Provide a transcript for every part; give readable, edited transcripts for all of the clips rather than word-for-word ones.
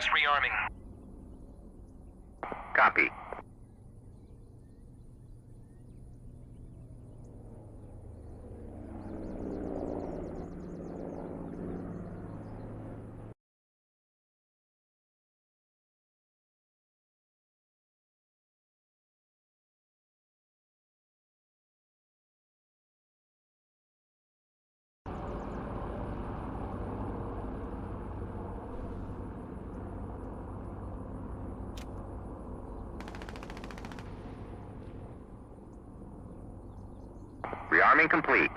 Request rearming. Copy. Rearming complete.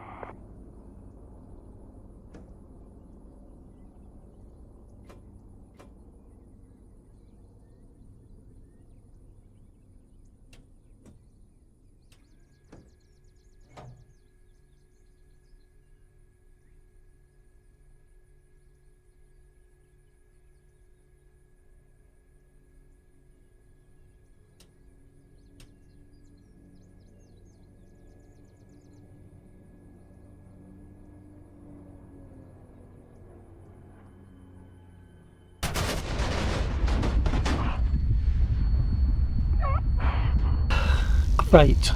Great.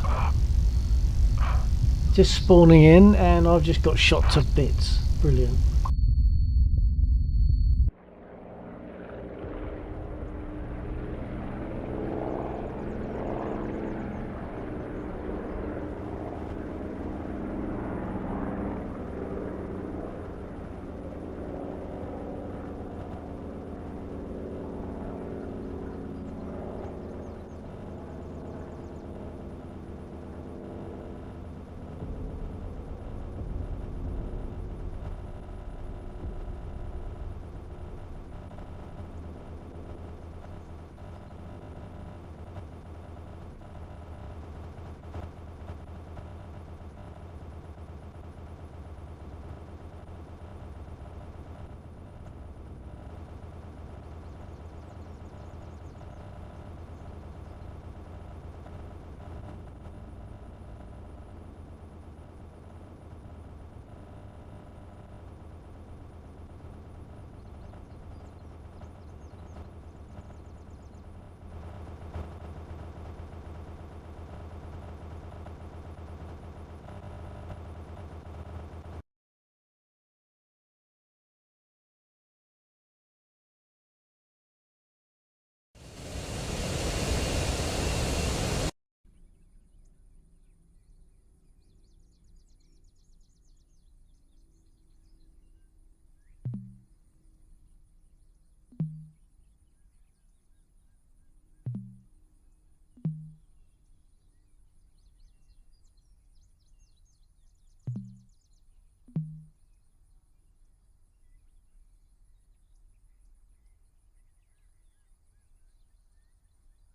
Just spawning in and I've just got shot to bits. Brilliant.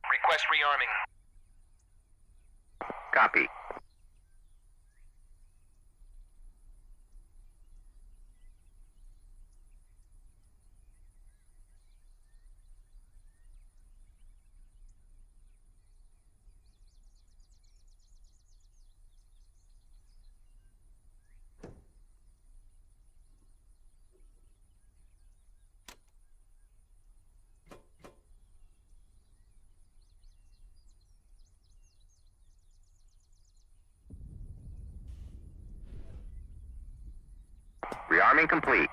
Request rearming. Copy. Rearming complete.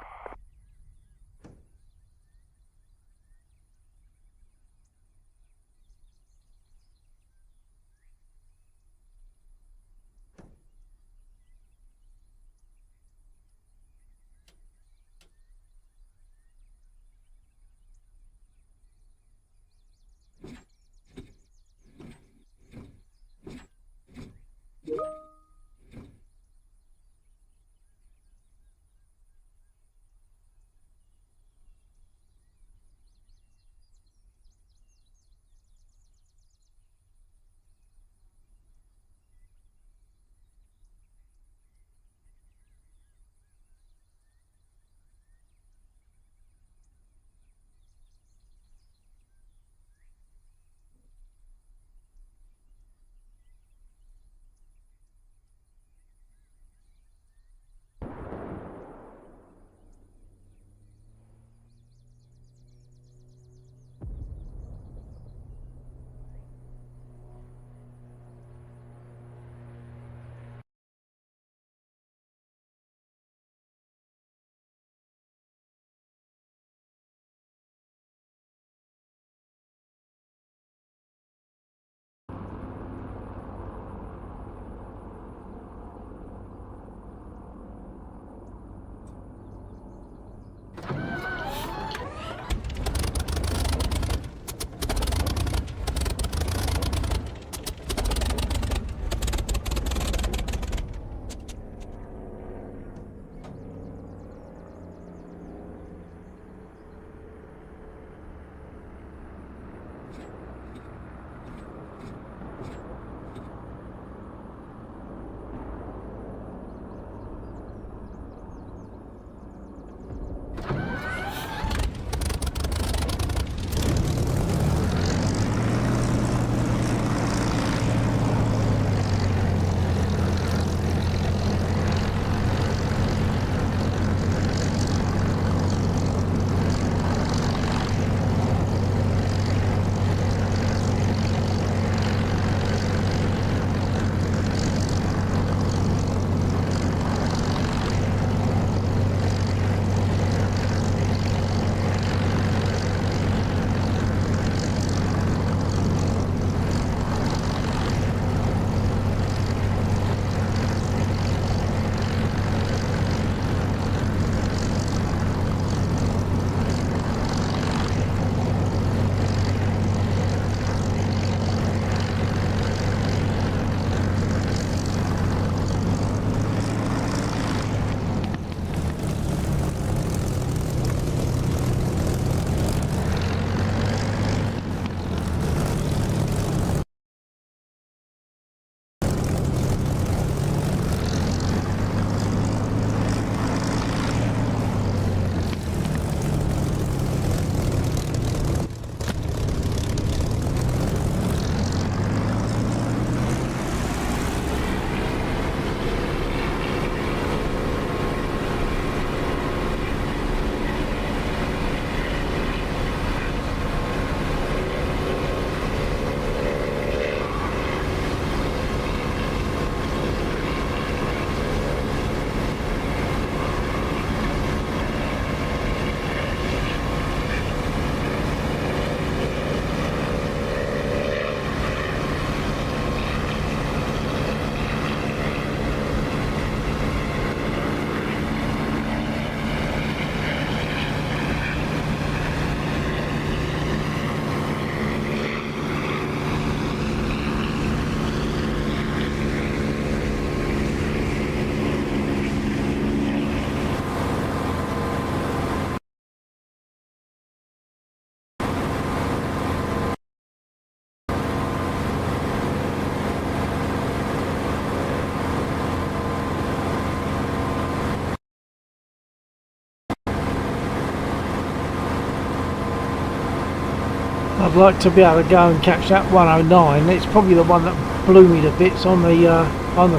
I'd like to be able to go and catch that 109. It's probably the one that blew me to bits on the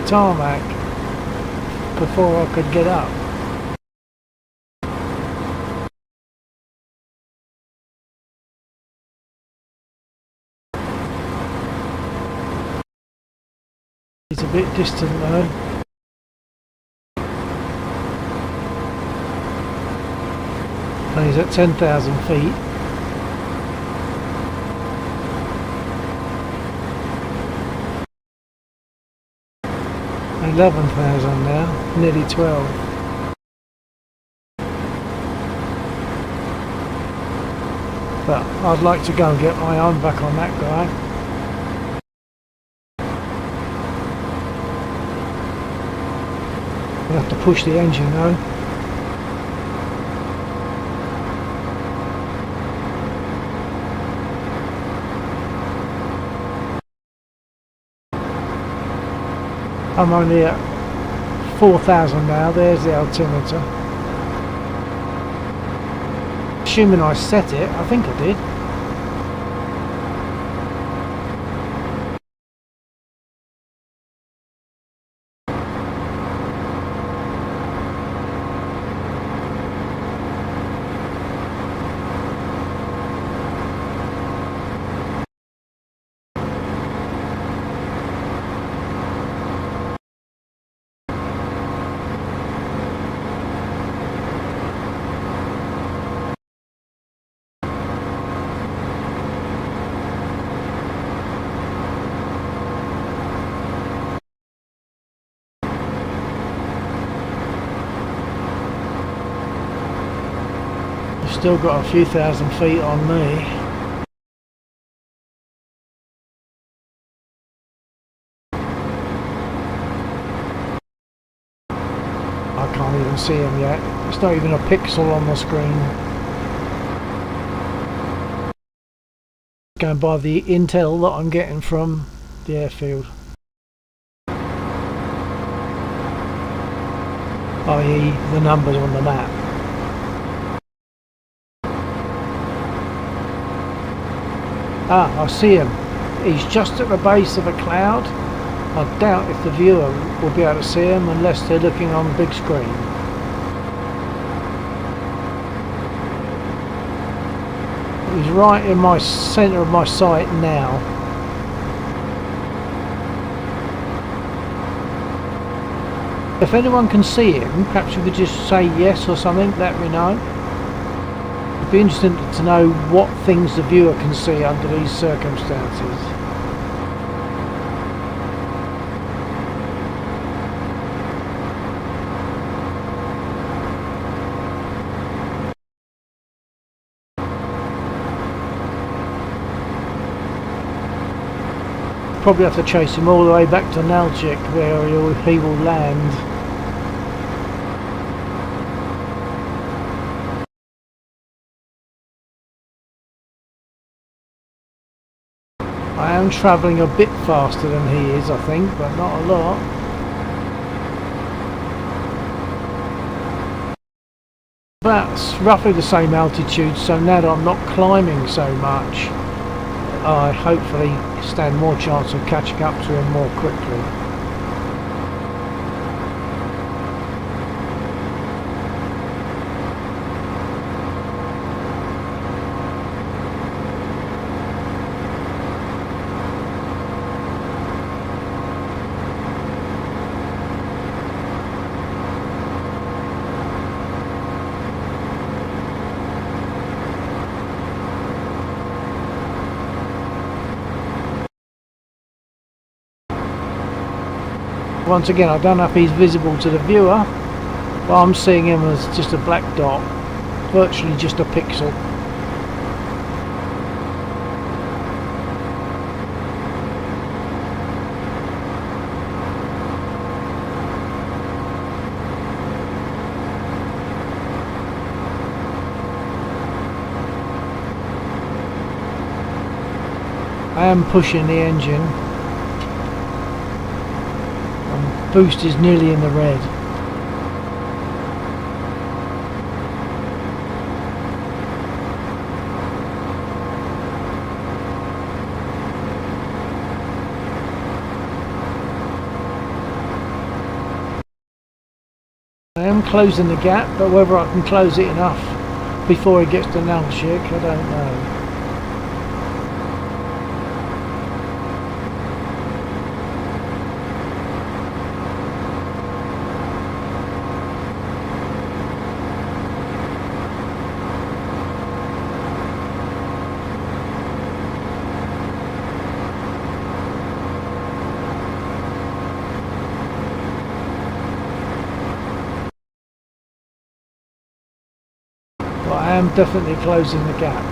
tarmac before I could get up. It's a bit distant though. And he's at 10,000 feet. And 11,000 now, nearly 12. But I'd like to go and get my arm back on that guy. I'll have to push the engine though. I'm only at 4,000 now, there's the altimeter. Assuming I set it, I think I did. Still got a few thousand feet on me. I can't even see him yet. It's not even a pixel on the screen. Going by the intel that I'm getting from the airfield. i.e. the numbers on the map. Ah, I see him. He's just at the base of a cloud. I doubt if the viewer will be able to see him unless they're looking on the big screen. He's right in my centre of my sight now. If anyone can see him, perhaps you could just say yes or something, let me know. It'd be interesting to know what things the viewer can see under these circumstances. Probably have to chase him all the way back to Nalchik where he will land. I am travelling a bit faster than he is, I think, but not a lot. That's roughly the same altitude, so now that I'm not climbing so much, I hopefully stand more chance of catching up to him more quickly. Once again, I don't know if he's visible to the viewer, but I'm seeing him as just a black dot, virtually just a pixel. I am pushing the engine. Boost is nearly in the red. I am closing the gap, but whether I can close it enough before he gets to Nalshik, I don't know. But I am definitely closing the gap.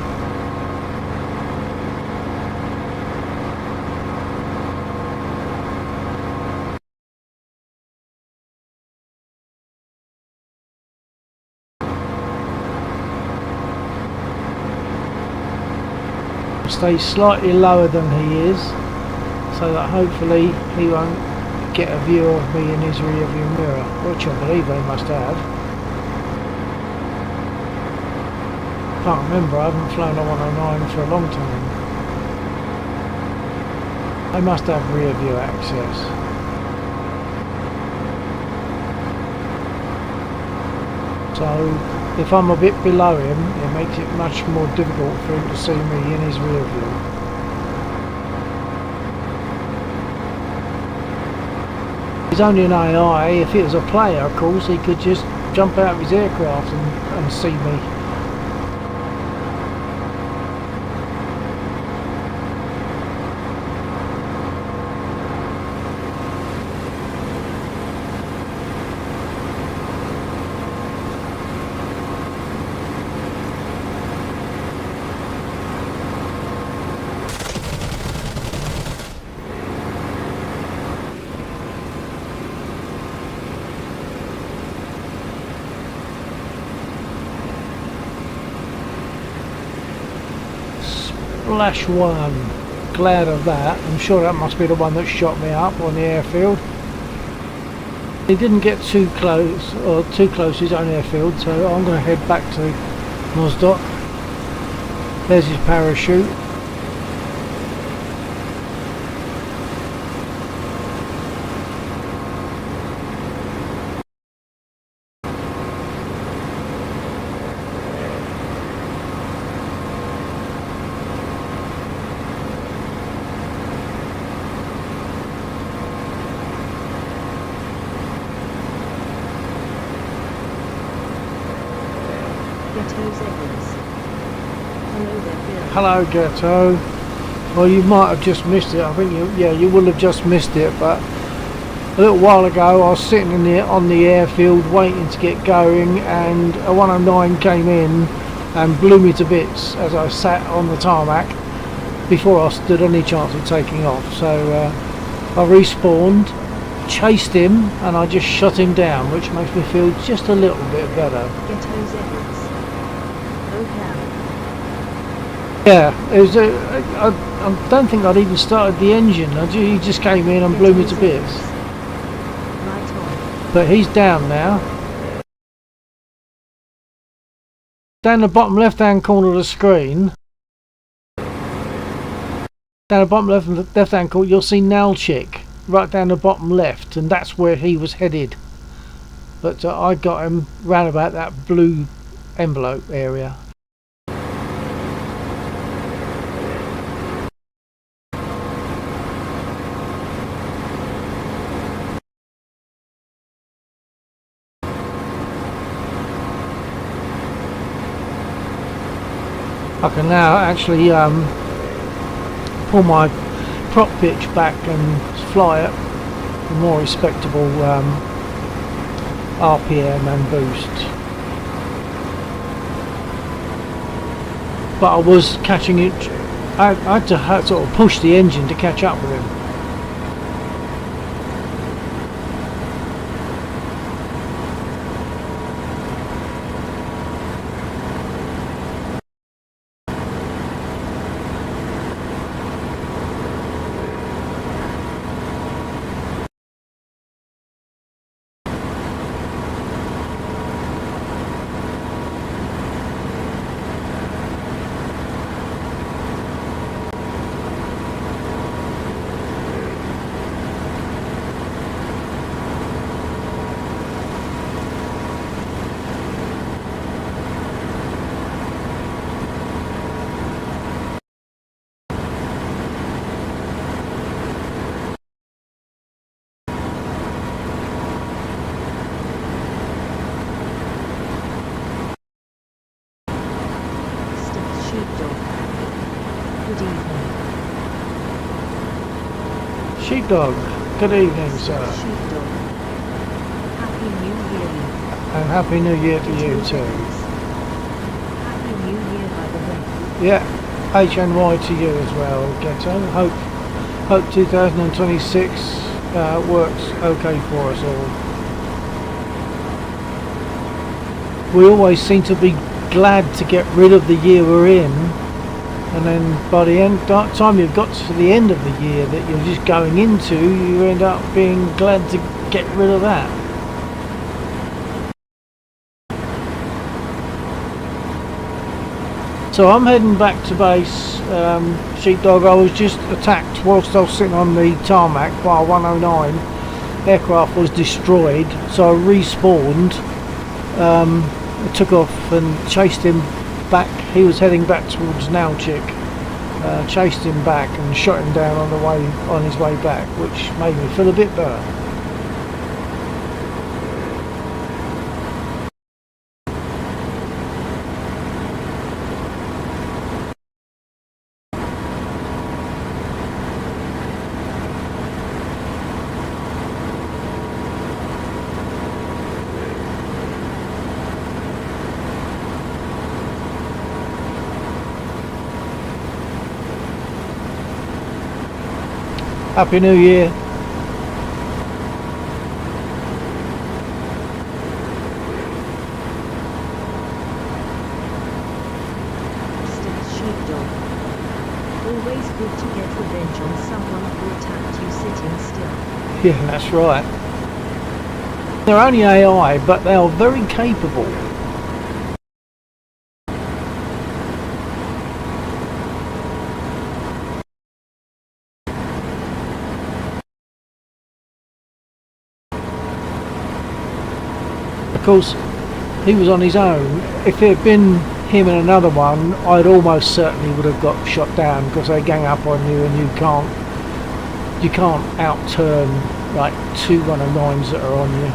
Stay slightly lower than he is, so that hopefully he won't get a view of me in his rearview mirror, which I believe they must have. Can't remember, I haven't flown a 109 for a long time. They must have rear view access. So if I'm a bit below him, it makes it much more difficult for him to see me in his rear view. He's only an AI. If it was a player, of course, he could just jump out of his aircraft and see me. Splash one. Glad of that. I'm sure that must be the one that shot me up on the airfield. He didn't get too close to his own airfield, so I'm going to head back to Mozdok. There's his parachute. Hello Ghetto. Well, you might have just missed it. I think you will have just missed it, but a little while ago I was sitting on the airfield waiting to get going, and a 109 came in and blew me to bits as I sat on the tarmac before I stood any chance of taking off. So I respawned, chased him, and I just shot him down, which makes me feel just a little bit better. Yeah, it was. I don't think I'd even started the engine. He just came in and blew me to bits. But he's down now. Down the bottom left-hand corner of the screen. Down the bottom left-hand corner, you'll see Nalshik right down the bottom left, and that's where he was headed. But I got him round about that blue envelope area. I can now actually pull my prop pitch back and fly it with more respectable RPM and boost. But I was catching it. I had to sort of push the engine to catch up with him. Sheepdog. Good evening, sir. Sheepdog. Happy New Year. And Happy New Year to you too. Happy New Year, by the way. Yeah, HNY to you as well, Ghetto. Hope 2026 works okay for us all. We always seem to be glad to get rid of the year we're in, and then by the time you've got to the end of the year that you're just going into, you end up being glad to get rid of that. So I'm heading back to base, Sheepdog. I was just attacked whilst I was sitting on the tarmac by 109. Aircraft was destroyed, so I respawned. I took off and chased him back. He was heading back towards Nowchik. Chased him back and shot him down on his way back, which made me feel a bit better. Happy New Year. Sheepdog. Always good to get revenge on someone who attacked you sitting still. Yeah, that's right. They're only AI, but they are very capable. Of course, he was on his own. If it had been him and another one, I'd almost certainly would have got shot down, because they gang up on you and you can't outturn like 2 109s that are on you.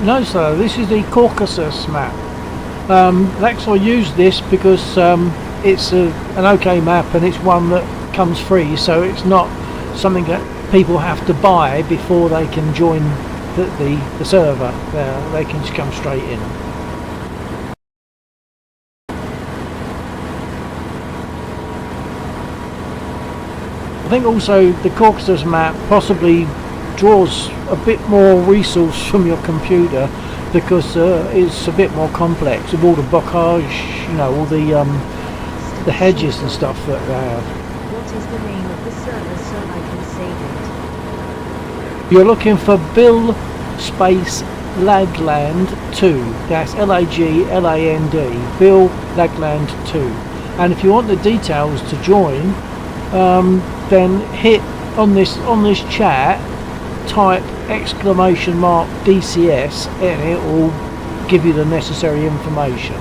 No sir, this is the Caucasus map. Lex, I use this because it's an okay map, and it's one that comes free, so it's not something that people have to buy before they can join the server. They can just come straight in. I think also the Caucasus map possibly draws a bit more resource from your computer, because it's a bit more complex with all the bocage, you know, all the hedges and stuff that they have. What is the name of the server so I can save it? You're looking for Bill Space Lagland 2. That's Lagland, Bill Lagland 2. And if you want the details to join, then hit on this chat, type !DCS, and it will give you the necessary information.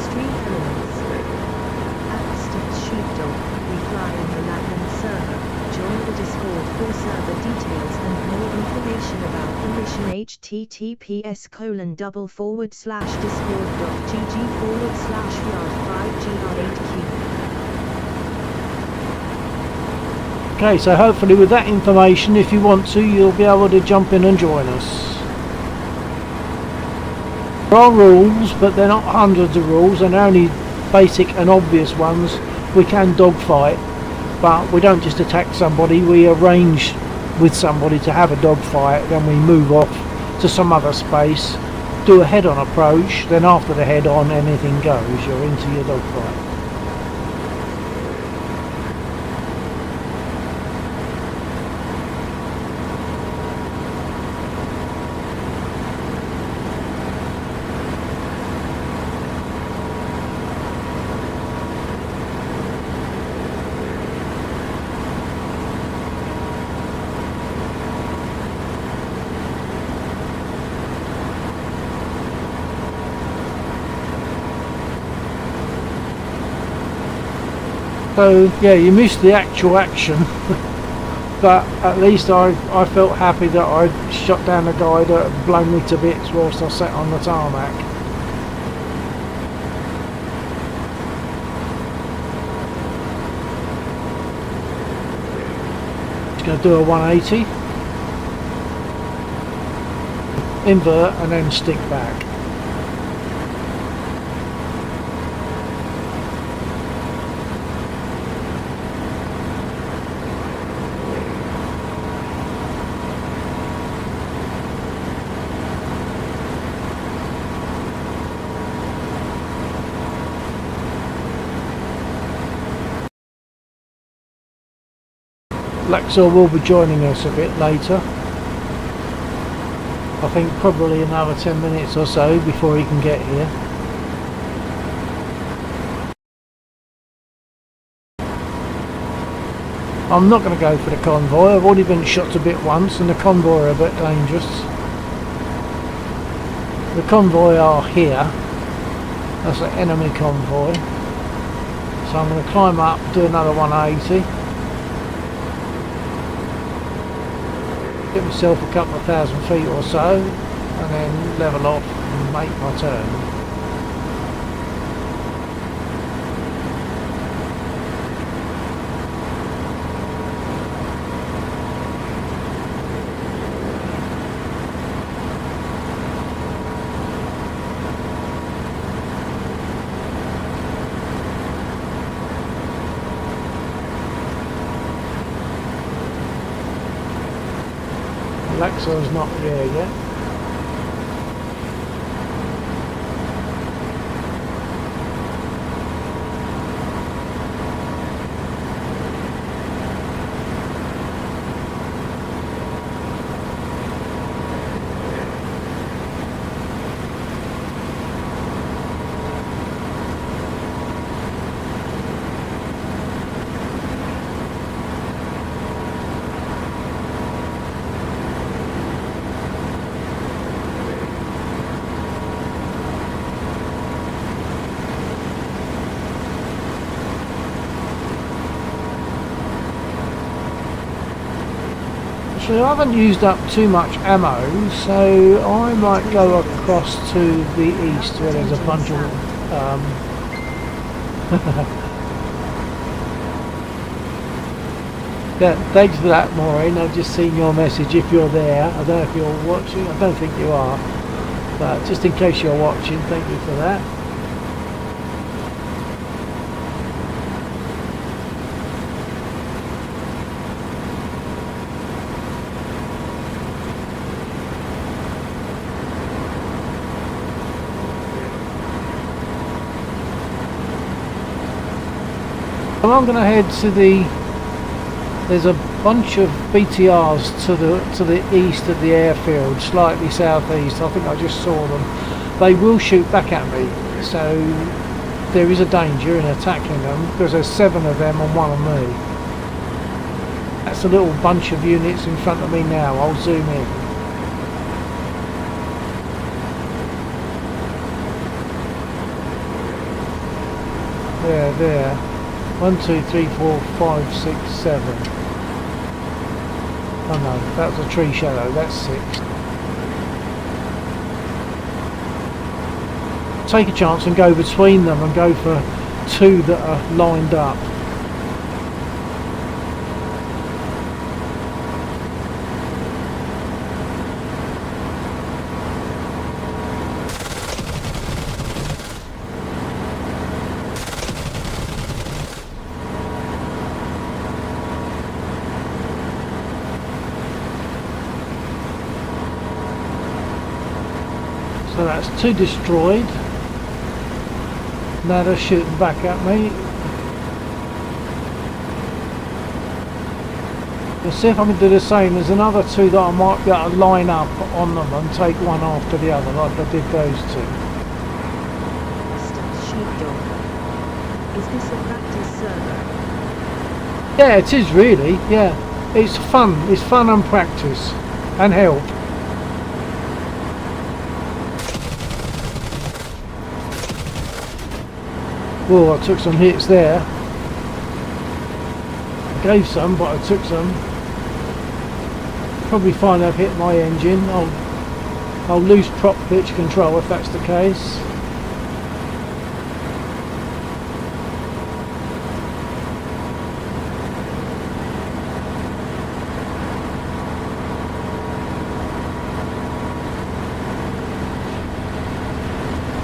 Stream elements. @Sheepdog. We fly in the Lagland server. Join the Discord for server details and more information about the mission. https:/discord.gg/yard5gr8q. Okay, so hopefully with that information, if you want to, you'll be able to jump in and join us. There are rules, but they're not hundreds of rules, and only basic and obvious ones. We can dogfight, but we don't just attack somebody. We arrange with somebody to have a dogfight, then we move off to some other space, do a head-on approach, then after the head-on anything goes, you're into your dogfight. So yeah, you missed the actual action, but at least I felt happy that I shot down the guy that had blown me to bits whilst I sat on the tarmac. Just going to do a 180, invert and then stick back. Laxor will be joining us a bit later. I think probably another 10 minutes or so before he can get here. I'm not going to go for the convoy. I've already been shot a bit once and the convoy are a bit dangerous. The convoy are here. That's an enemy convoy. So I'm going to climb up, do another 180. Get myself a couple of thousand feet or so and then level off and make my turn. Laxor's not there yet. So I haven't used up too much ammo, so I might go across to the east where there's a bunch of yeah, thanks for that, Maureen. I've just seen your message. If you're there, I don't know if you're watching, I don't think you are, but just in case you're watching, thank you for that. I'm going to head to there's a bunch of BTRs to the east of the airfield, slightly southeast. I think I just saw them. They will shoot back at me, so there is a danger in attacking them because there's 7 of them and 1 of me. That's a little bunch of units in front of me now. I'll zoom in. There. 1, 2, 3, 4, 5, 6, 7. Oh no, that was a tree shadow, that's 6. Take a chance and go between them and go for 2 that are lined up. So that's 2 destroyed. Now they're shooting back at me. Let's see if I can do the same. There's another 2 that I might be able to line up on them and take one after the other, like I did those 2. Sheepdog. Is this a practice server? Yeah, it is really, yeah. It's fun. It's fun and practice. And help. Whoa, I took some hits there. gave some, but I took some. Probably find I've hit my engine. I'll lose prop pitch control if that's the case.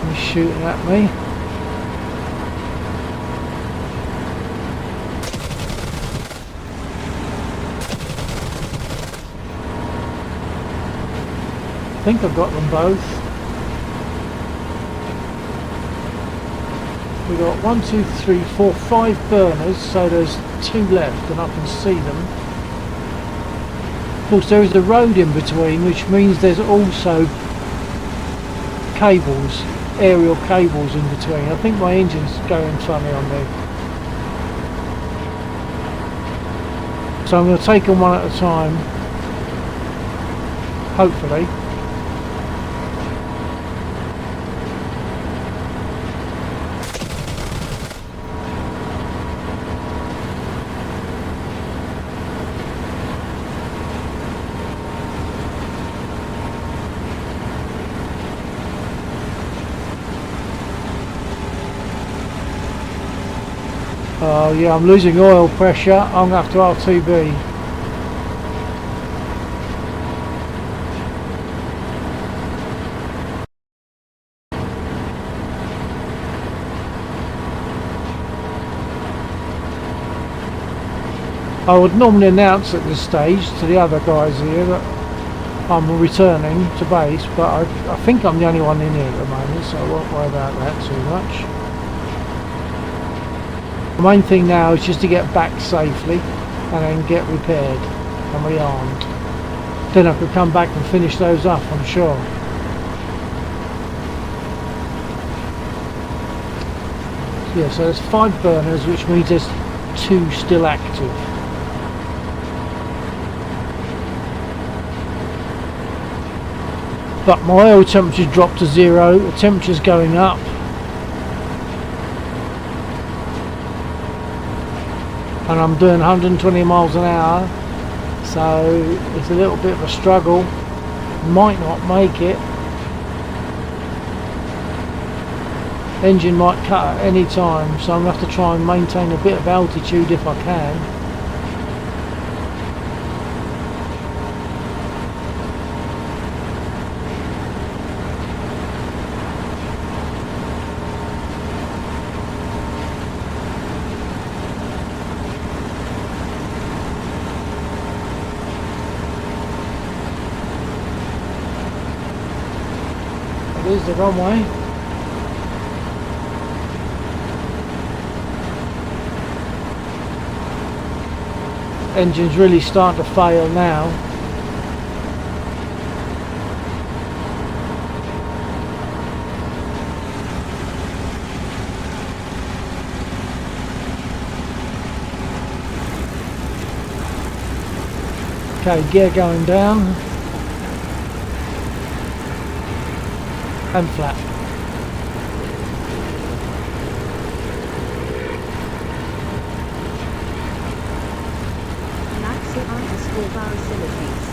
He's shooting at me. I think I've got them both. We've got 1, 2, 3, 4, 5 burners, so there's 2 left and I can see them. Of course there is a road in between, which means there's also cables, aerial cables in between. I think my engine's going funny on me. So I'm going to take them one at a time, hopefully. Oh yeah, I'm losing oil pressure. I'm going to have to RTB. I would normally announce at this stage to the other guys here that I'm returning to base, but I think I'm the only one in here at the moment, so I won't worry about that too much. The main thing now is just to get back safely and then get repaired and rearmed. Then I could come back and finish those up, I'm sure. Yeah, so there's 5 burners, which means there's 2 still active. But my oil temperature dropped to 0, the temperature's going up. And I'm doing 120 miles an hour, so it's a little bit of a struggle. Might not make it. Engine might cut at any time, so I'm going to have to try and maintain a bit of altitude if I can. There's the runway. Engine's really starting to fail now. Okay, gear going down. And flat. Facilities.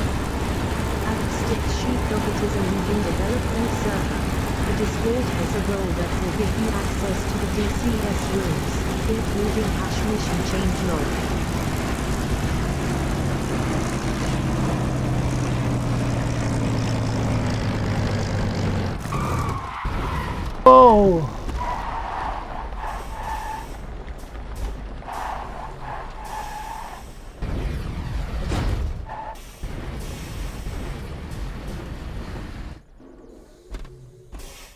Acoustic sheepdog, it is a moving development server. The Discord has a role that will give you access to the DCS rooms, including hash mission change log. Oh!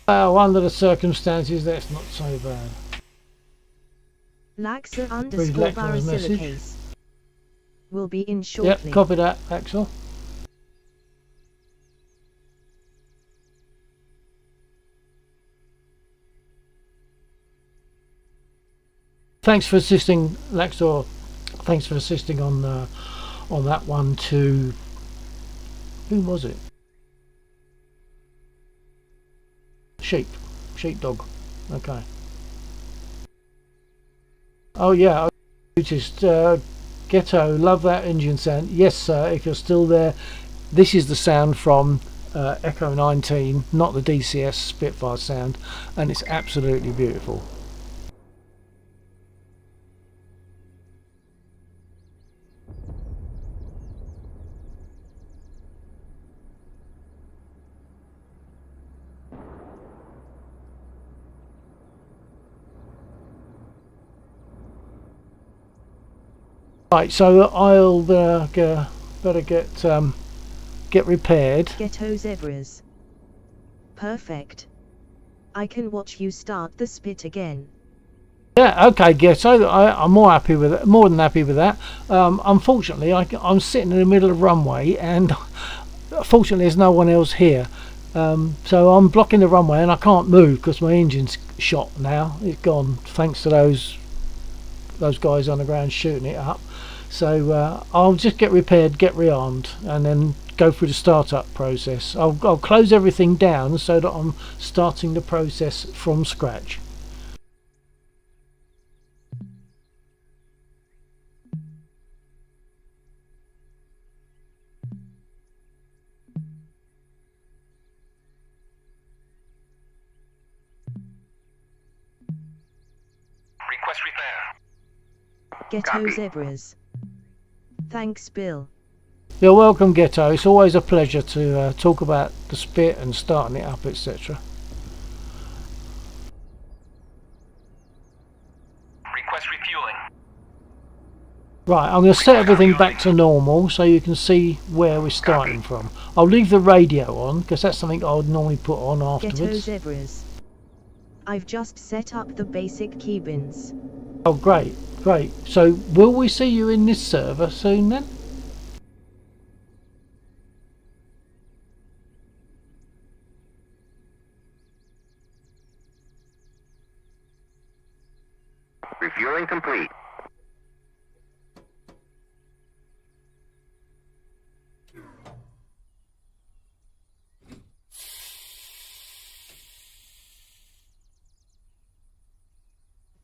Well, under the circumstances, that's not so bad. Laxer Read underscore Lachlan's message. Barasilicase will be in shortly. Yep, copy that, Axel. Thanks for assisting, Laxor. Thanks for assisting on that one to... Who was it? Sheepdog. Okay. Oh yeah, I noticed Ghetto, love that engine sound. Yes, sir, if you're still there, this is the sound from Echo 19, not the DCS Spitfire sound, and it's absolutely beautiful. Right, so I'll better get repaired. Ghetto zebras. Perfect. I can watch you start the spit again. Yeah, okay, Ghetto. I'm more happy with it, more than happy with that. Unfortunately, I'm sitting in the middle of the runway, and fortunately, there's no one else here. So I'm blocking the runway, and I can't move because my engine's shot now. It's gone, thanks to those guys on the ground shooting it up. So I'll just get repaired, get rearmed, and then go through the startup process. I'll close everything down so that I'm starting the process from scratch. Request repair. Ghetto Copy. zebras. Thanks, Bill. You're welcome, Ghetto. It's always a pleasure to talk about the spit and starting it up, etc. Request refueling. Right, I'm going to set everything back to normal so you can see where we're starting from. I'll leave the radio on because that's something I would normally put on Ghetto afterwards. zebras. I've just set up the basic key bins. Oh, great, great. So will we see you in this server soon then? Refueling complete.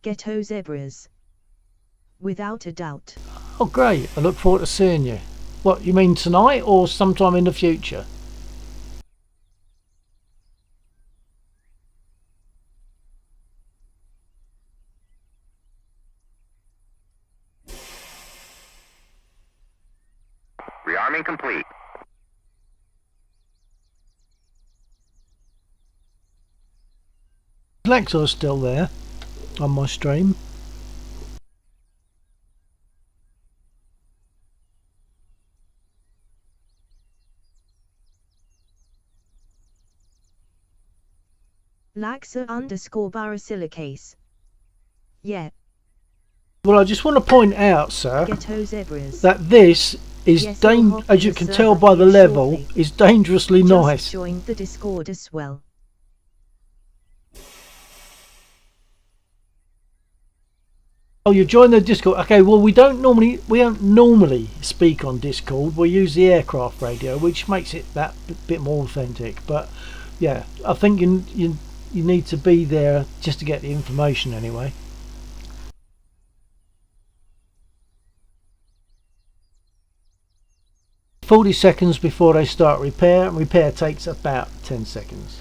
Ghetto zebras. Without a doubt. Oh, great. I look forward to seeing you. What, you mean tonight or sometime in the future? Rearming complete. Lexor's still there on my stream. Laxa_barasilicase. Yeah. Well, I just want to point out, sir, Ghetto zebras. that this is, Yes, I'll hop as on you the can server tell by the here level, shortly. is dangerously Just nice. joined the Discord as well. Oh, you joined the Discord. Okay, well, we don't normally speak on Discord. We use the aircraft radio, which makes it that bit more authentic. But yeah, I think you need to be there just to get the information anyway. "40 seconds before they start repair, and repair takes about 10 seconds.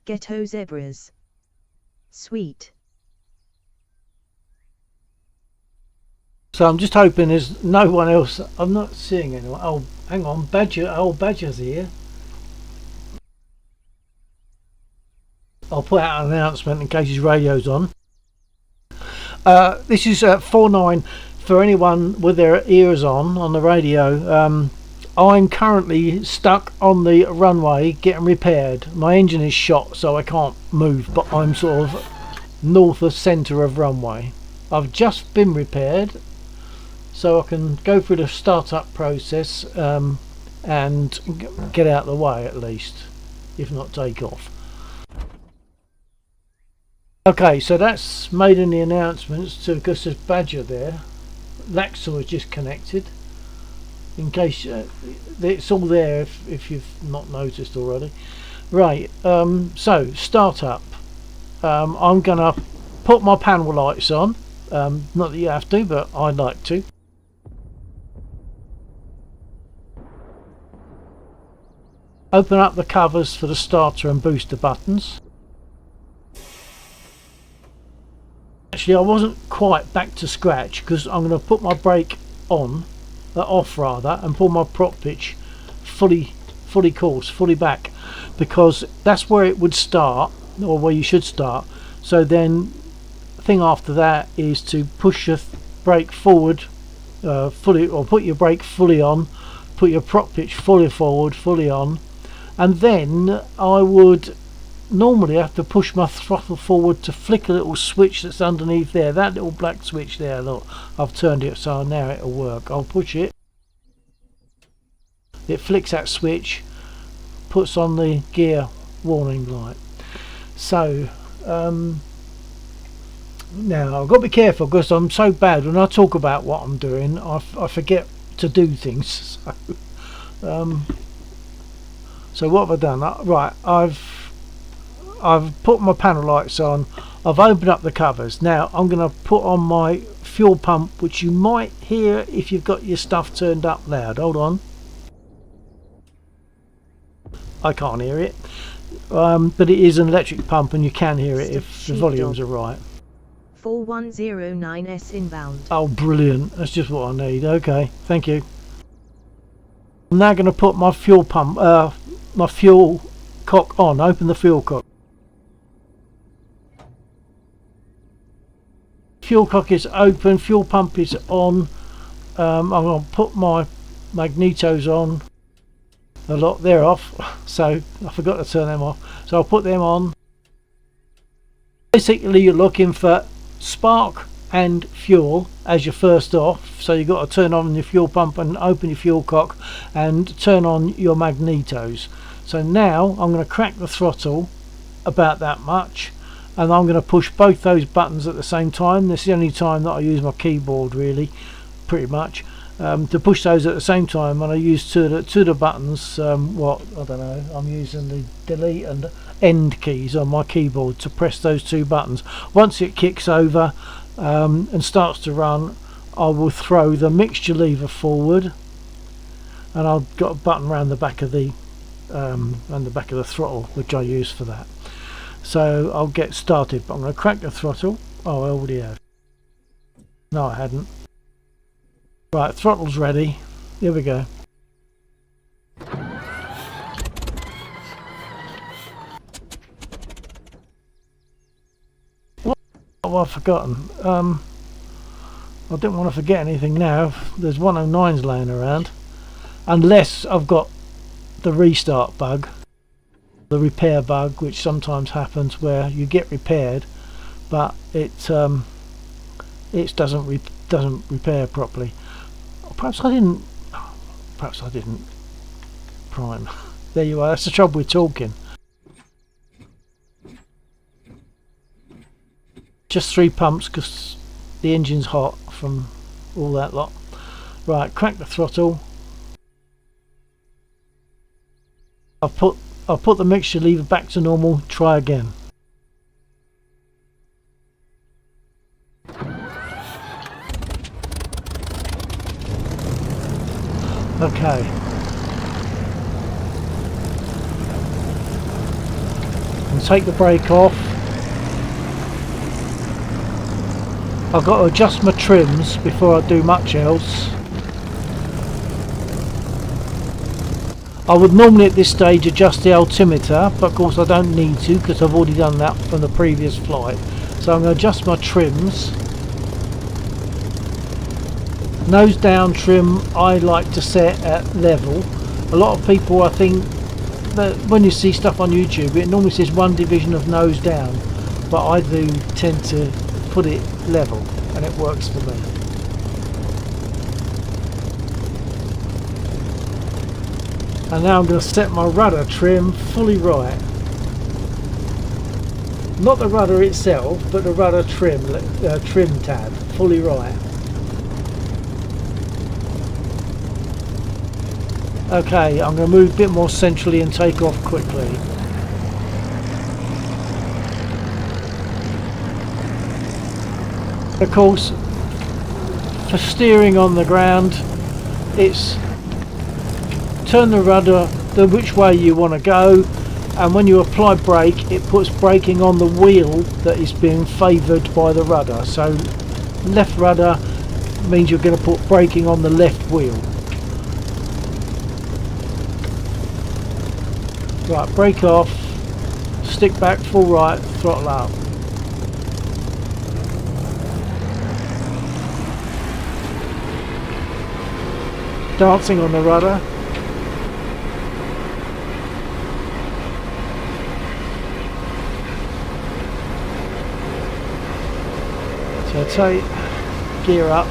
Ghetto zebras. Sweet. So I'm just hoping there's no one else. I'm not seeing anyone. Oh, hang on, Badger. Oh, Badger's here. I'll put out an announcement in case his radio's on. This is 49 for anyone with their ears on the radio. I'm currently stuck on the runway getting repaired. My engine is shot, so I can't move, but I'm sort of north of centre of runway. I've just been repaired, so I can go through the startup process and get out of the way at least, if not take off. Okay, so that's made in the announcements to, because there's Badger there. Laxor is just connected. In case it's all there if you've not noticed already. Right, so startup. I'm gonna put my panel lights on. Not that you have to, but I'd like to. Open up the covers for the starter and booster buttons. Actually, I wasn't quite back to scratch because I'm going to put my brake on, off rather, and pull my prop pitch fully course, fully back, because that's where it would start, or where you should start. So then the thing after that is to push your brake forward fully, or put your brake fully on, put your prop pitch fully forward, fully on, and then I would normally have to push my throttle forward to flick a little switch that's underneath there, that little black switch there. Look, I've turned it so now it'll work. I'll push it, it flicks that switch, puts on the gear warning light. So now I've got to be careful because I'm so bad when I talk about what I'm doing, I forget to do things. So what have I done? Right, I've put my panel lights on, I've opened up the covers. Now I'm going to put on my fuel pump, which you might hear if you've got your stuff turned up loud. Hold on. I can't hear it, but it is an electric pump and you can hear it if the volumes are right. 4109S inbound. Oh brilliant, that's just what I need. Okay, thank you. I'm now going to put my fuel pump, my fuel cock on. Open the fuel cock. Fuel cock is open, fuel pump is on. I'm going to put my magnetos on. A lot, they're off, so I forgot to turn them off, so I'll put them on. Basically you're looking for spark and fuel as your first off, so you've got to turn on your fuel pump and open your fuel cock and turn on your magnetos. So now I'm going to crack the throttle about that much, and I'm going to push both those buttons at the same time. This is the only time that I use my keyboard, really, pretty much, to push those at the same time. And I use two of the buttons, what, I don't know, I'm using the delete and end keys on my keyboard to press those two buttons. Once it kicks over and starts to run, I will throw the mixture lever forward, and I've got a button around the back of the throttle which I use for that. So I'll get started, but I'm going to crack the throttle. Oh, I already have. No, I hadn't. Right, throttle's ready. Here we go. What have I forgotten? I didn't want to forget anything now. There's 109s laying around. Unless I've got the restart bug, the repair bug, which sometimes happens where you get repaired, but it doesn't repair properly. Perhaps I didn't prime. There you are, that's the trouble with talking. Just 3 pumps because the engine's hot from all that lot. Right, crack the throttle. I'll put the mixture lever back to normal, try again. Okay. And take the brake off. I've got to adjust my trims before I do much else. I would normally at this stage adjust the altimeter, but of course I don't need to because I've already done that from the previous flight. So I'm going to adjust my trims. Nose down trim I like to set at level. A lot of people, I think, that when you see stuff on YouTube, it normally says 1 division of nose down, but I do tend to put it level, and it works for me. And now I'm going to set my rudder trim fully right. Not the rudder itself, but the rudder trim tab fully right. Okay, I'm going to move a bit more centrally and take off quickly. Of course, for steering on the ground, it's turn the rudder which way you want to go, and when you apply brake, it puts braking on the wheel that is being favoured by the rudder. So left rudder means you're going to put braking on the left wheel. Right, brake off, stick back, full right, throttle up. Dancing on the rudder. So take gear up,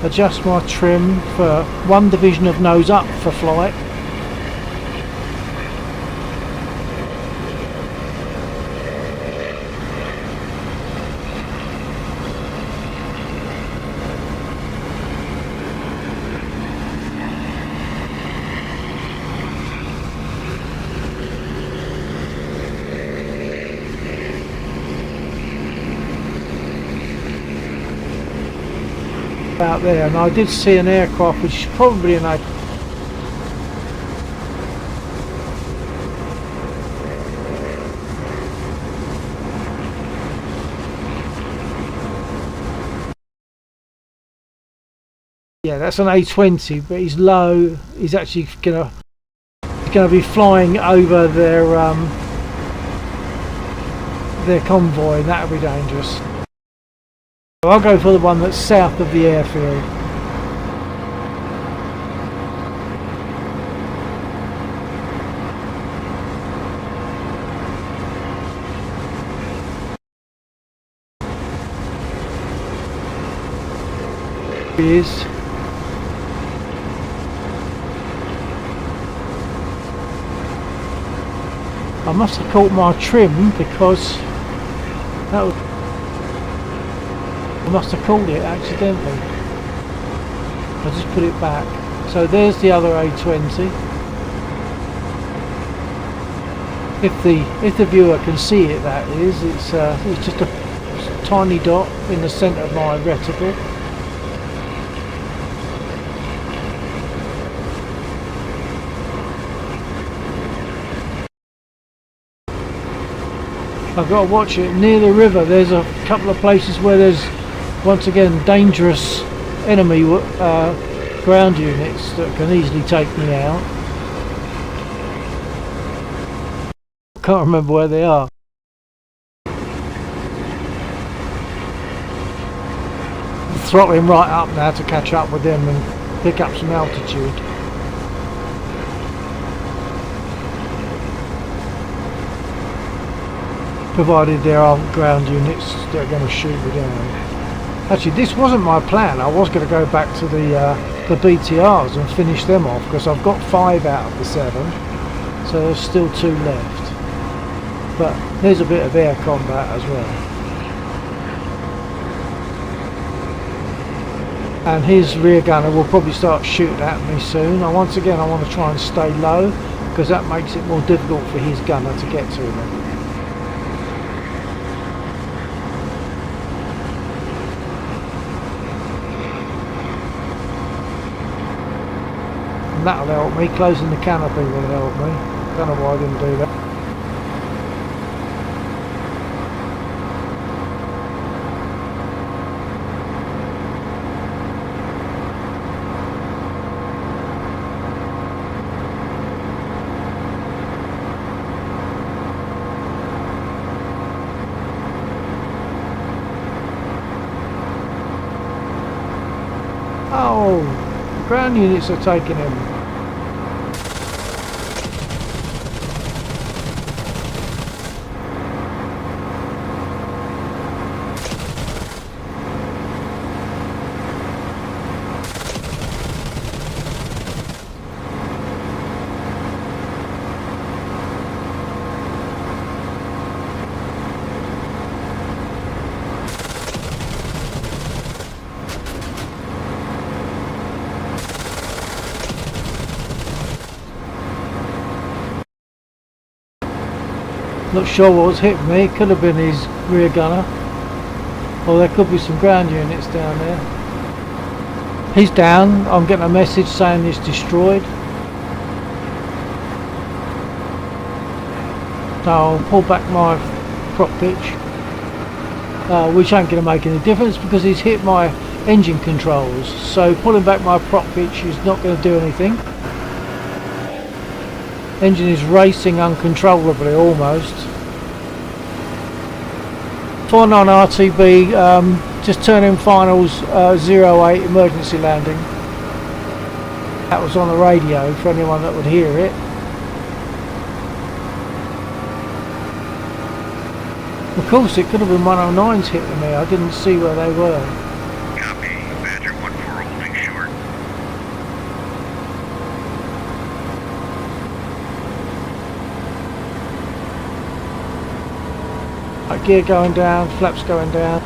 adjust my trim for one division of nose up for flight. Out there, and I did see an aircraft which is probably an yeah, that's an A20, but he's low. He's actually gonna be flying over their convoy, and that'll be dangerous. I'll go for the one that's south of the airfield. He is. I must have caught my trim because that was, I must have called it accidentally. I just put it back. So there's the other A20. If the viewer can see it, that is, it's just a tiny dot in the centre of my reticle. I've got to watch it near the river. There's a couple of places where there's once again dangerous enemy ground units that can easily take me out. Can't remember where they are. Throttling right up now to catch up with them and pick up some altitude. Provided there aren't ground units that are going to shoot me down. Actually, this wasn't my plan. I was going to go back to the BTRs and finish them off because I've got 5 out of the 7, so there's still 2 left. But there's a bit of air combat as well. And his rear gunner will probably start shooting at me soon. And once again, I want to try and stay low because that makes it more difficult for his gunner to get to me. That'll help me. Closing the canopy will help me. Don't know why I didn't do that. Oh, the ground units are taking him. Not sure what was hitting me. It could have been his rear gunner. Or there could be some ground units down there. He's down. I'm getting a message saying it's destroyed. So I'll pull back my prop pitch. Which ain't going to make any difference because he's hit my engine controls. So pulling back my prop pitch is not going to do anything. Engine is racing uncontrollably almost. 49 RTB, just turn in finals 08 emergency landing. That was on the radio for anyone that would hear it. Of course it could have been 109s hitting me, I didn't see where they were. Copy. Badger 1-4 holding short. Right, gear going down, flaps going down.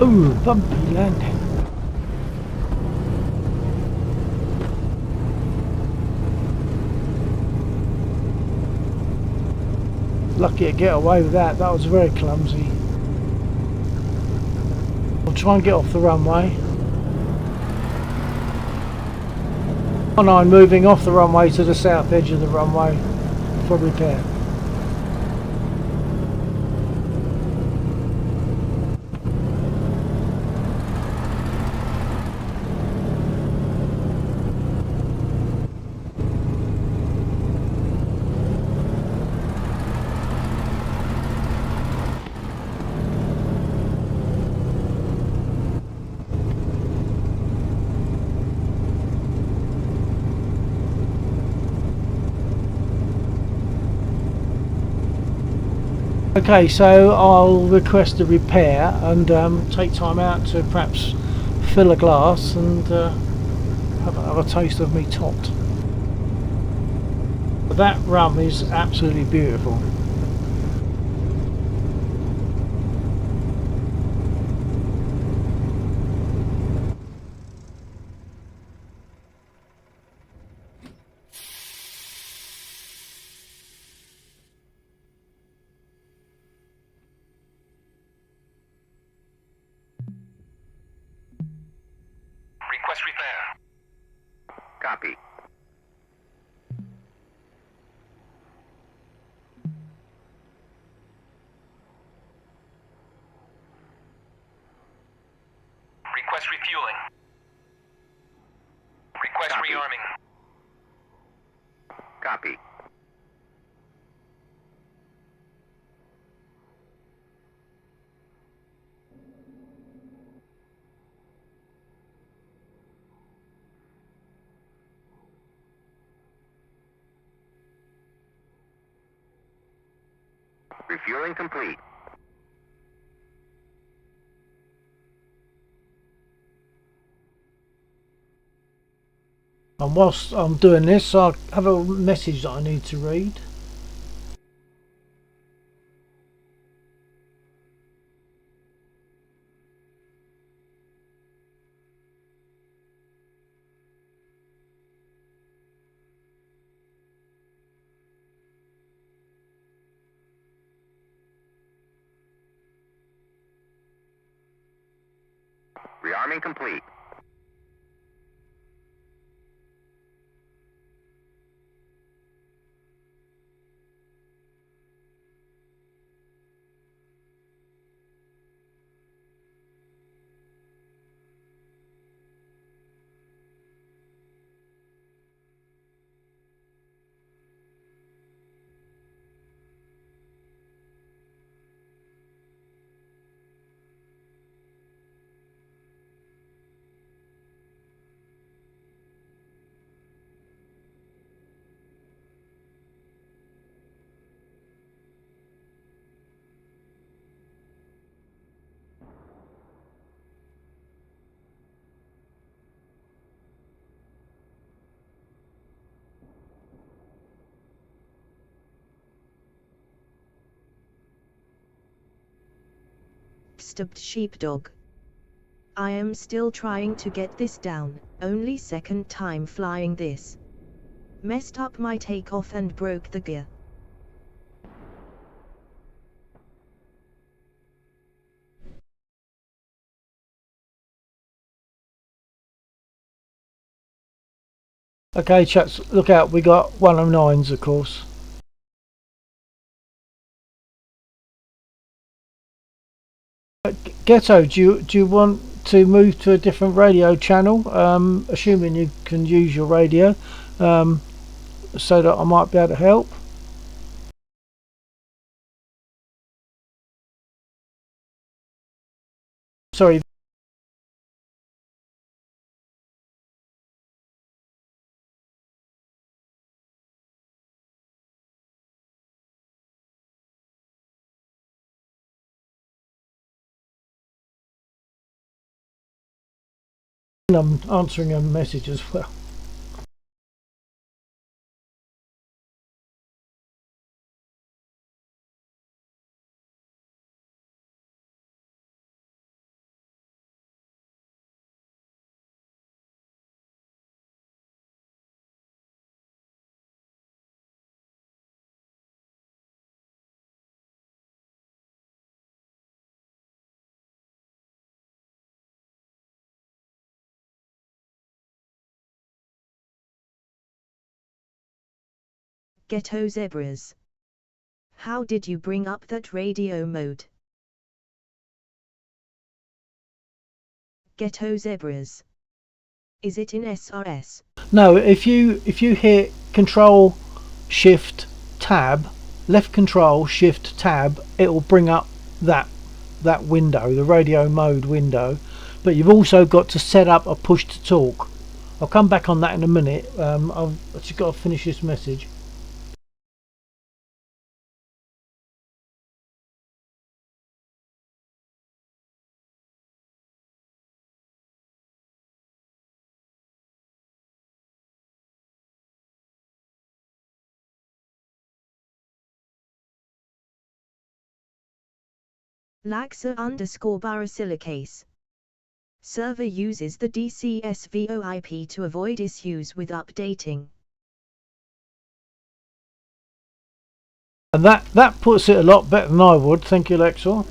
Ooh, bumpy landing. Lucky to get away with that, that was very clumsy. I'll try and get off the runway. 19 moving off the runway to the south edge of the runway for repair. Okay, so I'll request a repair and take time out to perhaps fill a glass and have a taste of me tot. But that rum is absolutely beautiful. Request repair. Copy. Request refueling. Request Copy. rearming. Copy. Refueling complete. And whilst I'm doing this, I have a message that I need to read. Rearming complete. Stubbed sheepdog. I am still trying to get this down, only second time flying this. Messed up my takeoff and broke the gear. Okay, chaps, look out, we got 109s, of course. Ghetto, do you want to move to a different radio channel? Assuming you can use your radio, so that I might be able to help. Sorry. I'm answering a message as well. Ghetto zebras. How did you bring up that radio mode? Ghetto zebras. Is it in SRS? No, if you hit Control Shift Tab, left Control Shift Tab, it will bring up that window, the radio mode window. But you've also got to set up a push to talk. I'll come back on that in a minute. I've just got to finish this message. Laxa_barasilicase. Server uses the DCS VoIP to avoid issues with updating. And that puts it a lot better than I would. Thank you, Lexor.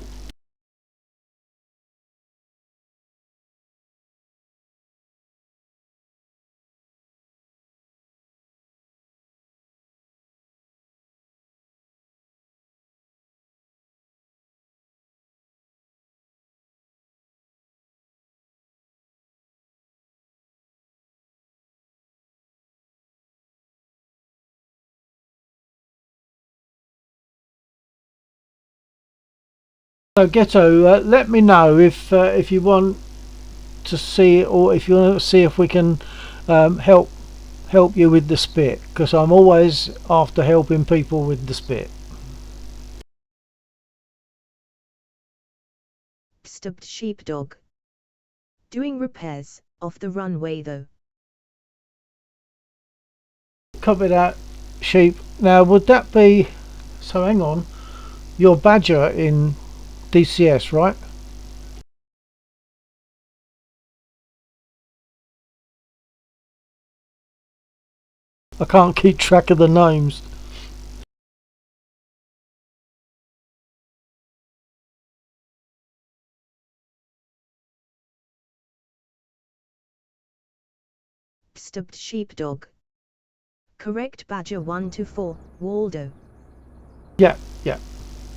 So Ghetto, let me know if you want to see, or if you want to see if we can help you with the spit, because I'm always after helping people with the spit. Stubbed sheepdog. Doing repairs off the runway though. Copy that, sheep. Now would that be, so hang on, your badger in DCS, right? I can't keep track of the names. Stubbed sheepdog. Correct badger 1 to 4, Waldo. Yeah,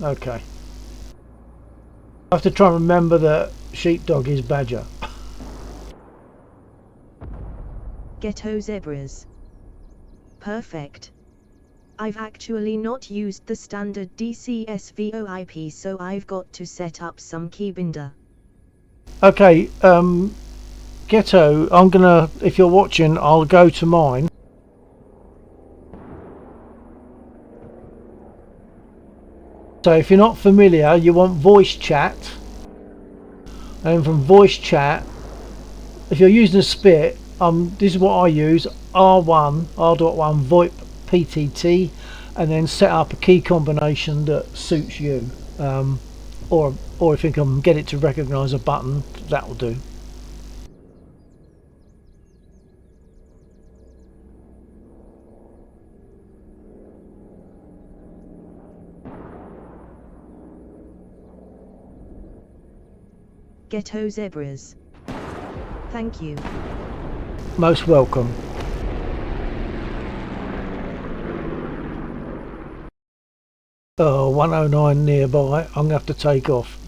okay. I have to try and remember that sheepdog is badger. Ghetto zebras. Perfect. I've actually not used the standard DCS VoIP, so I've got to set up some keybinder. Okay, Ghetto, I'm gonna, if you're watching, I'll go to mine. So if you're not familiar, you want voice chat, and from voice chat, if you're using a spit, this is what I use: R1 VoIP PTT, and then set up a key combination that suits you. or if you can get it to recognise a button, that'll do. Ghetto zebras. Thank you. Most welcome. Oh, 109 nearby. I'm going to have to take off.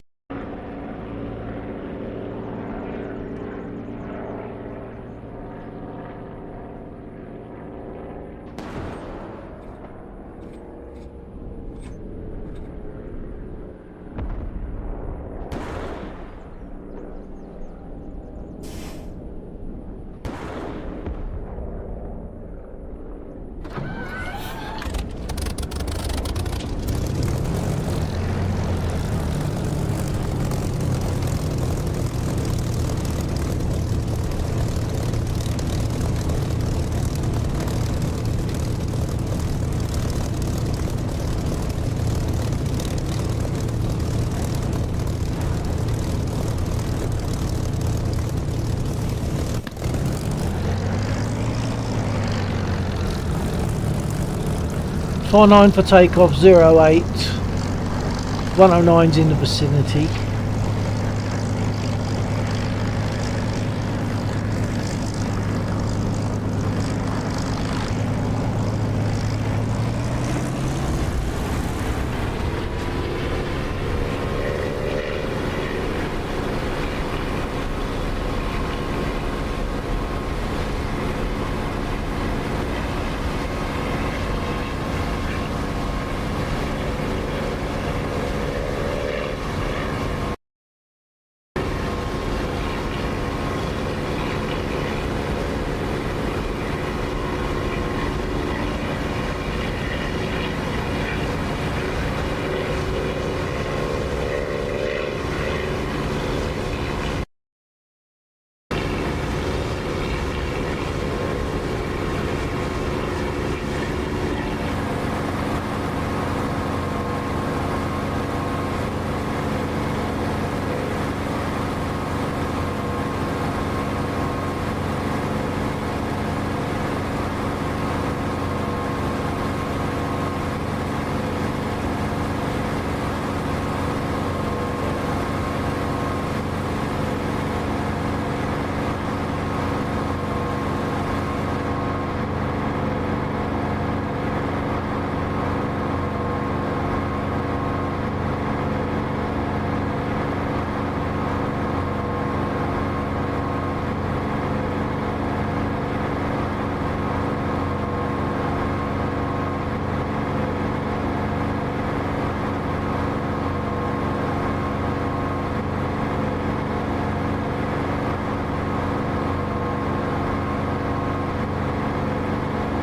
Nine for takeoff, 08. 109's in the vicinity.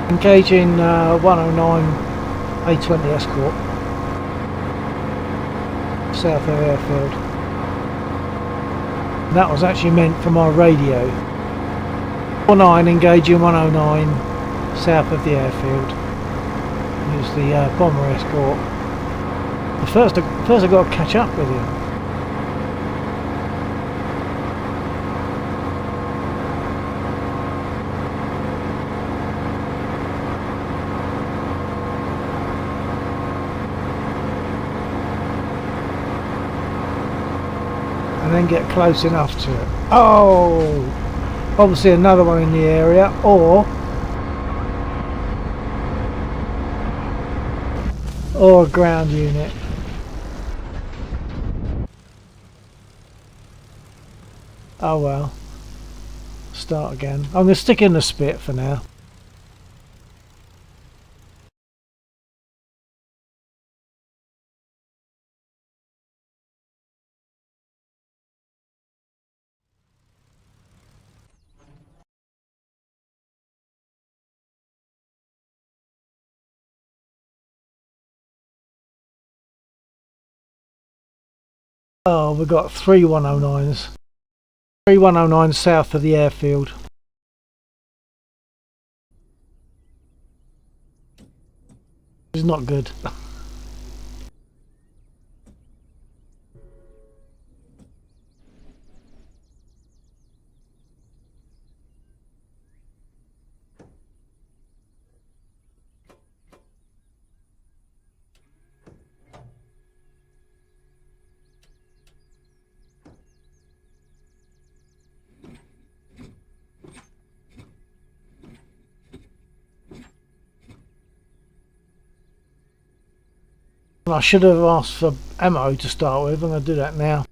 Engaging 109 A20 Escort south of airfield. That was actually meant for my radio. 49 engaging 109 south of the airfield. Use the bomber escort. But first I got to catch up with him. And then get close enough to it. Oh, obviously another one in the area, or a ground unit. Oh well, start again. I'm going to stick in the spit for now. Oh, we've got 3 109s. 3 109s south of the airfield. It's not good. I should have asked for ammo to start with. I'm going to do that now.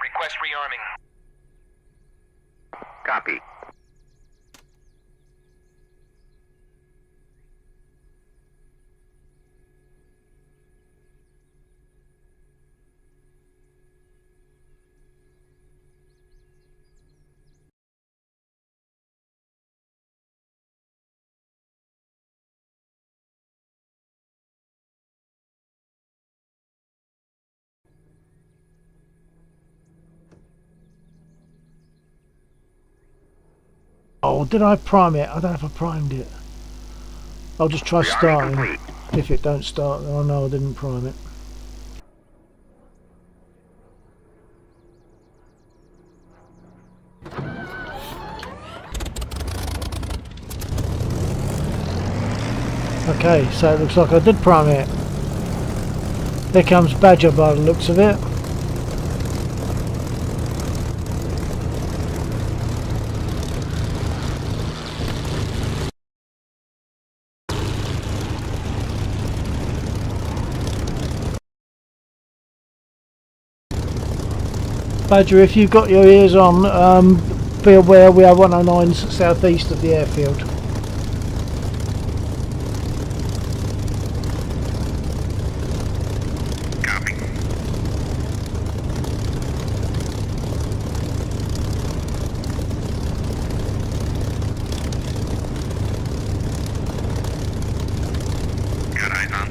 Request rearming. Copy. Oh, did I prime it? I don't know if I primed it. I'll just try Rearming starting. complete. If it don't start, then I know I didn't prime it. Okay, so it looks like I did prime it. Here comes Badger by the looks of it. Badger, if you've got your ears on, be aware we are 109s southeast of the airfield. Copy. Got eyes on.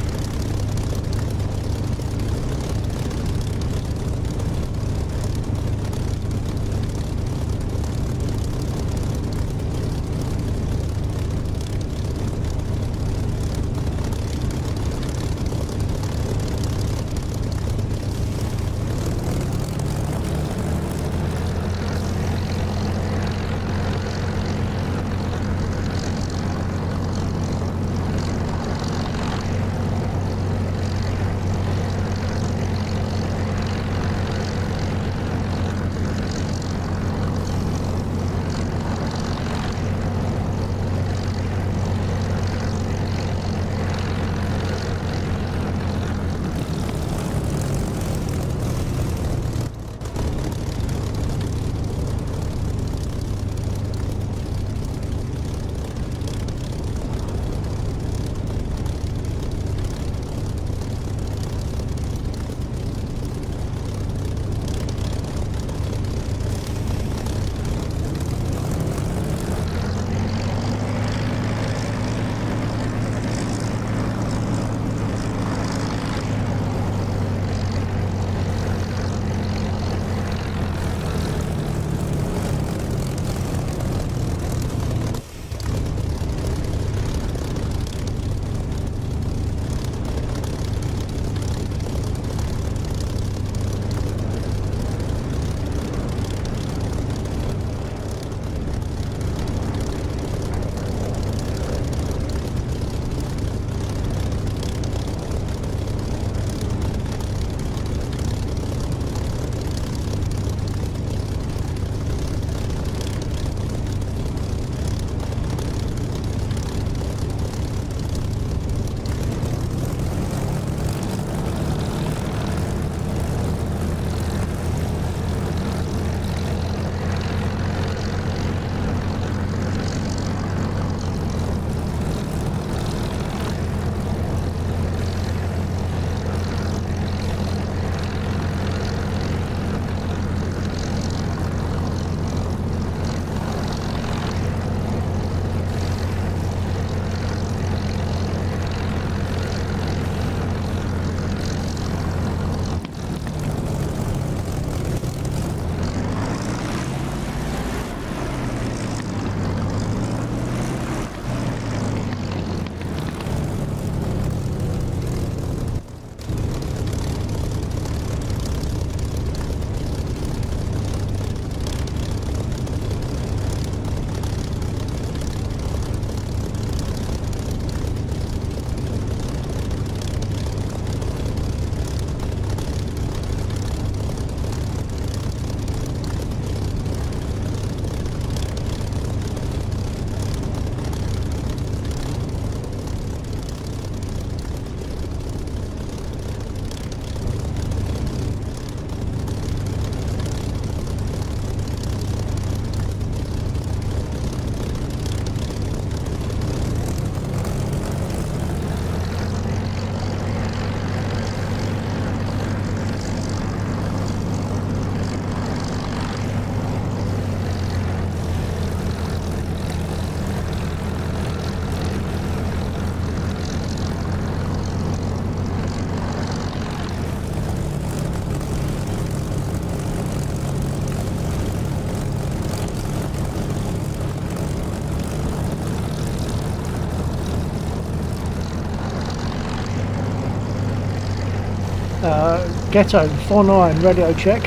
Ghetto 49 radio check.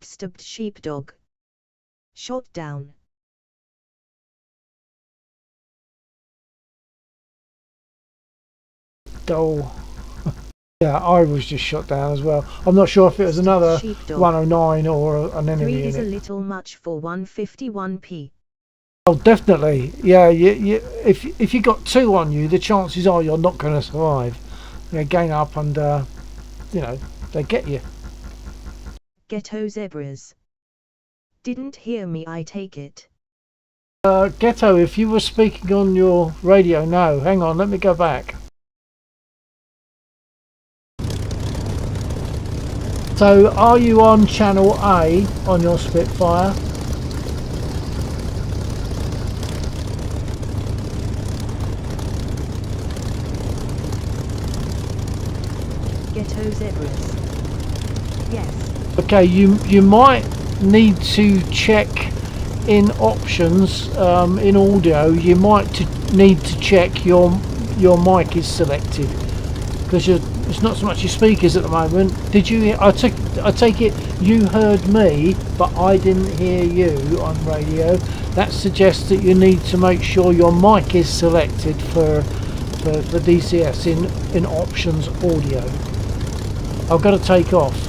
Stabbed sheepdog. Shot down. Oh. Yeah, I was just shot down as well. I'm not sure if it was another Sheepdog. 109 or an enemy 3 is a unit. little much for 151p. Oh, definitely. Yeah, if you got 2 on you, the chances are you're not going to survive. You know, gang up and, you know, they get you. Ghetto zebras. Didn't hear me, I take it. Ghetto, if you were speaking on your radio, no. Hang on, let me go back. So, are you on channel A on your Spitfire? Ghetto zebras. Yes. Okay, you might need to check in options in audio. You might need to check your mic is selected, because it's not so much your speakers at the moment. Did you? I take it you heard me, but I didn't hear you on radio. That suggests that you need to make sure your mic is selected for DCS in options audio. I've got to take off.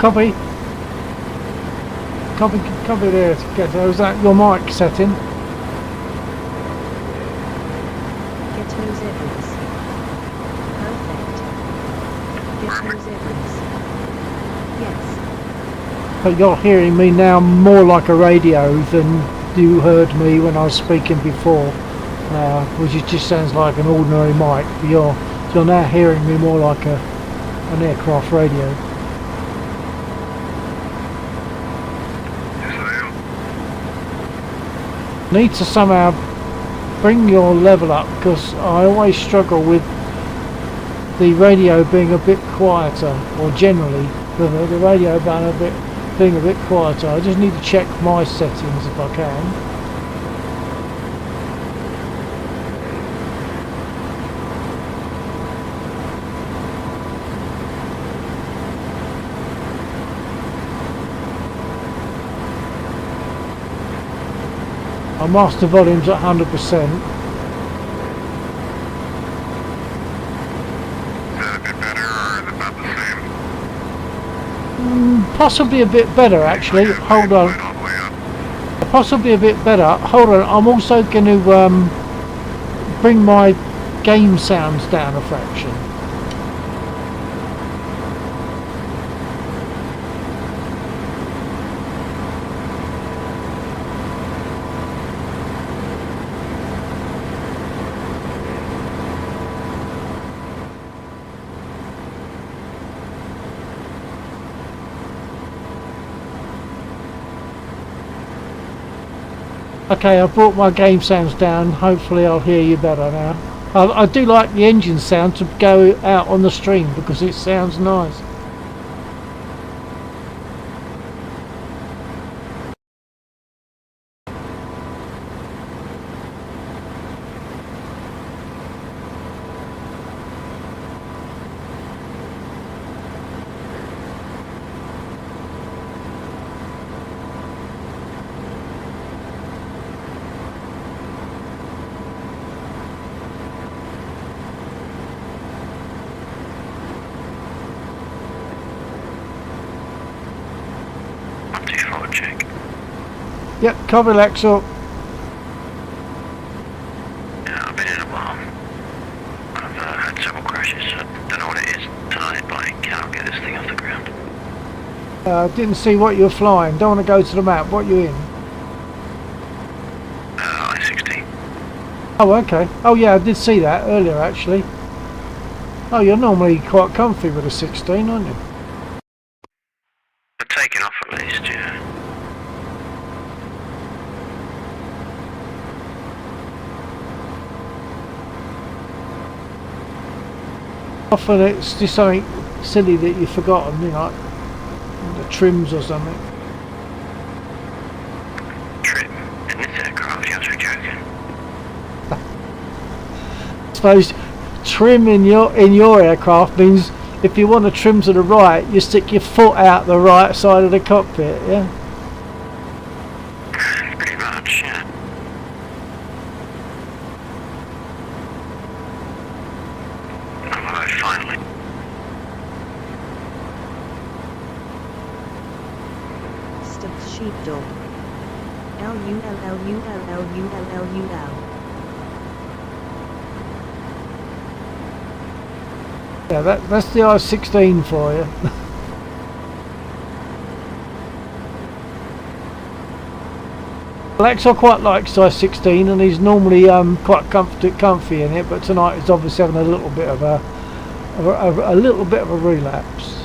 Copy. Copy there. Ghetto. Is that your mic setting? Ghetto zebras. Perfect. Ghetto zebras. Yes. But you're hearing me now more like a radio than you heard me when I was speaking before, which just sounds like an ordinary mic. You're now hearing me more like an aircraft radio. Need to somehow bring your level up, because I always struggle with the radio being a bit quieter, or generally the radio being a bit quieter. I just need to check my settings if I can. My master volume's at 100%. Is that a bit better, or is it about the same? Possibly a bit better, actually. Hold on. All the way up. Possibly a bit better. Hold on. I'm also going to bring my game sounds down a fraction. Okay, I've brought my game sounds down. Hopefully I'll hear you better now. I do like the engine sound to go out on the stream because it sounds nice. Yep, copy Lexor. Yeah, I've been in a while. I've had several crashes. I don't know what it is tonight, but I cannot get this thing off the ground. Didn't see what you were flying. Don't want to go to the map. What you in? I-16. Oh, okay. Oh, yeah, I did see that earlier, actually. Oh, you're normally quite comfy with a 16, aren't you? I've taken off at least, yeah. Often it's just something silly that you've forgotten, you know, like the trims or something. Trim in this aircraft, you are joking. I suppose trim in your aircraft means if you want to trim to the right, you stick your foot out the right side of the cockpit, yeah? Pretty much, yeah. Oh, finally. Stuffed sheepdog. L-U-L-L-U-L-L-U-L-L-U-L. Yeah, that's the I-16 for you. Lexor quite likes the I-16 and he's normally quite comfy in it, but tonight he's obviously having a little bit of a little bit of a relapse.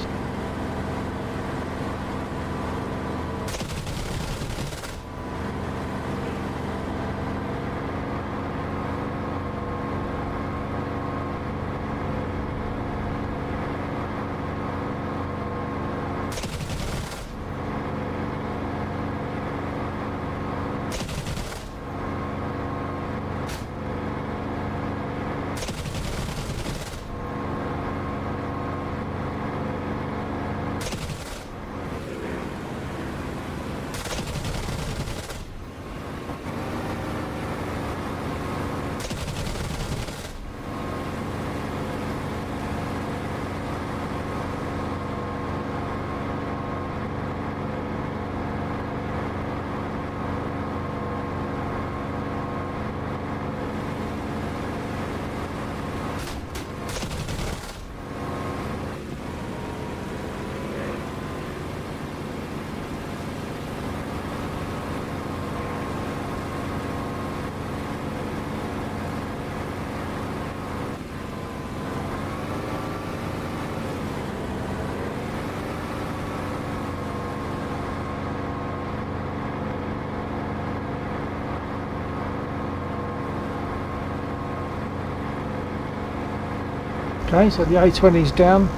Okay, so the A20's down.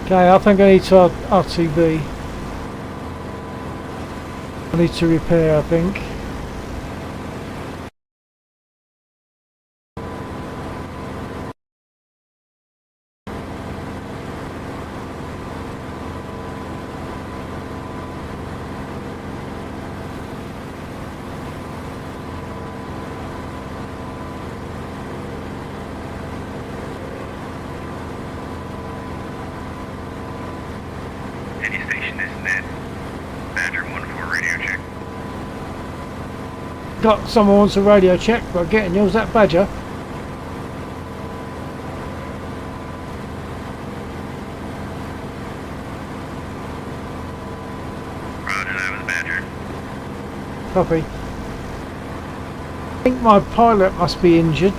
Okay, I think I need to RTB. I need to repair, I think. Any station is net. Badger 1-4 radio check. Got someone wants a radio check, but getting you, was that Badger? Roger, that was Badger. Copy. I think my pilot must be injured.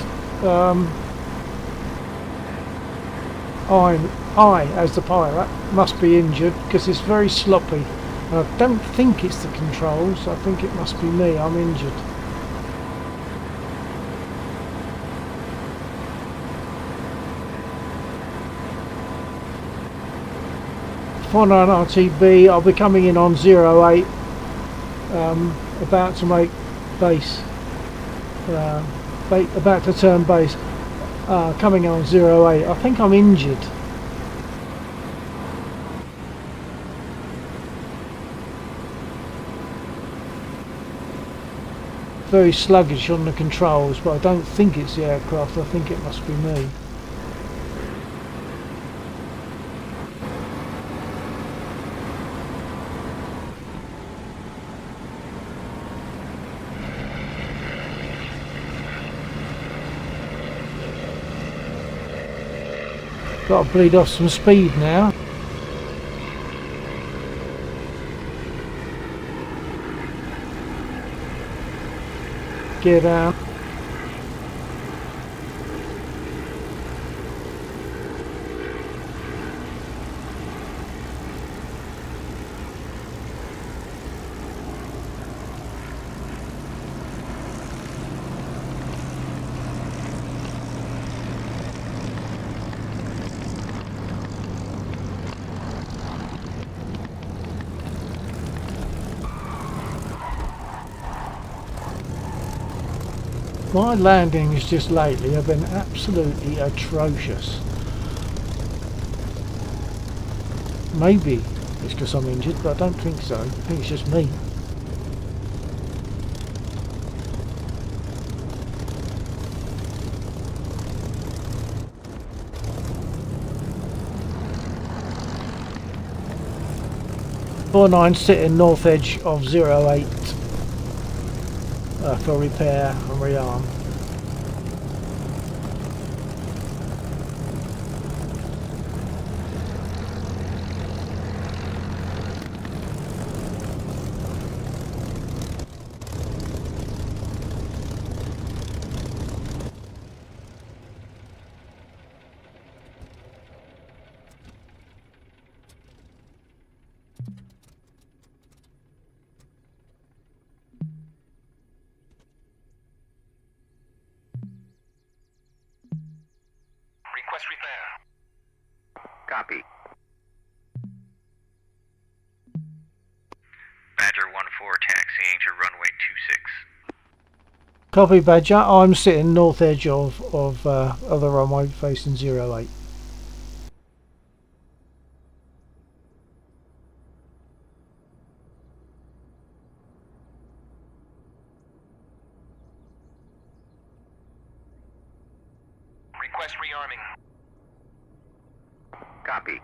I, as the pilot, must be injured because it's very sloppy. And I don't think it's the controls, I think it must be me, I'm injured. For an RTB, I'll be coming in on 08. about to make base, about to turn base, coming on 08. I think I'm injured. Very sluggish on the controls, but I don't think it's the aircraft. I think it must be me. Got to bleed off some speed now. Gear down. My landings just lately have been absolutely atrocious. Maybe it's because I'm injured, but I don't think so. I think it's just me. '49 sitting north edge of 08. For repair and rearm. Request repair. Copy. Badger 1-4 taxiing to runway 26. Copy, Badger. I'm sitting north edge of the runway facing 08. Request rearming. Copy.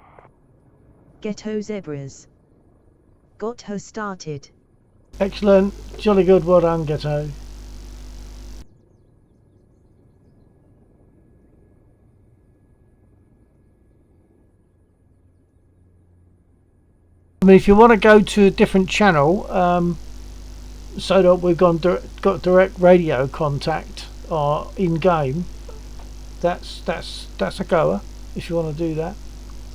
Ghetto zebras. Got her started. Excellent. Jolly good. Well done, Ghetto. I mean, if you want to go to a different channel, so that we've got direct radio contact in game, that's a goer. If you want to do that,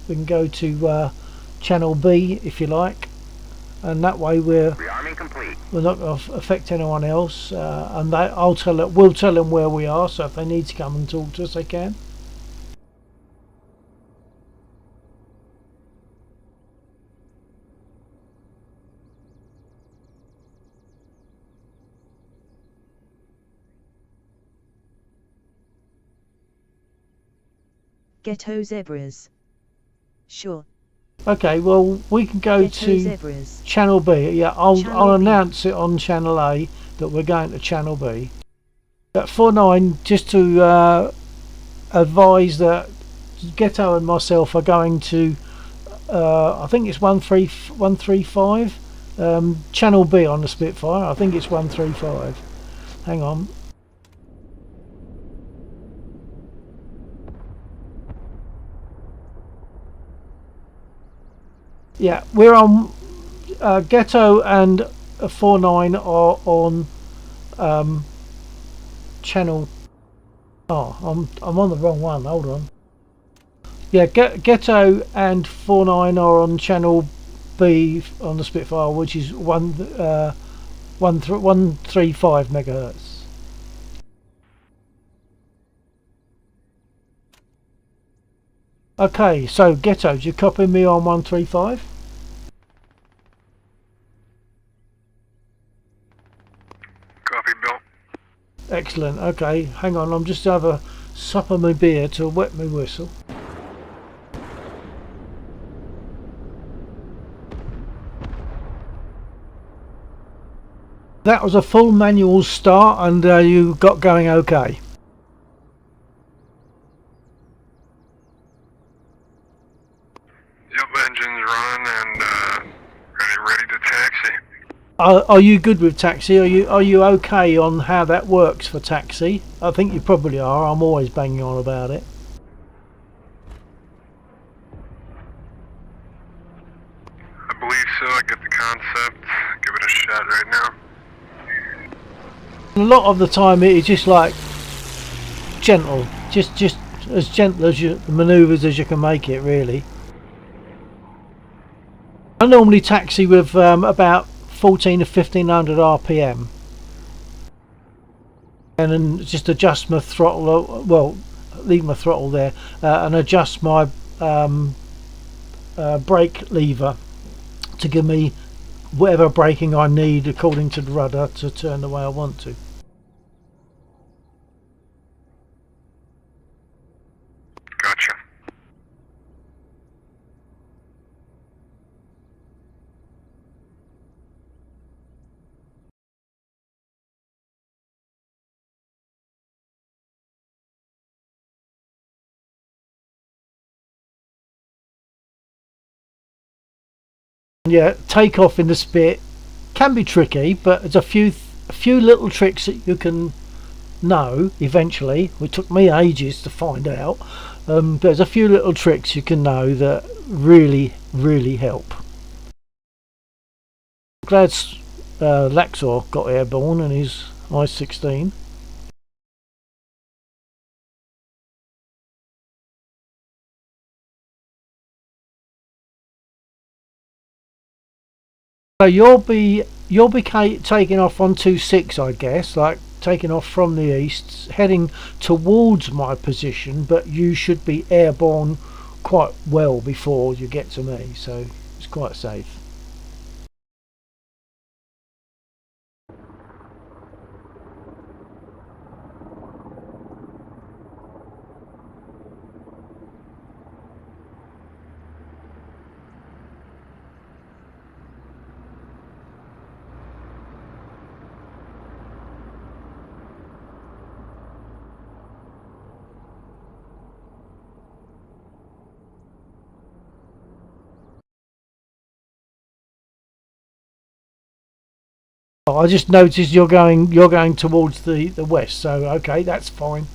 we can go to channel B if you like, and that way we're not going to affect anyone else, and we'll tell them where we are, so if they need to come and talk to us, they can. Ghetto zebras. Sure. Okay, well we can go Ghetto to zebras. channel B. Yeah, I'll Channel B. announce it on channel A that we're going to channel B. At 49, just to advise that Ghetto and myself are going to I think it's 135 channel B on the Spitfire. I think it's 135. Hang on. Yeah, we're on Ghetto and 49 are on channel. Oh, I'm on the wrong one. Hold on. Yeah, Ghetto and 49 are on channel B on the Spitfire, which is 135 megahertz. Okay, so Ghetto, do you copy me on 135? Copy, Bill. Excellent. Okay, hang on. I'm just have a sup of my beer to wet my whistle. That was a full manual start, and you got going okay. Yep, engine's running and ready to taxi. Are you good with taxi? Are you okay on how that works for taxi? I think you probably are. I'm always banging on about it. I believe so. I get the concept. Give it a shot right now. A lot of the time it is just like gentle, just as gentle as the manoeuvres as you can make it, really. I normally taxi with about 14 to 1500 RPM, and then just adjust my throttle, well, leave my throttle there, and adjust my brake lever to give me whatever braking I need according to the rudder to turn the way I want to. Gotcha. Yeah, takeoff in the spit can be tricky, but there's a few little tricks that you can know eventually. It took me ages to find out. There's a few little tricks you can know that really help. Glad Laxor got airborne and his I-16. So you'll be taking off on 26, I guess, like taking off from the east, heading towards my position, but you should be airborne quite well before you get to me, so it's quite safe. I just noticed you're going towards the west, so okay, that's fine.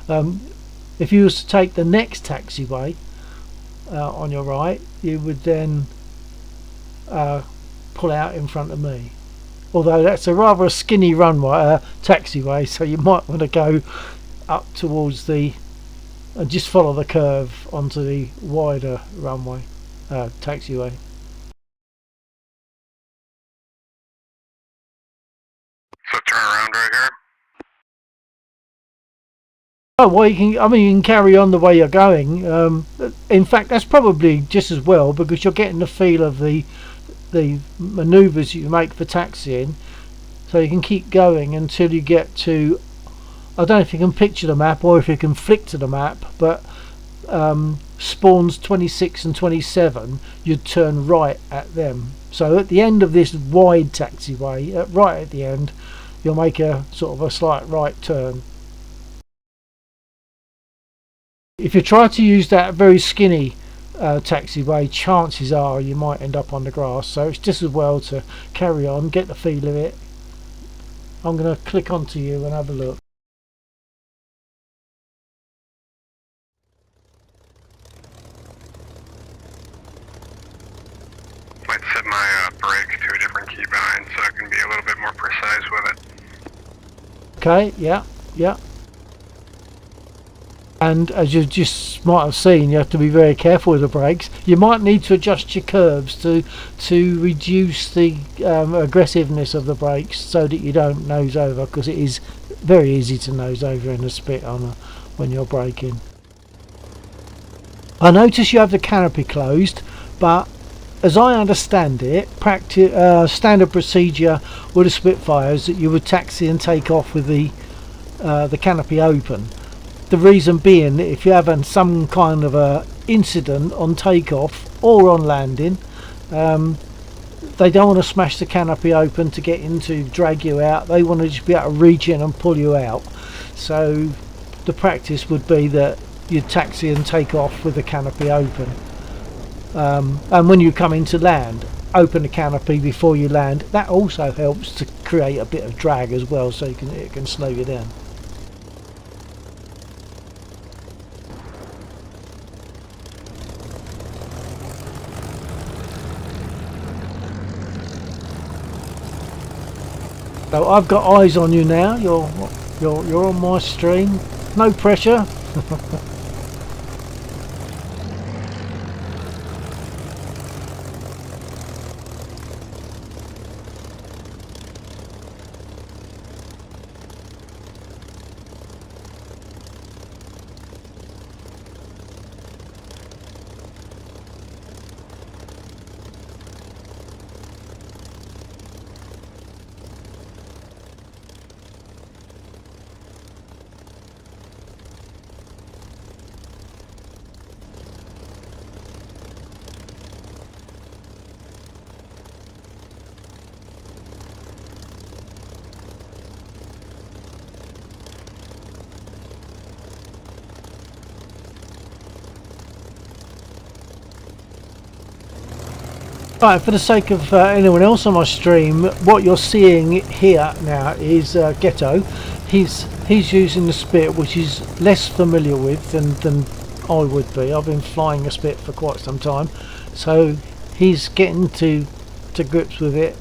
If you was to take the next taxiway on your right, you would then pull out in front of me. Although that's a rather skinny runway, taxiway, so you might want to go up towards the and just follow the curve onto the wider runway, taxiway. So turn around right here. Oh well, you can carry on the way you're going. In fact, that's probably just as well because you're getting the feel of the manoeuvres you make for taxiing, so you can keep going until you get to, I don't know if you can picture the map or if you can flick to the map, but spawns 26 and 27, you'd turn right at them. So at the end of this wide taxiway, right at the end, you'll make a sort of a slight right turn. If you try to use that very skinny taxiway, chances are you might end up on the grass, so it's just as well to carry on, get the feel of it. I'm going to click onto you and have a look. Might set my brake to a different keybind so I can be a little bit more precise with it. Okay, yeah. And as you just might have seen, you have to be very careful with the brakes. You might need to adjust your curves to reduce the aggressiveness of the brakes so that you don't nose over, because it is very easy to nose over in a spit when you're braking. I notice you have the canopy closed, but as I understand it, standard procedure with the Spitfires that you would taxi and take off with the canopy open. The reason being that if you're having some kind of a incident on takeoff or on landing, they don't want to smash the canopy open to get in to drag you out. They want to just be able to reach in and pull you out. So the practice would be that you taxi and take off with the canopy open. And when you come into land, open the canopy before you land. That also helps to create a bit of drag as well, so it can slow you down. So I've got eyes on you now. You're on my stream. No pressure. Right, for the sake of anyone else on my stream, what you're seeing here now is Ghetto. He's using the Spit, which he's less familiar with than I would be. I've been flying a Spit for quite some time, so he's getting to grips with it,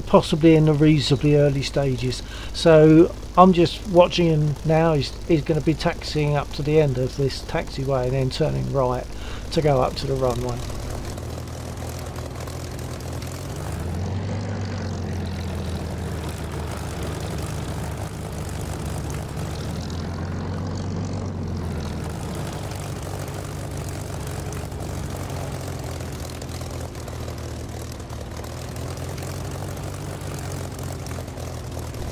possibly in the reasonably early stages. So I'm just watching him now. He's going to be taxiing up to the end of this taxiway and then turning right to go up to the runway.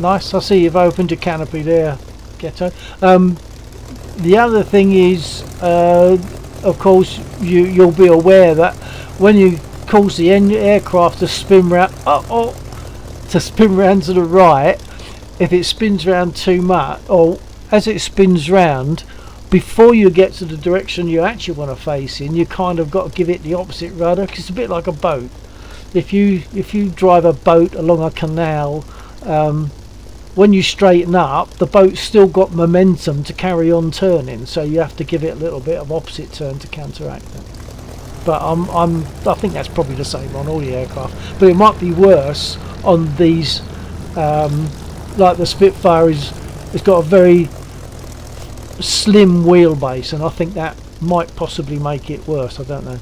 Nice, I see you've opened your canopy there, Ghetto. The other thing is, of course, you'll be aware that when you cause the aircraft to spin round, to spin round to the right, if it spins round too much, or as it spins round, before you get to the direction you actually want to face in, you kind of got to give it the opposite rudder, because it's a bit like a boat. If you drive a boat along a canal, when you straighten up, the boat's still got momentum to carry on turning, so you have to give it a little bit of opposite turn to counteract it. But I think that's probably the same on all the aircraft, but it might be worse on these, like the Spitfire it's got a very slim wheelbase, and I think that might possibly make it worse. I don't know.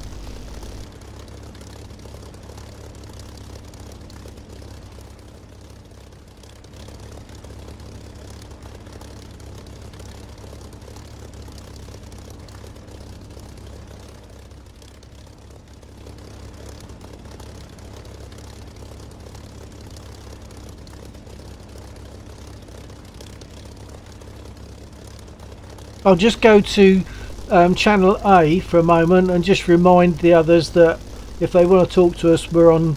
I'll just go to channel A for a moment and just remind the others that if they want to talk to us, we're on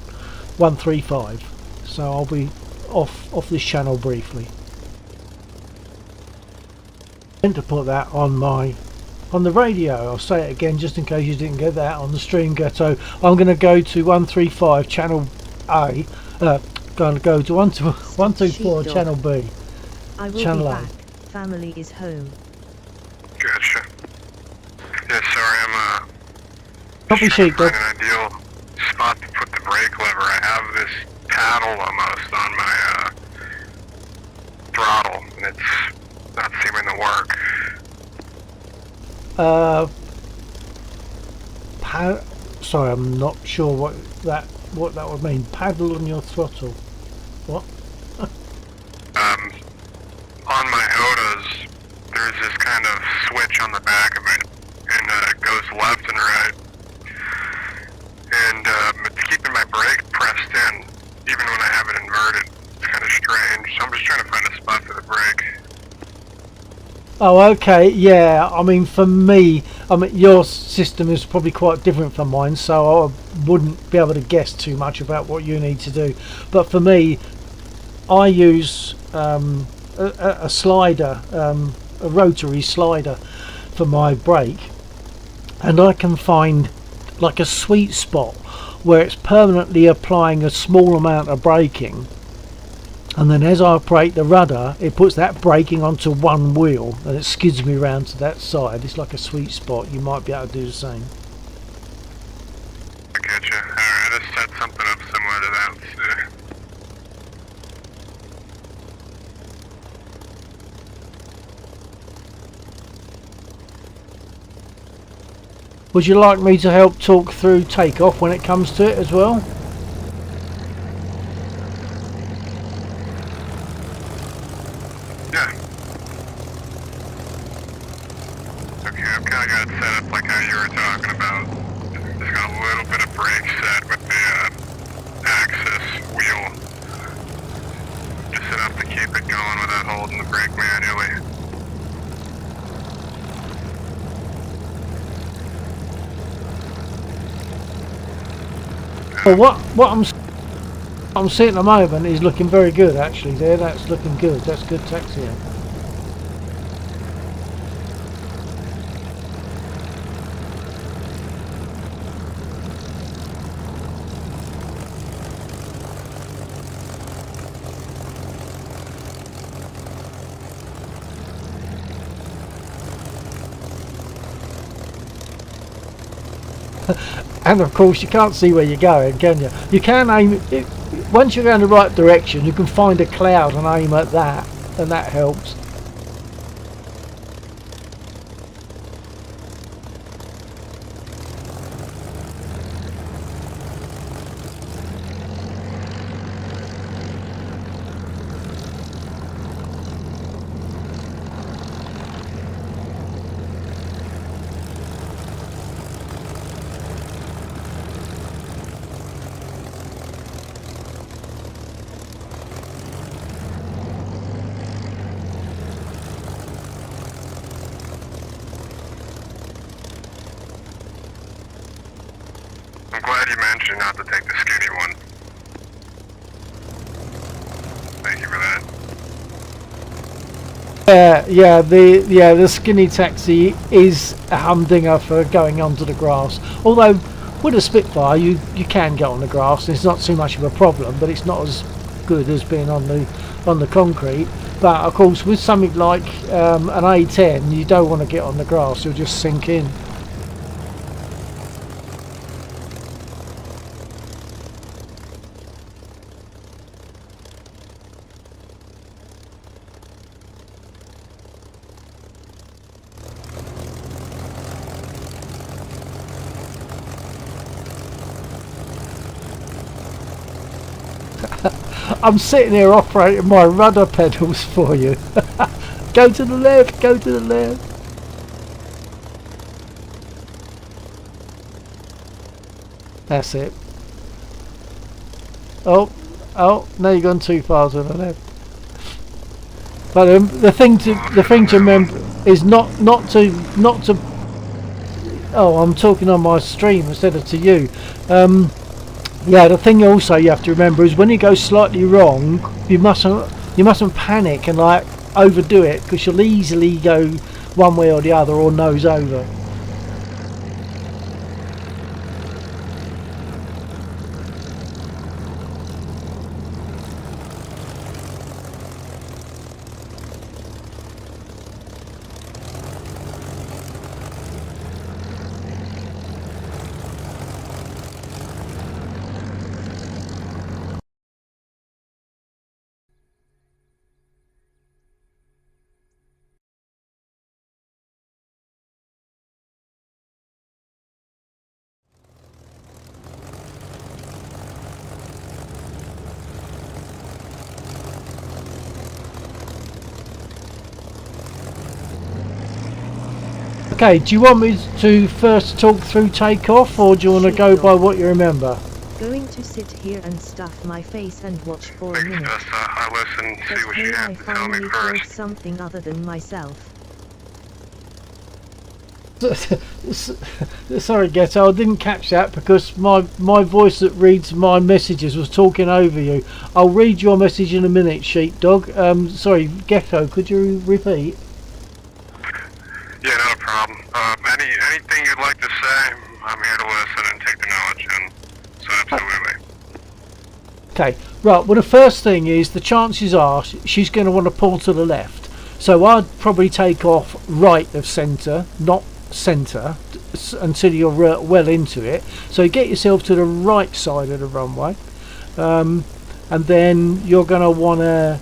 135. So I'll be off this channel briefly. I meant to put that on the radio. I'll say it again just in case you didn't get that on the stream, Ghetto. I'm going to go to 135 channel A. Going to go to 124 channel B. I will channel be A. back. Family is home. Gotcha. Yeah, sorry, I'm Copy, sheepdog. find an ideal spot to put the brake lever. I have this paddle almost on my throttle, and it's not seeming to work. Sorry, I'm not sure what that would mean. Paddle on your throttle. What? On my Odas, there's this kind of switch on the back of it, and it goes left and right. strange, so I'm just trying to find a spot for the brake. Oh, okay, yeah. I mean, for me, I mean, your system is probably quite different from mine, so I wouldn't be able to guess too much about what you need to do. But for me, I use a slider, a rotary slider for my brake, and I can find like a sweet spot where it's permanently applying a small amount of braking, and then as I operate the rudder, it puts that braking onto one wheel and it skids me round to that side. It's like a sweet spot. You might be able to do the same. I getcha. Alright, I just set something up similar to that. Would you like me to help talk through takeoff when it comes to it as well? Yeah. Okay, I've kind of got it set up like how you were talking about. Just got a little bit of brake set with the axis wheel. Just enough to keep it going without holding the brake manually. Well, what I'm seeing at the moment is looking very good actually. There, that's looking good. That's good taxiing. And of course you can't see where you're going, can you? You can aim it, once you're going the right direction, you can find a cloud and aim at that, and that helps. I'm glad you mentioned not to take the skinny one. Thank you for that. The skinny taxi is a humdinger for going onto the grass. Although with a Spitfire you can get on the grass, and it's not too much of a problem, but it's not as good as being on the concrete. But of course with something like an A10, you don't want to get on the grass, you'll just sink in. I'm sitting here operating my rudder pedals for you. Go to the left, go to the left. That's it. Oh, now you've gone too far to the left. But the thing to remember is not to. Oh, I'm talking on my stream instead of to you. Yeah, the thing also you have to remember is when you go slightly wrong, you mustn't panic and like overdo it, because you'll easily go one way or the other or nose over. Okay, do you want me to first talk through takeoff, or do you want to go by what you remember? Go going to sit here and stuff my face and watch for a Thanks, minute. Tessa. I'll listen, But see what hey, you I have to tell me finally killed first. something other than myself. Sorry, Ghetto, I didn't catch that because my voice that reads my messages was talking over you. I'll read your message in a minute, Sheepdog. Sorry, Ghetto, could you repeat? Yeah, not a problem. Anything you'd like to say, I'm here to listen and take the knowledge in. So absolutely. Okay, right, well the first thing is the chances are she's going to want to pull to the left. So I'd probably take off right of centre, not centre, until you're well into it. So get yourself to the right side of the runway. And then you're going to want to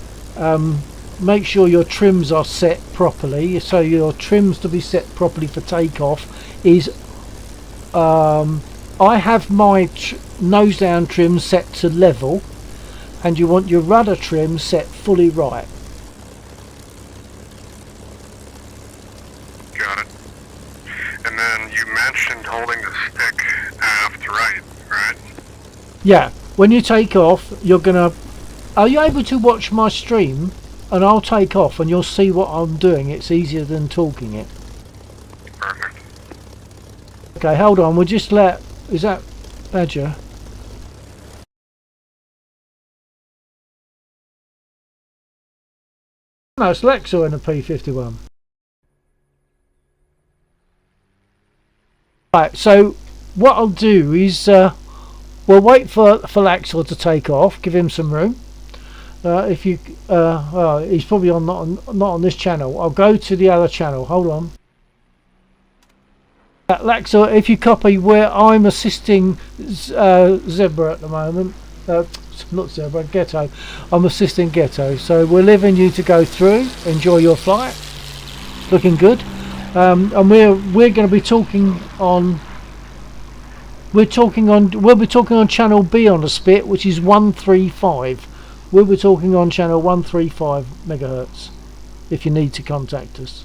make sure your trims are set properly. So your trims to be set properly for takeoff is I have my nose down trim set to level, and you want your rudder trim set fully right. Got it. And then you mentioned holding the stick aft right? Yeah, when you take off, you're gonna. Are you able to watch my stream? And I'll take off, and you'll see what I'm doing. It's easier than talking it. Perfect. Okay, hold on. We'll just let. Is that Badger? No, it's Lexor in a P51. Right, so what I'll do is we'll wait for Laxor to take off, give him some room. If you, he's probably not on this channel. I'll go to the other channel. Hold on. Laxor, if you copy where I'm assisting Zebra at the moment, not Zebra, Ghetto. I'm assisting Ghetto. So we're leaving you to go through. Enjoy your flight. Looking good. And we're going to be talking on. We'll be talking on channel B on the spit, which is 135. We'll be talking on channel 135 megahertz. If you need to contact us.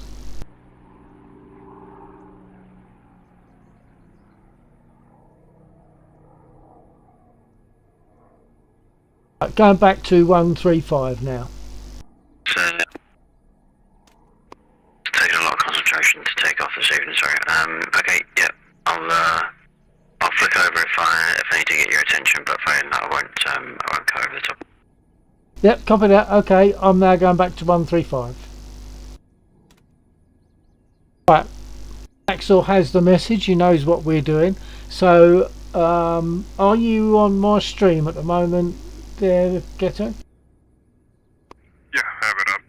Right, going back to 135 now. So, it's taken a lot of concentration to take off this evening, sorry. Okay, yeah, I'll flick over if I need to get your attention, but failing that I won't go over the top. Yep, copy that. Okay, I'm now going back to 135. Right, Axel has the message. He knows what we're doing. So, are you on my stream at the moment, there, Ghetto? Yeah, have it up.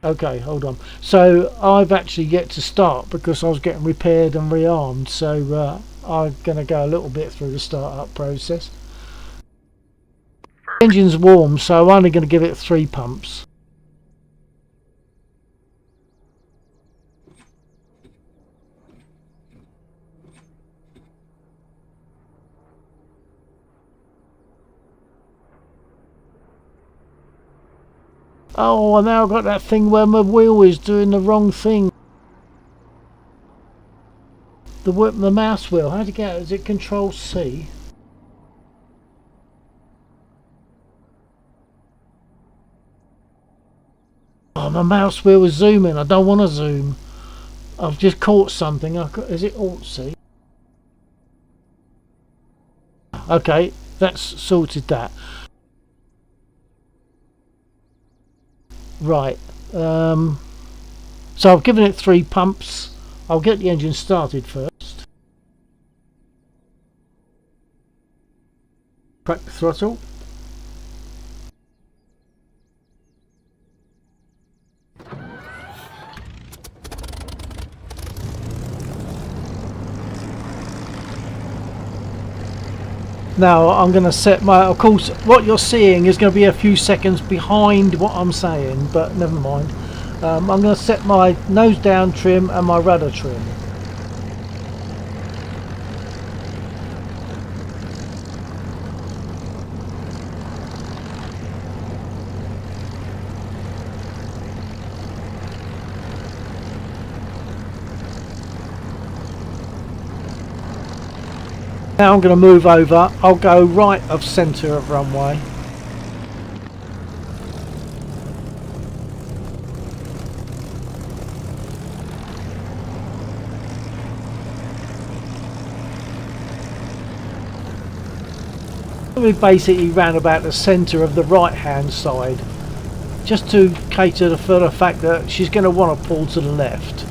Okay, hold on. So I've actually yet to start because I was getting repaired and rearmed. So I'm going to go a little bit through the start-up process. The engine's warm, so I'm only going to give it 3 pumps. Oh, and now I've got that thing where my wheel is doing the wrong thing. The mouse wheel, how to get it? Is it Control C? Oh, my mouse wheel is zooming. I don't want to zoom. I've just caught something. Is it Alt C? Okay, that's sorted that. Right. So I've given it 3 pumps. I'll get the engine started first. Crack the throttle. Now I'm going to set my, of course what you're seeing is going to be a few seconds behind what I'm saying, but never mind. I'm going to set my nose down trim and my rudder trim. Now I'm going to move over. I'll go right of centre of runway. We basically ran about the centre of the right hand side, just to cater for the fact that she's going to want to pull to the left.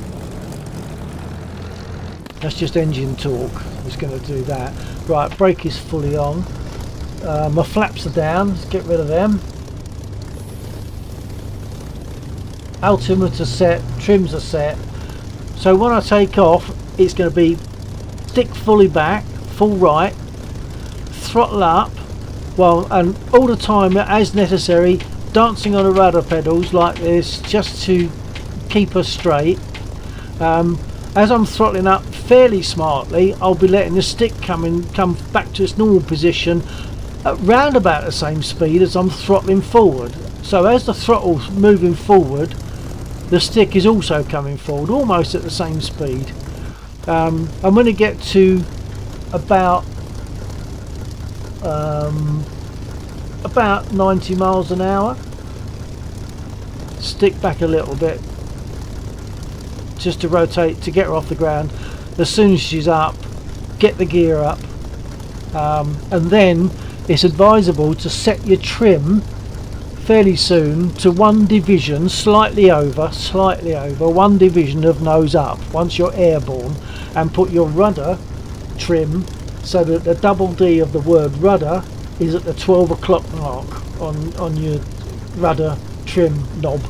That's just engine torque. It's going to do that. Right, brake is fully on. My flaps are down. Let's get rid of them. Altimeter set, trims are set. So when I take off, it's going to be stick fully back, full right, throttle up, well, and all the time as necessary, dancing on the rudder pedals like this, just to keep us straight. As I'm throttling up fairly smartly, I'll be letting the stick come back to its normal position at round about the same speed as I'm throttling forward. So as the throttle's moving forward, the stick is also coming forward, almost at the same speed. I'm going to get to about 90 miles an hour. Stick back a little bit, just to rotate, to get her off the ground. As soon as she's up, get the gear up, and then it's advisable to set your trim fairly soon to one division, slightly over one division of nose up once you're airborne, and put your rudder trim so that the double D of the word rudder is at the 12 o'clock mark on your rudder trim knob.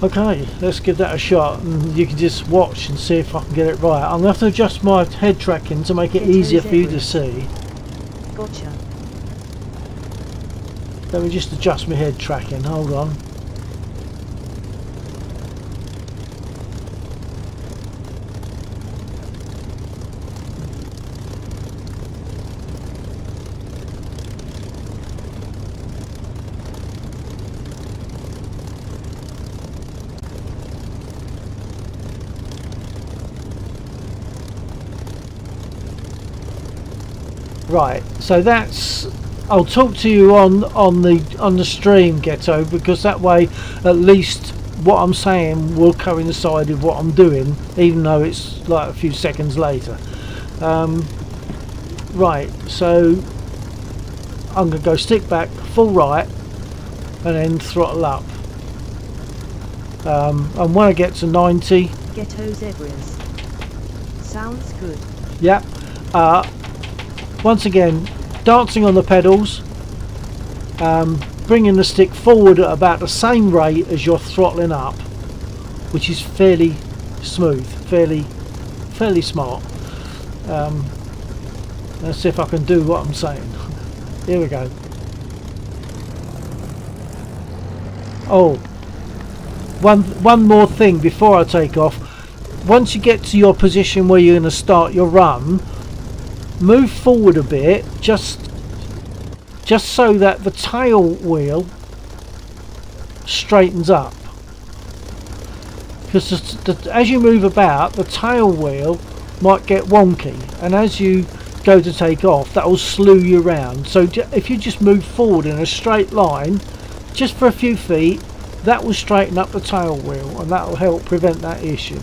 Okay, let's give that a shot, and you can just watch and see if I can get it right. I'm going to have to adjust my head tracking to make it easier for you to see. Gotcha. Let me just adjust my head tracking, hold on. Right, so that's, I'll talk to you on the stream, Ghetto, because that way at least what I'm saying will coincide with what I'm doing, even though it's like a few seconds later. Right, so I'm going to go stick back, full right, and then throttle up. And when I get to 90, Ghetto zebras. Sounds good. yep. Once again, dancing on the pedals, bringing the stick forward at about the same rate as you're throttling up, which is fairly smooth, fairly smart. Let's see if I can do what I'm saying. Here we go. Oh, one more thing before I take off. Once you get to your position where you're going to start your run, move forward a bit, just so that the tail wheel straightens up, because as you move about, the tail wheel might get wonky, and as you go to take off, that will slew you round. So if you just move forward in a straight line just for a few feet, that will straighten up the tail wheel, and that will help prevent that issue.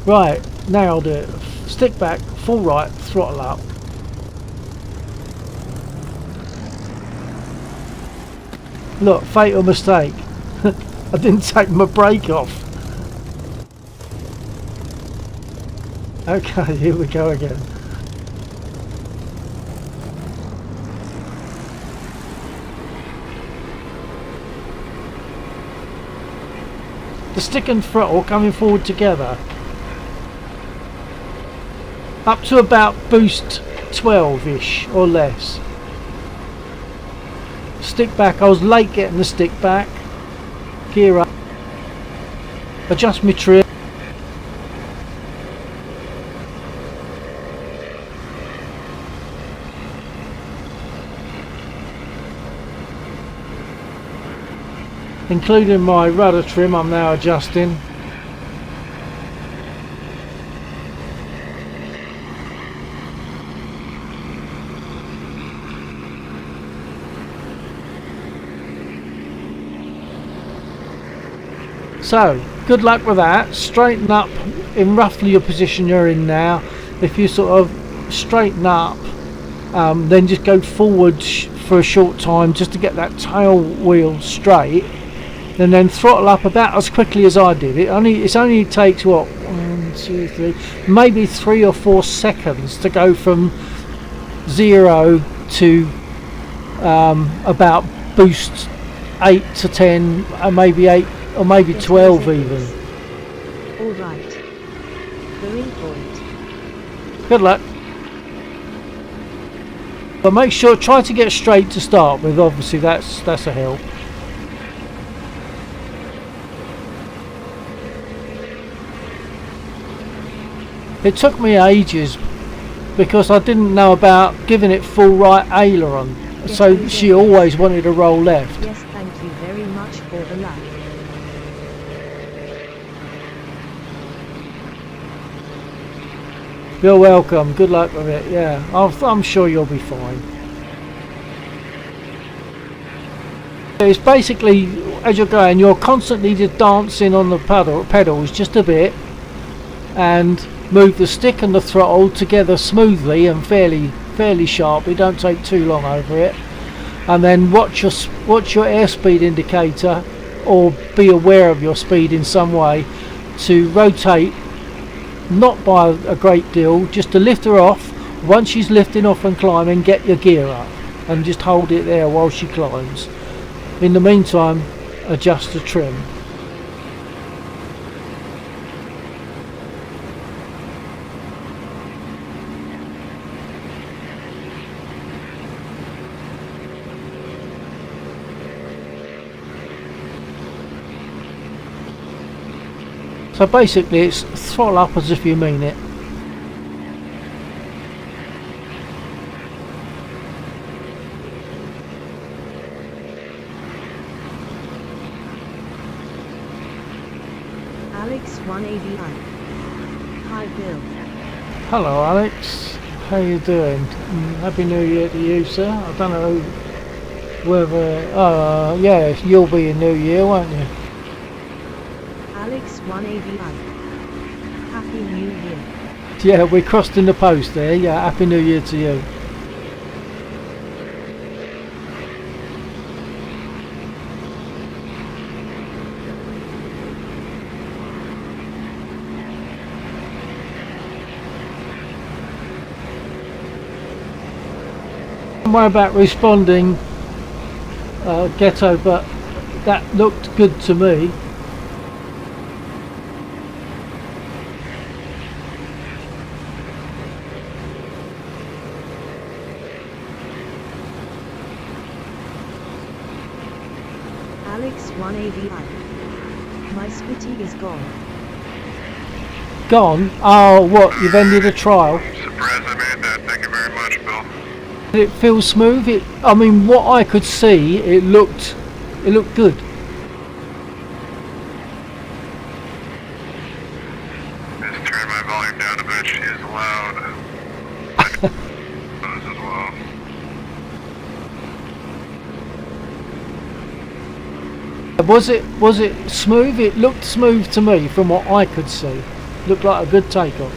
Right, nailed it. Stick back, full right, throttle up. Look, fatal mistake. I didn't take my brake off. Okay, here we go again. The stick and throttle coming forward together. Up to about boost 12-ish or less. Stick back, I was late getting the stick back. Gear up. Adjust my trim. Including my rudder trim, I'm now adjusting. So, good luck with that. Straighten up in roughly your position you're in now. If you sort of straighten up, then just go forward for a short time just to get that tail wheel straight, and then throttle up about as quickly as I did. It only takes what, 1, 2, 3, maybe 3 or 4 seconds to go from 0 to about boost 8 to 10, maybe 8 or maybe 12 even. All right. Going for it. Good luck. But make sure, try to get straight to start with. Obviously that's a hill. It took me ages because I didn't know about giving it full right aileron, so she always wanted to roll left. Yes, thank you very much for the luck. You're welcome. Good luck with it. Yeah, I'm sure you'll be fine. It's basically, as you're going, you're constantly just dancing on the pedals just a bit, and move the stick and the throttle together smoothly and fairly sharply. Don't take too long over it, and then watch your airspeed indicator, or be aware of your speed in some way to rotate. Not by a great deal, just to lift her off. Once she's lifting off and climbing, get your gear up and just hold it there while she climbs. In the meantime, adjust the trim. So basically it's throttle up as if you mean it. Alex 1AVI. Hi Bill. Hello Alex, how you doing? Happy New Year to you, sir. I don't know whether, yeah, you'll be in New Year, won't you? Alex 1AVI. Happy New Year. Yeah, we crossed in the post there. Yeah, Happy New Year to you. Don't worry about responding, Ghetto, but that looked good to me. Alex 1AVI. My spitty is gone. Gone? Oh, what? You've ended a trial? I'm surprised I made that. Thank you very much, Bill. Did it feel smooth? I mean, what I could see, it looked good. Just turn my volume down a bit. She is loud. Those as well. Was it smooth? It looked smooth to me from what I could see. Looked like a good takeoff.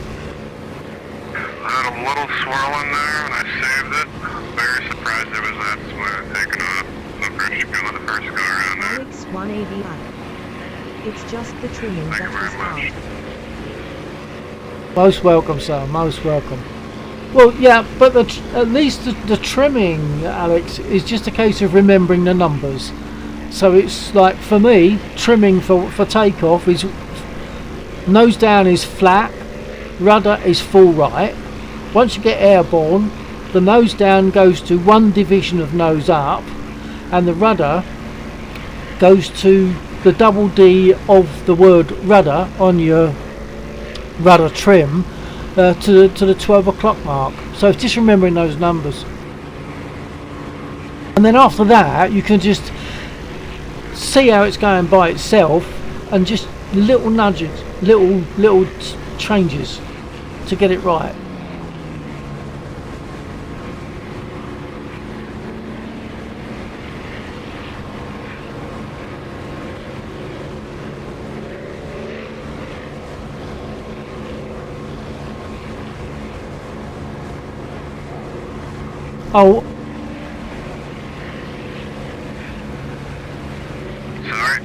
I had a little swirl in there when I saved it. I'm very surprised it was that smooth taking off the first go around there. Alex 1AVI. It's just the trimming Thank that you was very much. hard. Most welcome, sir. Most welcome. Well, yeah, but at least the trimming, Alex, is just a case of remembering the numbers. So it's like, for me, trimming for takeoff is nose down is flat, rudder is full right. Once you get airborne, the nose down goes to one division of nose up, and the rudder goes to the double D of the word rudder on your rudder trim to the 12 o'clock mark. So it's just remembering those numbers. And then after that, you can just see how it's going by itself, and just little nudges, little changes to get it right. Oh, Sorry?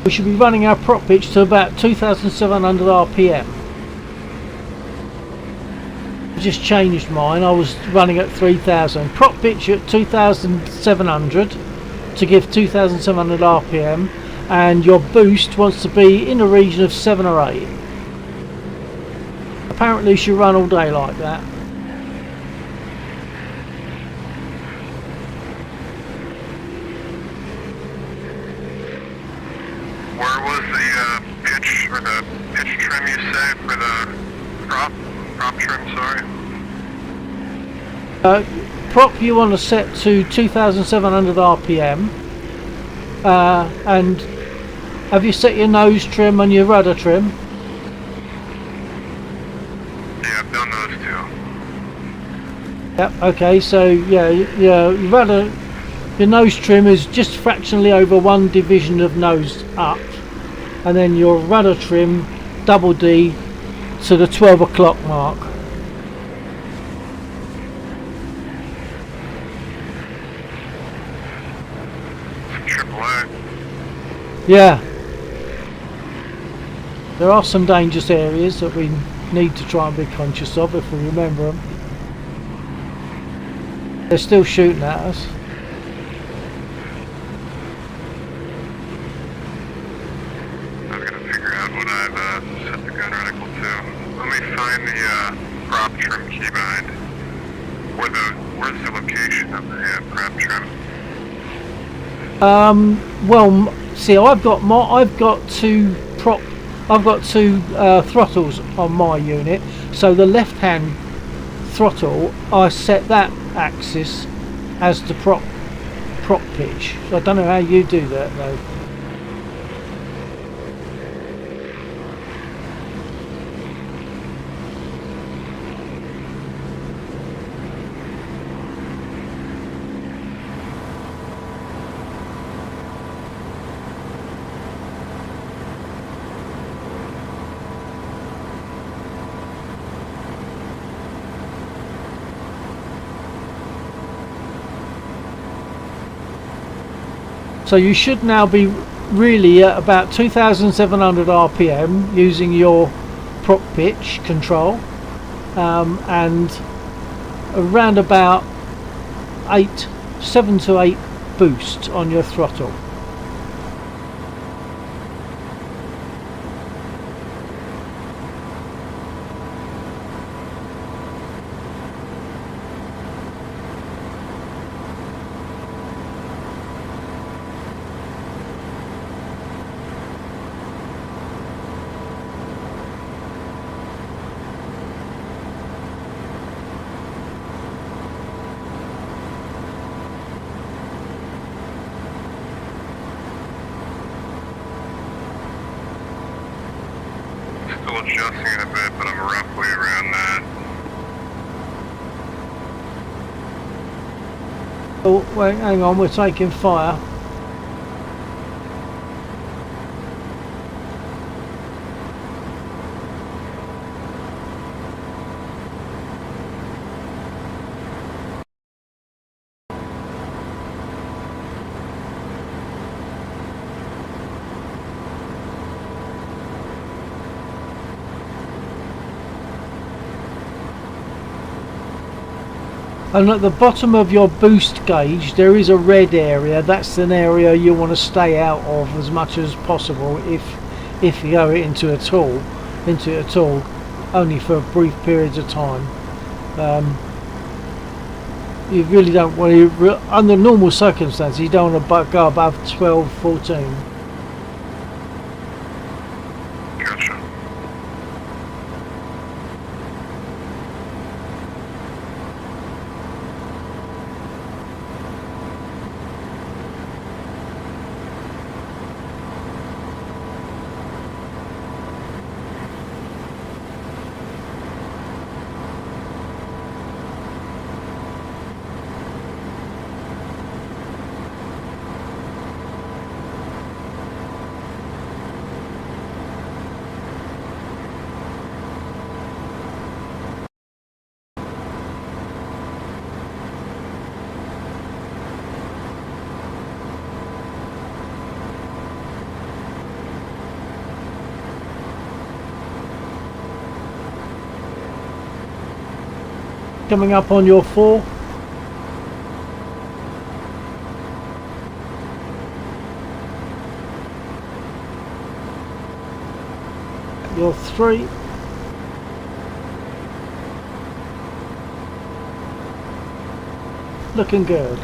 we should be running our prop pitch to about 2,700 RPM. I just changed mine. I was running at 3,000. Prop pitch at 2,700 to give 2,700 RPM, and your boost wants to be in a region of 7 or 8. Apparently you should run all day like that. Where was the pitch, or the pitch trim you say for the prop trim, sorry? Prop you want to set to 2,700 RPM, and have you set your nose trim and your rudder trim? Yeah, I've done those two. Yep. Okay. So yeah, your nose trim is just fractionally over 1 division of nose up, and then your rudder trim, double D, to the 12 o'clock mark. AAA. Yeah. There are some dangerous areas that we need to try and be conscious of if we remember them. They're still shooting at us. I was gonna figure out what I've set the gun reticle to. Let me find the prop trim keybind. Where's the location of the prop trim? Well, see, I've got two throttles on my unit. So the left-hand throttle, I set that axis as the prop pitch. So I don't know how you do that though. So you should now be really at about 2,700 RPM using your prop pitch control, and around about 7 to 8 boost on your throttle. Still adjusting it a bit, but I'm roughly around that. Oh, wait, hang on, we're taking fire. And at the bottom of your boost gauge there is a red area. That's an area you want to stay out of as much as possible if you go into it at all, only for brief periods of time. You really don't want to, under normal circumstances you don't want to go above 12, 14. Gotcha. Coming up on your 4. Your 3. Looking good.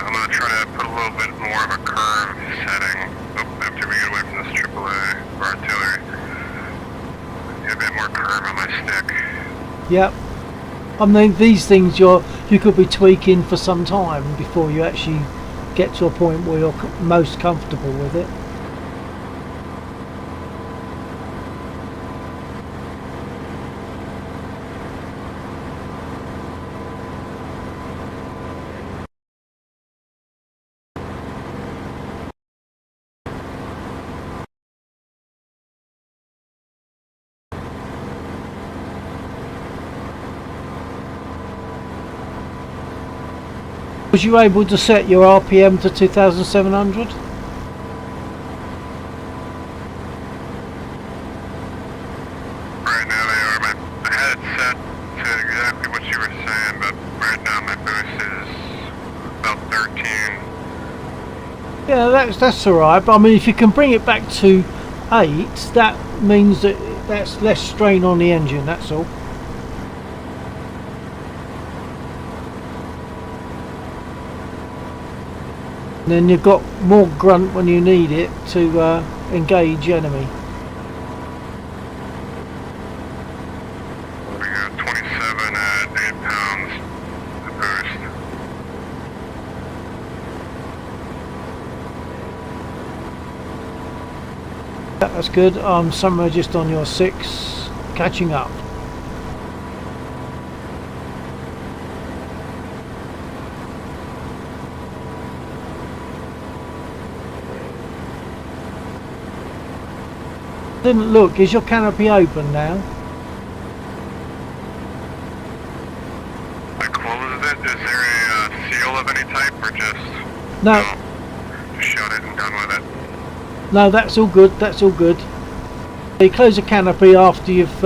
I'm gonna try to put a little bit more of a curve setting after we get away from this AAA artillery. Get a bit more curve on my stick. Yep. I mean, these things you could be tweaking for some time before you actually get to a point where you're most comfortable with it. Was you able to set your RPM to 2,700? Right now they are. I had it set to exactly what you were saying, but right now my boost is about 13. Yeah, that's alright, but I mean if you can bring it back to 8, that means that that's less strain on the engine, that's all. And then you've got more grunt when you need it to engage enemy. We got 27 at 8 pounds to boost. Yeah, that's good. I'm somewhere just on your 6, catching up. Didn't look, is your canopy open now? I closed it. Is there a seal of any type or just... No. Just shut it and done with it? No, that's all good, that's all good. You close the canopy after you've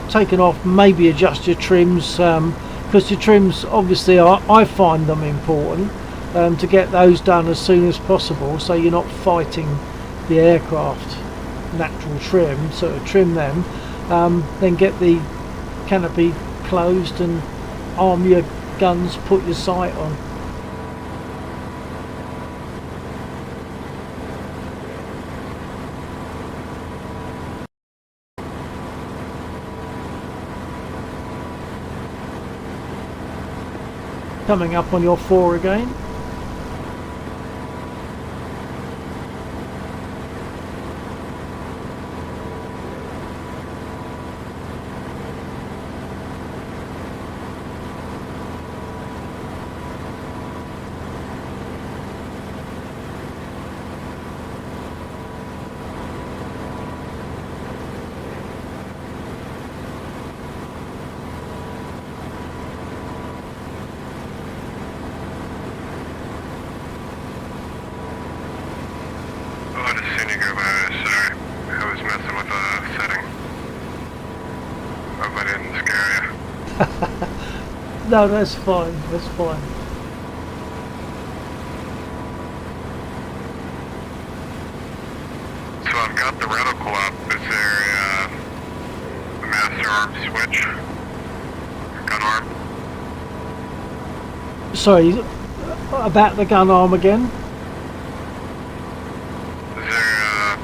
taken off, maybe adjust your trims, because your trims obviously I find them important to get those done as soon as possible so you're not fighting the aircraft natural trim, sort of trim them, then get the canopy closed and arm your guns, put your sight on. Coming up on your 4 again. No, that's fine, that's fine. So I've got the reticle up. Is there a master arm switch? Gun arm? Sorry, about the gun arm again?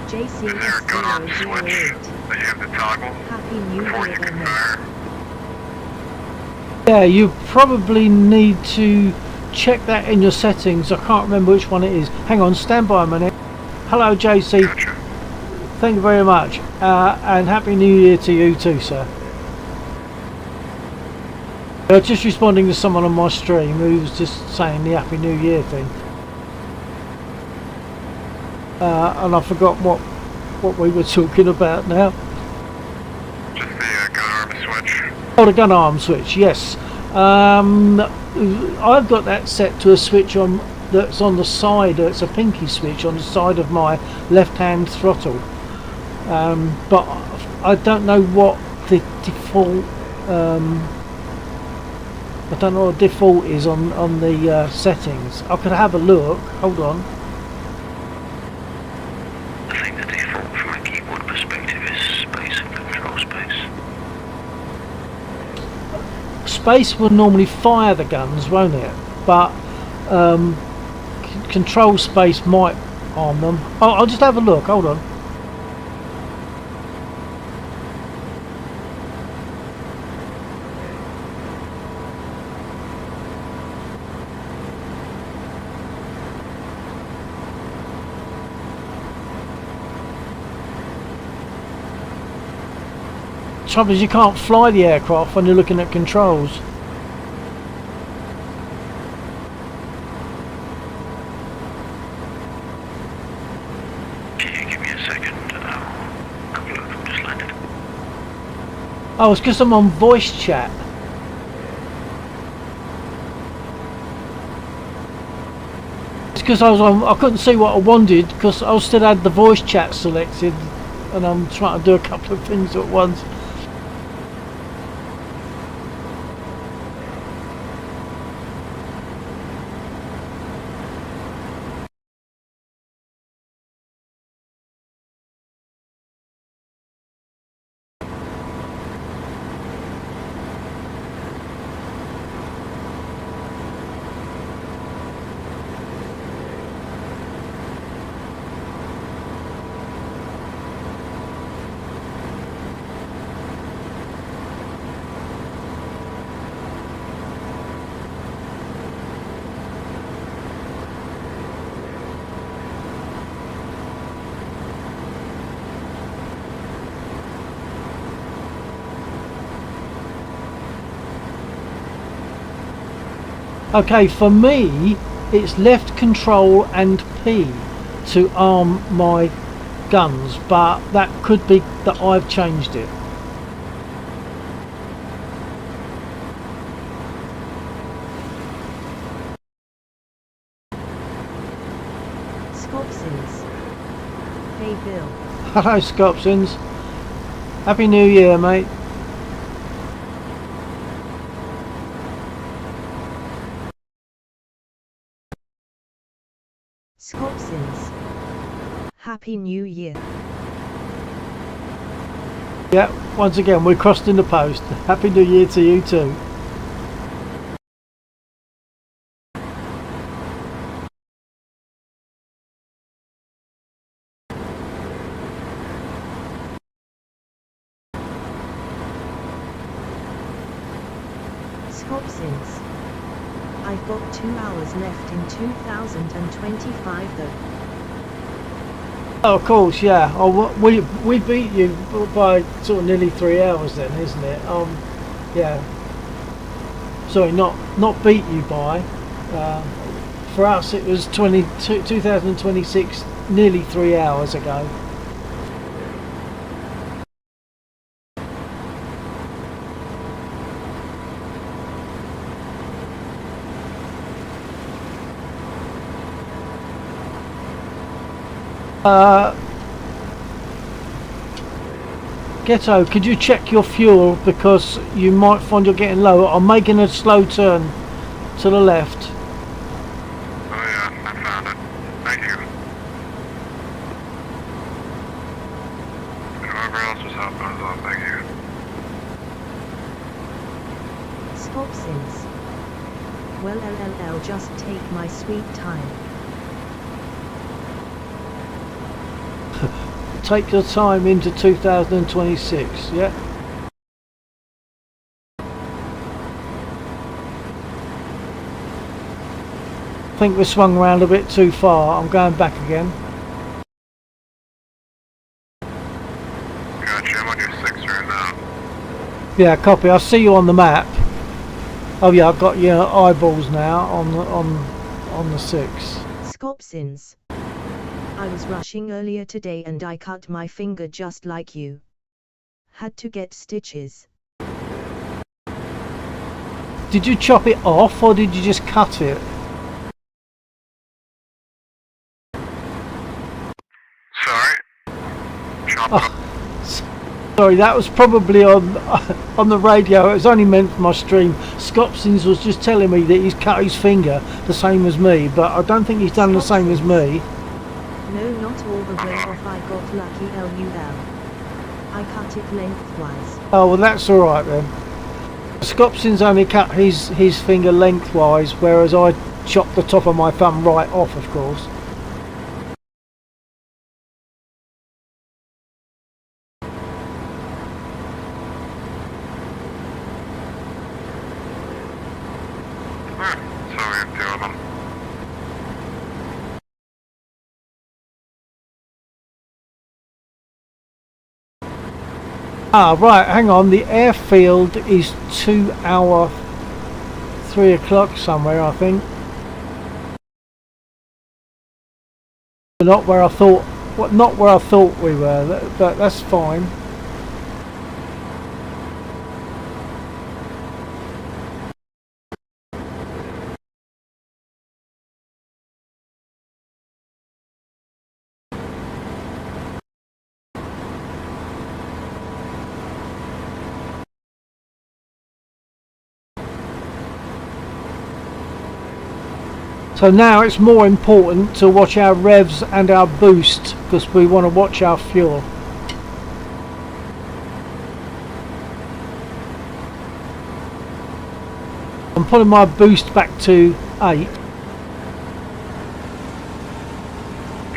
Is there a gun arm switch that you have to toggle before you can fire? Yeah, you probably need to check that in your settings. I can't remember which one it is. Hang on, stand by a minute. Hello, JC. Gotcha. Thank you very much. And Happy New Year to you too, sir. Just responding to someone on my stream who was just saying the Happy New Year thing. And I forgot what we were talking about now. Just the gun arm switch. Oh, the gun arm switch, yes. I've got that set to a switch on that's on the side. It's a pinky switch on the side of my left-hand throttle. But I don't know what the default. I don't know what default is on the settings. I could have a look. Hold on. I think the default from a keyboard perspective is space and control space. Space will normally fire the guns, won't it? But control space might harm them. I'll just have a look. Hold on. Trouble is you can't fly the aircraft when you're looking at controls. Can you give me a second? I've just landed. Oh, it's because I'm on voice chat. It's because I couldn't see what I wanted because I still had the voice chat selected, and I'm trying to do a couple of things at once. Okay, for me, it's left control and P to arm my guns, but that could be that I've changed it. Scopsons. Hey Bill. Hello, Scopsons. Happy New Year, mate. Scopsons. Happy New Year. Yeah, once again, we're crossed in the post. Happy New Year to you too. Scopsons. I've got 2 hours left in 2025 though. Oh, of course, yeah. Oh, we beat you by sort of nearly 3 hours then, isn't it? Yeah. Sorry, not beat you by. For us, it was 2026, nearly 3 hours ago. Ghetto, could you check your fuel because you might find you're getting low. I'm making a slow turn to the left. Oh yeah, I found it. Thank you. And whoever else was helping us out, thank you. Scopsons. Well, LLL, just take my sweet time. Take your time into 2026, yeah? I think we swung around a bit too far. I'm going back again. Gotcha, I'm on your 6 right now. Yeah, copy. I'll see you on the map. Oh yeah, I've got your eyeballs now on the 6. Scopsins. I was rushing earlier today and I cut my finger just like you. Had to get stitches. Did you chop it off or did you just cut it? Sorry? Chop Oh. up. Sorry, that was probably on the radio. It was only meant for my stream. Scopsins was just telling me that he's cut his finger the same as me, but I don't think he's done the same as me. No, not all the way off. I got lucky. LUL. I cut it lengthwise. Oh well, that's all right then. Scopsins only cut his finger lengthwise, whereas I chopped the top of my thumb right off, of course. So we have 2 of them. Ah, right, hang on. The airfield is 2 hour 3 o'clock somewhere, I think. Not where I thought. Not where I thought we were. But that's fine. So now it's more important to watch our revs and our boost because we want to watch our fuel. I'm putting my boost back to 8.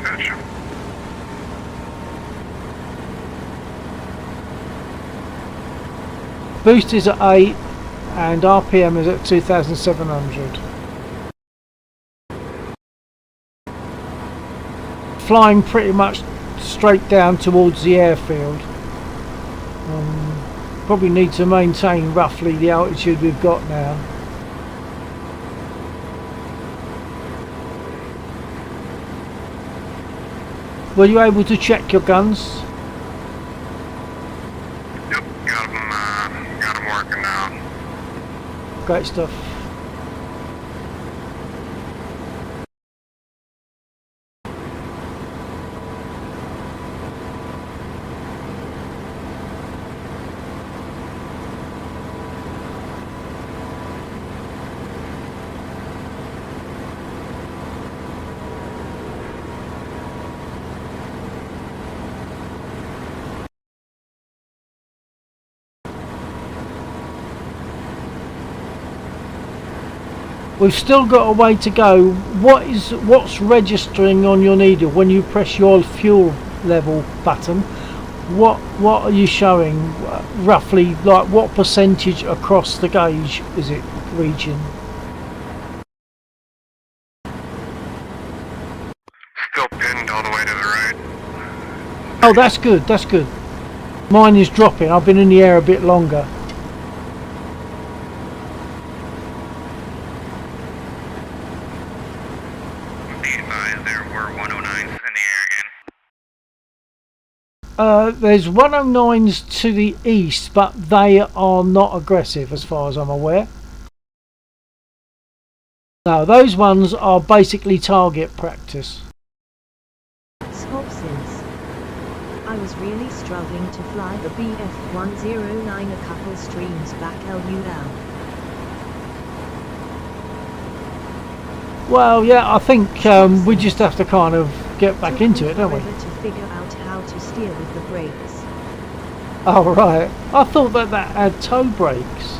Gotcha. Boost is at 8 and RPM is at 2,700. Flying pretty much straight down towards the airfield. Probably need to maintain roughly the altitude we've got now. Were you able to check your guns? Yep, got them working now. Great stuff. We've still got a way to go. What's registering on your needle when you press your fuel level button? What are you showing roughly? Like what percentage across the gauge is it reaching? Still pinned all the way to the right. Oh, that's good. That's good. Mine is dropping. I've been in the air a bit longer. There were 109s in the air again. There's 109s to the east, but they are not aggressive as far as I'm aware. No, those ones are basically target practice. Scopsins. I was really struggling to fly the BF-109 a couple streams back. LUL. Well, yeah, I think we just have to kind of get back into it, don't we? To figure out how to steer with the brakes. Oh, right. I thought that had toe brakes.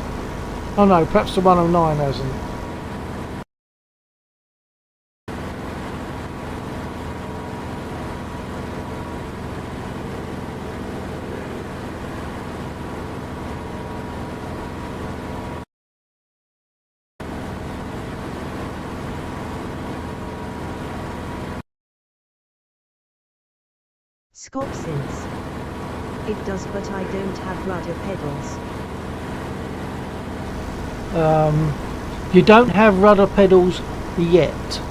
Oh no, perhaps the 109 hasn't. Scopsins. It does, but I don't have rudder pedals. You don't have rudder pedals yet.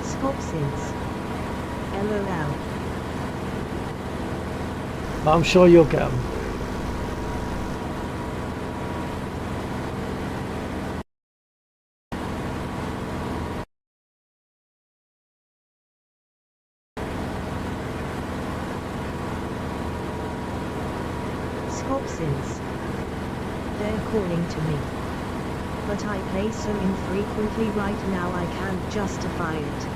Scopsins. LOL. I'm sure you'll get them. Scopsins. They're calling to me. But I play so infrequently right now I can't justify it.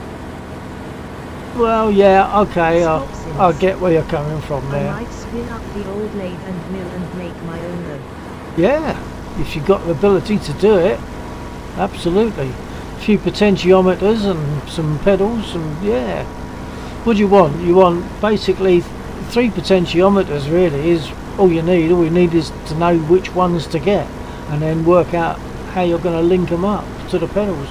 Well, yeah, okay, I Scopsins. get where you're coming from I there. might spin up the old lathe and mill and make my own though. Yeah, if you've got the ability to do it, absolutely. A few potentiometers and some pedals, and yeah. What do you want? You want basically 3 potentiometers really is all you need. All you need is to know which ones to get and then work out how you're going to link them up to the pedals.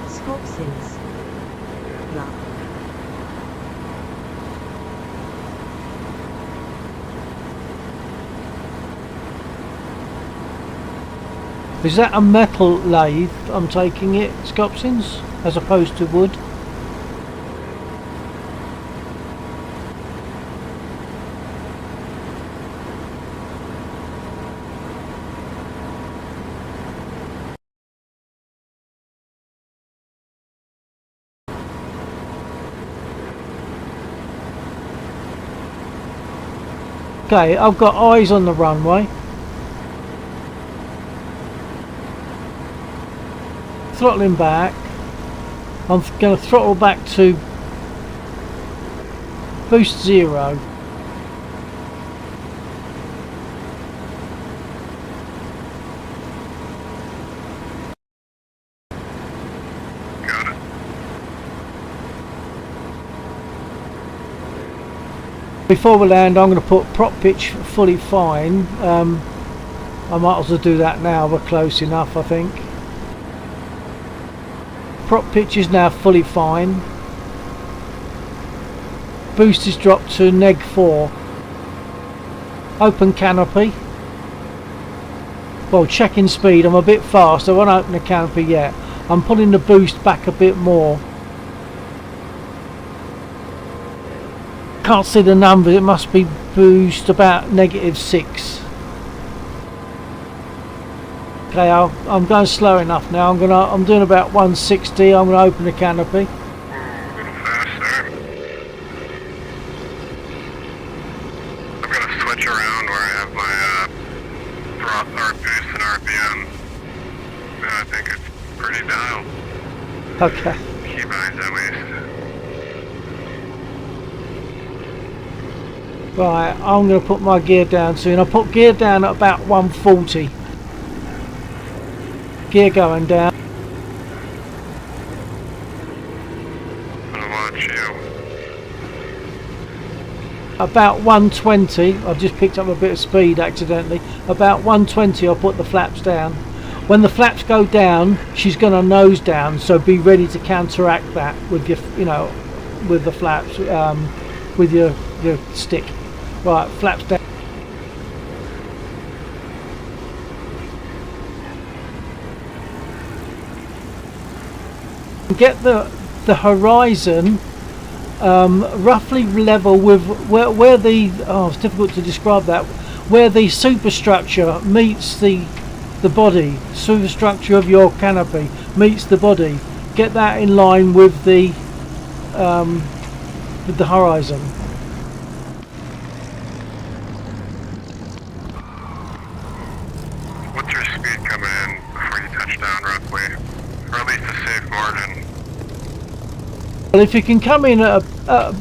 Scopsins. Blah. Is that a metal lathe, I'm taking it, Scopsins, as opposed to wood? Okay, I've got eyes on the runway. Throttling back. I'm going to throttle back to boost 0. Got it. Before we land, I'm going to put prop pitch fully fine. I might as well do that now, we're close enough I think. Prop pitch is now fully fine. Boost is dropped to -4. Open canopy. Well, checking speed, I'm a bit fast, I won't open the canopy yet. I'm pulling the boost back a bit more. Can't see the numbers, it must be boost about -6. Okay, I'm going slow enough now. I'm doing about 160. I'm going to open the canopy. A little fast there. I'm going to switch around where I have my throttle or boost and RPM. And I think it's pretty dialed. Okay. Keybinds at least. Right, I'm going to put my gear down soon. I put gear down at about 140. Gear going down. I'm going to watch you. About 120. I've just picked up a bit of speed accidentally. About 120 I'll put the flaps down. When the flaps go down, she's going to nose down, so be ready to counteract that with your, with the flaps, with your stick. Right, flaps down. Get the horizon roughly level with where the it's difficult to describe that, where the superstructure meets the body, superstructure of your canopy meets the body. Get that in line with the horizon. What's your speed coming in before you touch down roughly? Or at least a safe margin? Well, if you can come in at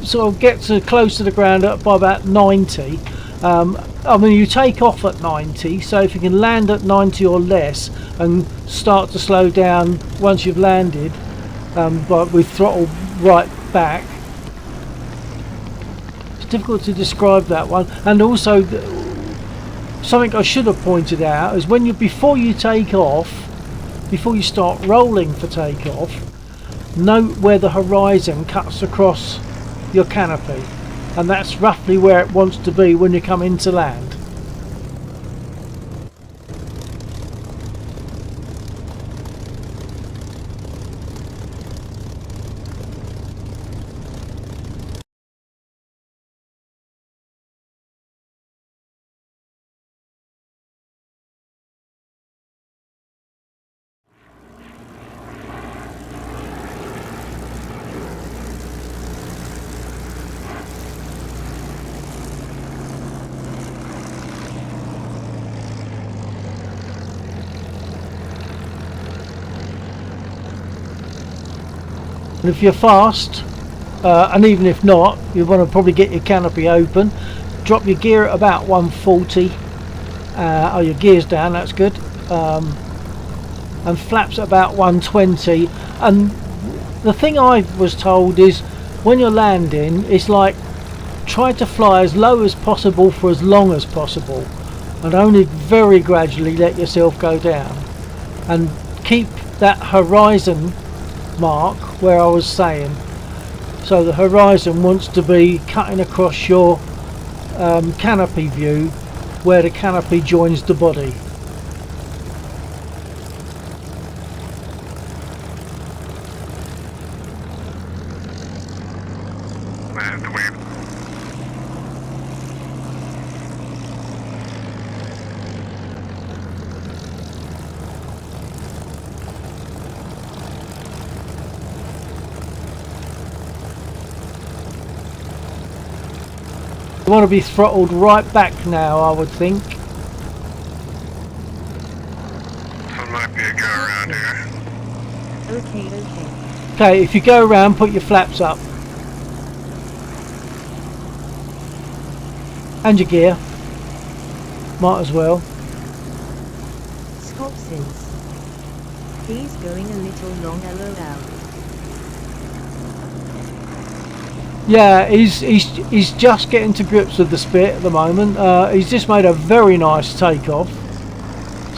sort of get to close to the ground by about 90, I mean you take off at 90, so if you can land at 90 or less and start to slow down once you've landed, but with throttle right back. It's difficult to describe that one. And also, something I should have pointed out is when before you take off, before you start rolling for takeoff, note where the horizon cuts across your canopy, and that's roughly where it wants to be when you come into land. And if you're fast, and even if not, you want to probably get your canopy open, drop your gear at about 140, oh, your gear's down, that's good, and flaps at about 120. And the thing I was told is when you're landing, it's like try to fly as low as possible for as long as possible, and only very gradually let yourself go down, and keep that horizon mark where I was saying. So the horizon wants to be cutting across your canopy view where the canopy joins the body. You want to be throttled right back now, I would think. So it might be a go around here. Okay. Okay, if you go around, put your flaps up. And your gear. Might as well. Scott says he's going a little long, lol. Yeah, he's just getting to grips with the spit at the moment. He's just made a very nice takeoff,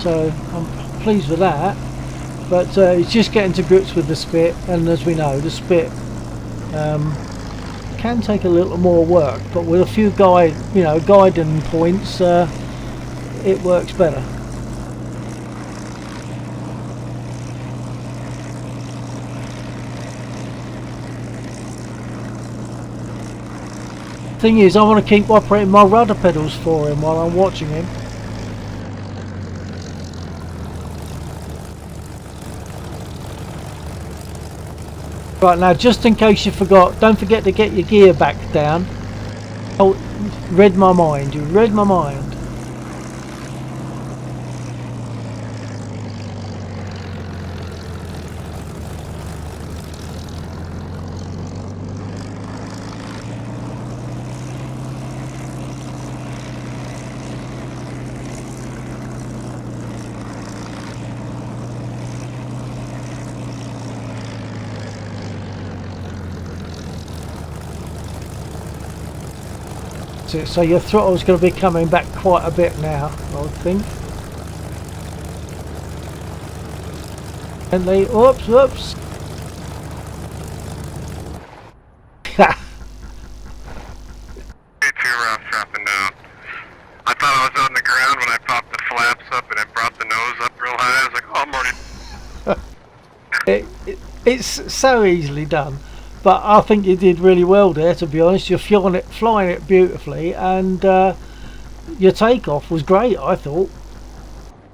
so I'm pleased with that. But he's just getting to grips with the spit, and as we know, the spit can take a little more work, but with a few guiding points, it works better. Thing is, I want to keep operating my rudder pedals for him while I'm watching him. Right, now just in case you forgot, don't forget to get your gear back down. Oh, read my mind, you read my mind. So your throttle's going to be coming back quite a bit now, I would think. And they, whoops. Too rough dropping down. I thought I was on the ground when I popped the flaps up and it brought the nose up real high. I was like, oh, I'm already... It's so easily done. But I think you did really well there, to be honest. You're flying it beautifully, and your takeoff was great, I thought.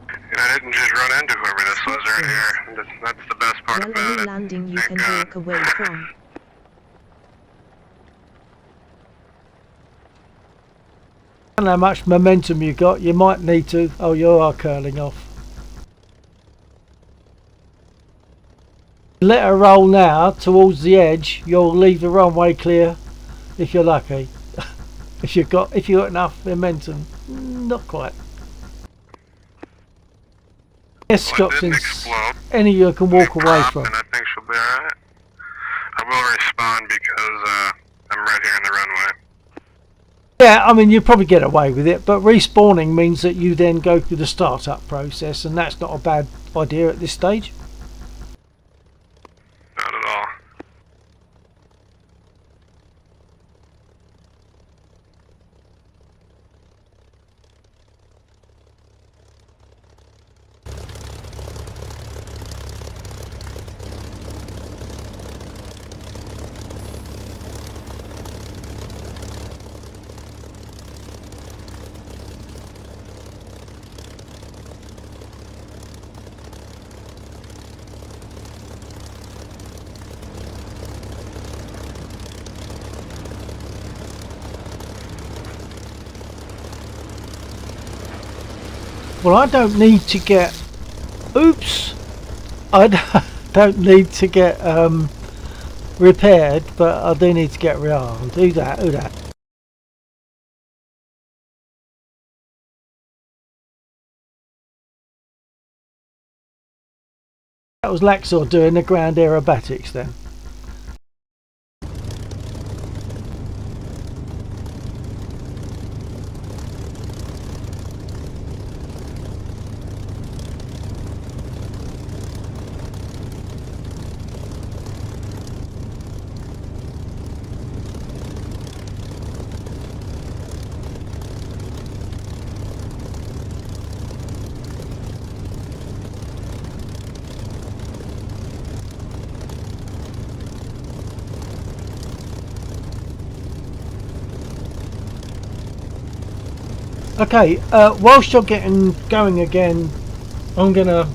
And I didn't just run into whoever this was right here. That's the best part Well, about any it. landing you Thank can God. walk away from. I don't know how much momentum you got. You might need to. Oh, you are curling off. Let her roll now towards the edge. You'll leave the runway clear if you're lucky. if you got enough momentum. Not quite. Yes, Scott, since any you can walk away from. And I think she'll be alright. I will respond. respawn because I'm right here in the runway. Yeah, I mean, you probably get away with it, but respawning means that you then go through the startup process, and that's not a bad idea at this stage. Not at all. Well, I don't need to get... Oops! I don't need to get repaired, but I do need to get rearmed. Do that, do that. That was Laxor doing the ground aerobatics then. Okay, whilst you're getting going again, I'm gonna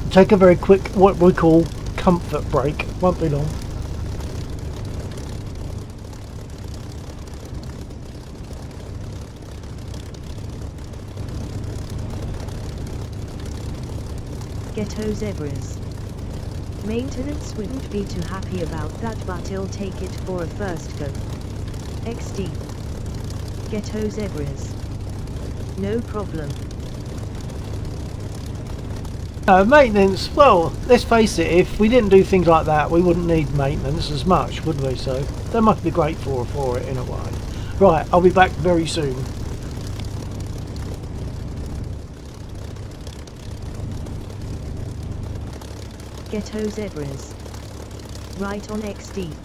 take a very quick, what we call comfort break. Won't be long. Ghetto zebras. Maintenance wouldn't be too happy about that, but he'll take it for a first go. XD. Ghetto zebras. No problem. Maintenance, well, let's face it, if we didn't do things like that, we wouldn't need maintenance as much, would we? So they must be grateful for it in a way. Right, I'll be back very soon. Ghetto zebras. Right on XD.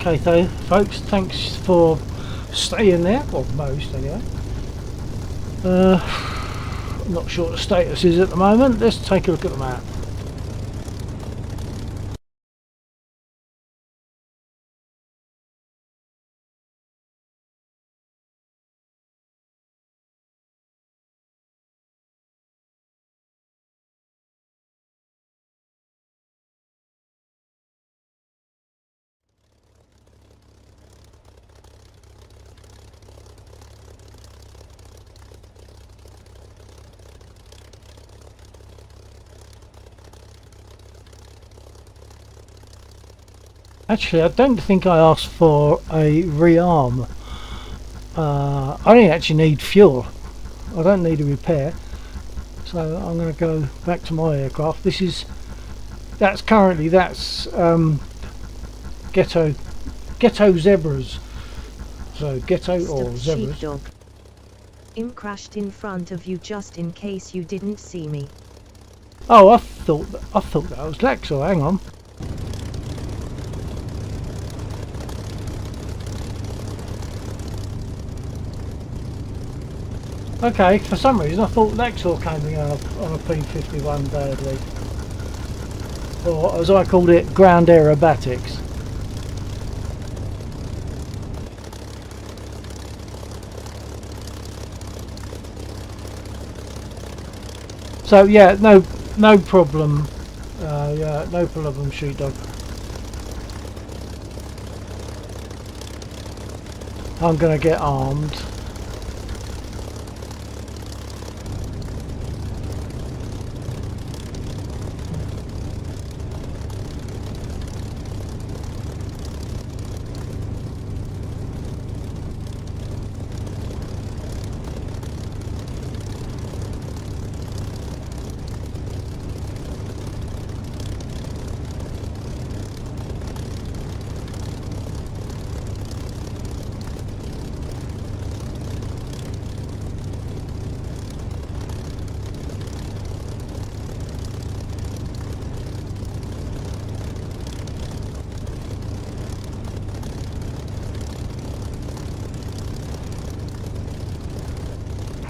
Okay, so folks, thanks for staying there, or most anyway. I'm not sure what the status is at the moment. Let's take a look at the map. Actually, I don't think I asked for a rearm. I only actually need fuel. I don't need a repair. So I'm going to go back to my aircraft. That's ghetto zebras. So ghetto or zebras. Sheepdog. I'm crashed in front of you just in case you didn't see me. Oh, I thought that was Lexor. Hang on. Okay, for some reason I thought Lexor came in on a P51 badly. Or as I called it, ground aerobatics. So yeah, no problem. Yeah, no problem, sheepdog. I'm gonna get armed.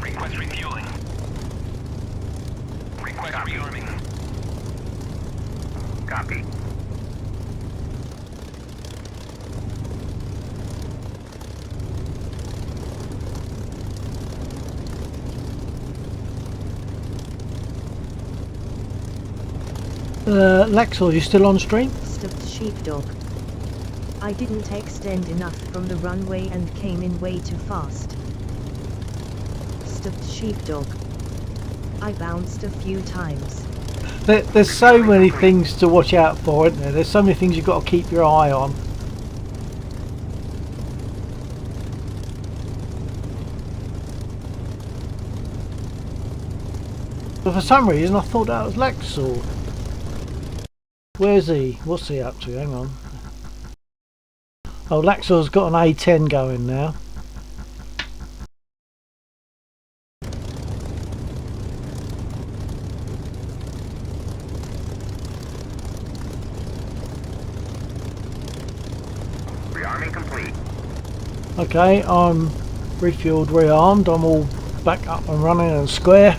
Request refueling. Request rearming. Copy. Lexor, you still on stream? Stuffed sheepdog. I didn't extend enough from the runway and came in way too fast. Stuffed sheepdog. I bounced a few times. There's so many things to watch out for, isn't there? There's so many things you've got to keep your eye on. But for some reason I thought that was Lexor. Where's he? What's he up to? Hang on. Oh, Lexor's got an A10 going now. Rearming complete. Okay, I'm refueled, rearmed. I'm all back up and running and square.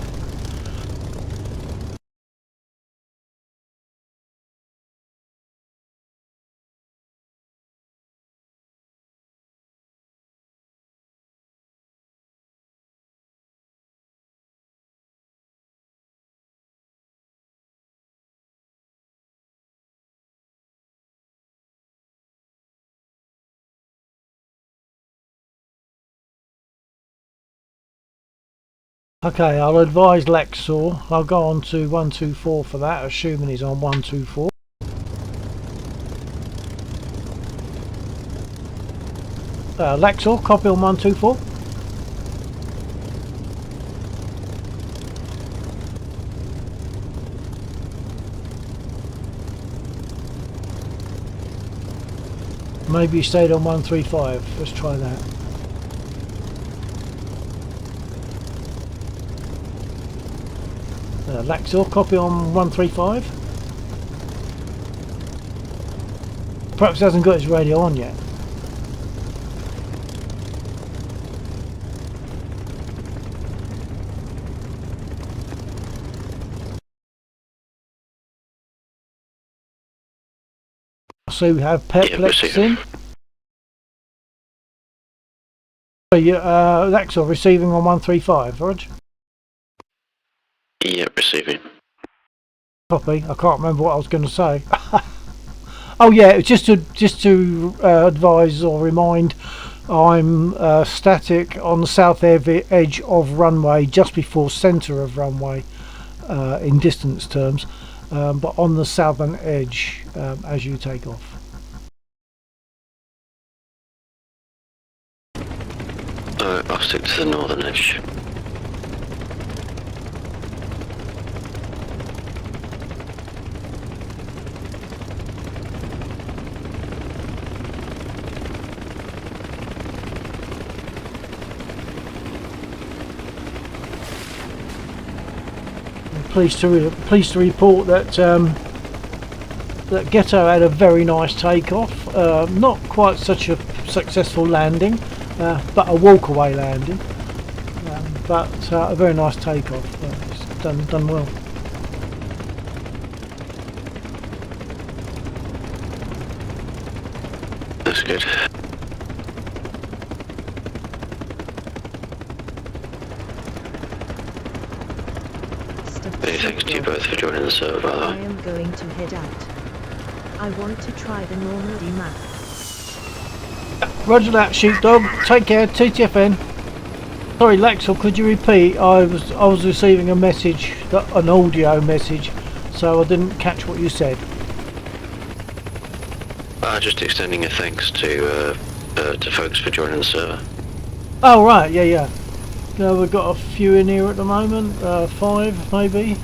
Okay, I'll advise Lexor. I'll go on to 124 for that, assuming he's on 124. Lexor, copy on 124. Maybe he stayed on 135. Let's try that. Lexor, copy on 135. Perhaps he hasn't got his radio on yet. So we have Yeah, Perplex receiving. in. So you, Laxor receiving on 135, Rog? Yeah, receiving. Copy. I can't remember what I was going to say. Oh yeah, just to advise or remind, I'm static on the south edge of runway, just before centre of runway in distance terms, but on the southern edge as you take off. I'll stick to the northern edge. Pleased to report that that Ghetto had a very nice takeoff. Not quite such a successful landing, but a walkaway landing. But a very nice takeoff. It's done well. That's good. Many thanks to you both for joining the server. I am going to head out. I want to try the Normandy map. Roger that, sheepdog. Take care. TTFN. Sorry, Laxel, could you repeat? I was receiving a message, an audio message, so I didn't catch what you said. Just extending a thanks to folks for joining the server. Oh right, yeah. We've got a few in here at the moment. 5 maybe.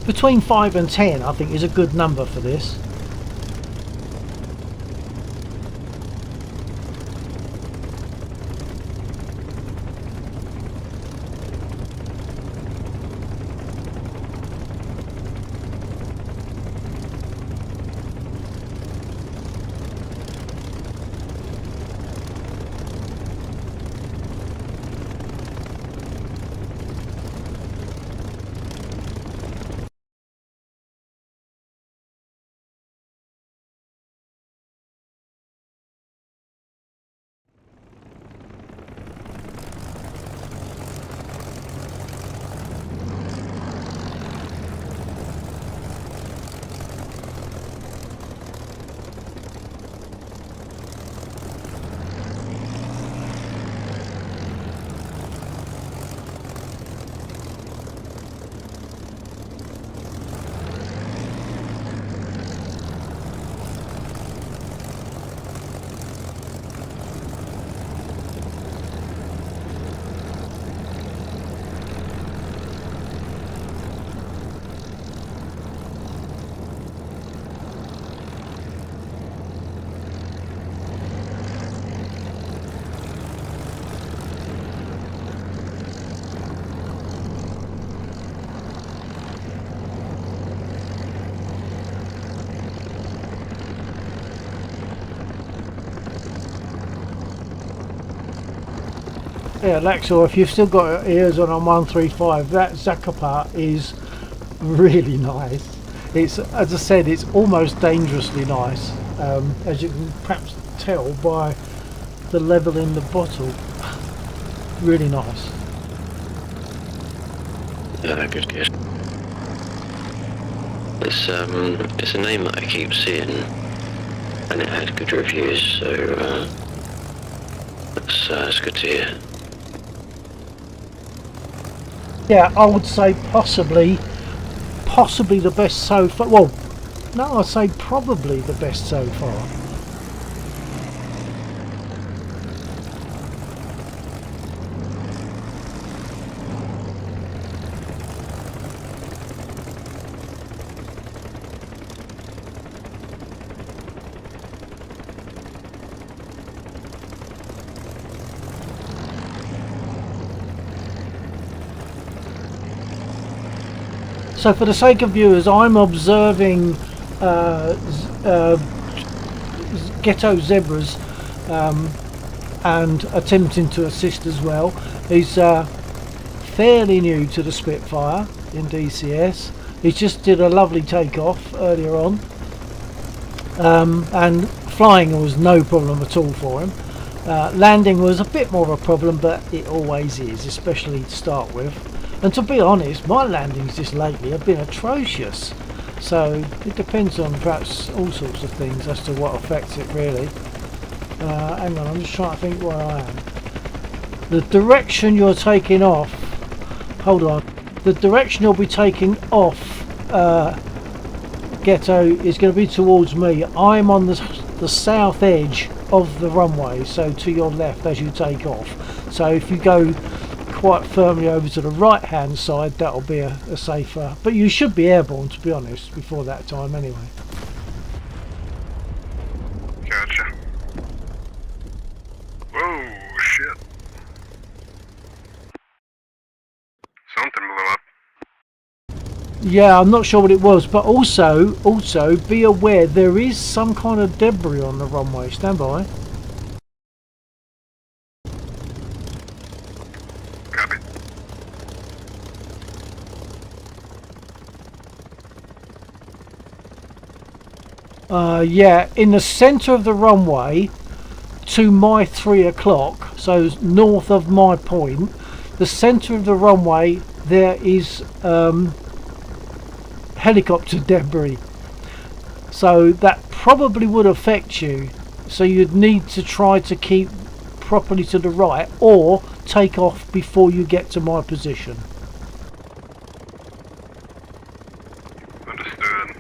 Between 5 and 10 I think is a good number for this. Yeah, Laxor, if you've still got your ears on 135, that Zacapa is really nice. It's, as I said, it's almost dangerously nice, as you can perhaps tell by the level in the bottle. Really nice. Yeah, good. It's a name that I keep seeing, and it had good reviews, so that's good to hear. Yeah, I would say possibly the best so far. Well, no, I'd say probably the best so far. So for the sake of viewers, I'm observing ghetto zebras and attempting to assist as well. He's fairly new to the Spitfire in DCS. He just did a lovely takeoff earlier on, and flying was no problem at all for him. Landing was a bit more of a problem, but it always is, especially to start with. And to be honest, my landings just lately have been atrocious. So it depends on perhaps all sorts of things as to what affects it really. Hang on, I'm just trying to think where I am. The direction you're taking off, hold on, the direction you'll be taking off Ghetto is going to be towards me. I'm on the south edge of the runway, so to your left as you take off. So if you go quite firmly over to the right hand side, that'll be a safer, but you should be airborne, to be honest, before that time anyway. Gotcha. Whoa, shit. Something blew up. Yeah, I'm not sure what it was, but also be aware there is some kind of debris on the runway. Stand by. Copy. Yeah, in the centre of the runway to my 3 o'clock, so north of my point, the centre of the runway, there is helicopter debris. So that probably would affect you. So you'd need to try to keep properly to the right or take off before you get to my position. Understood.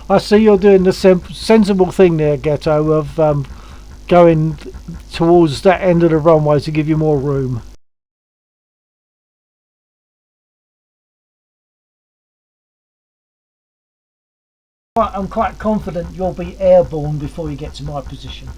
I see you're doing the sensible thing there, Ghetto, of going towards that end of the runway to give you more room. I'm quite confident you'll be airborne before you get to my position.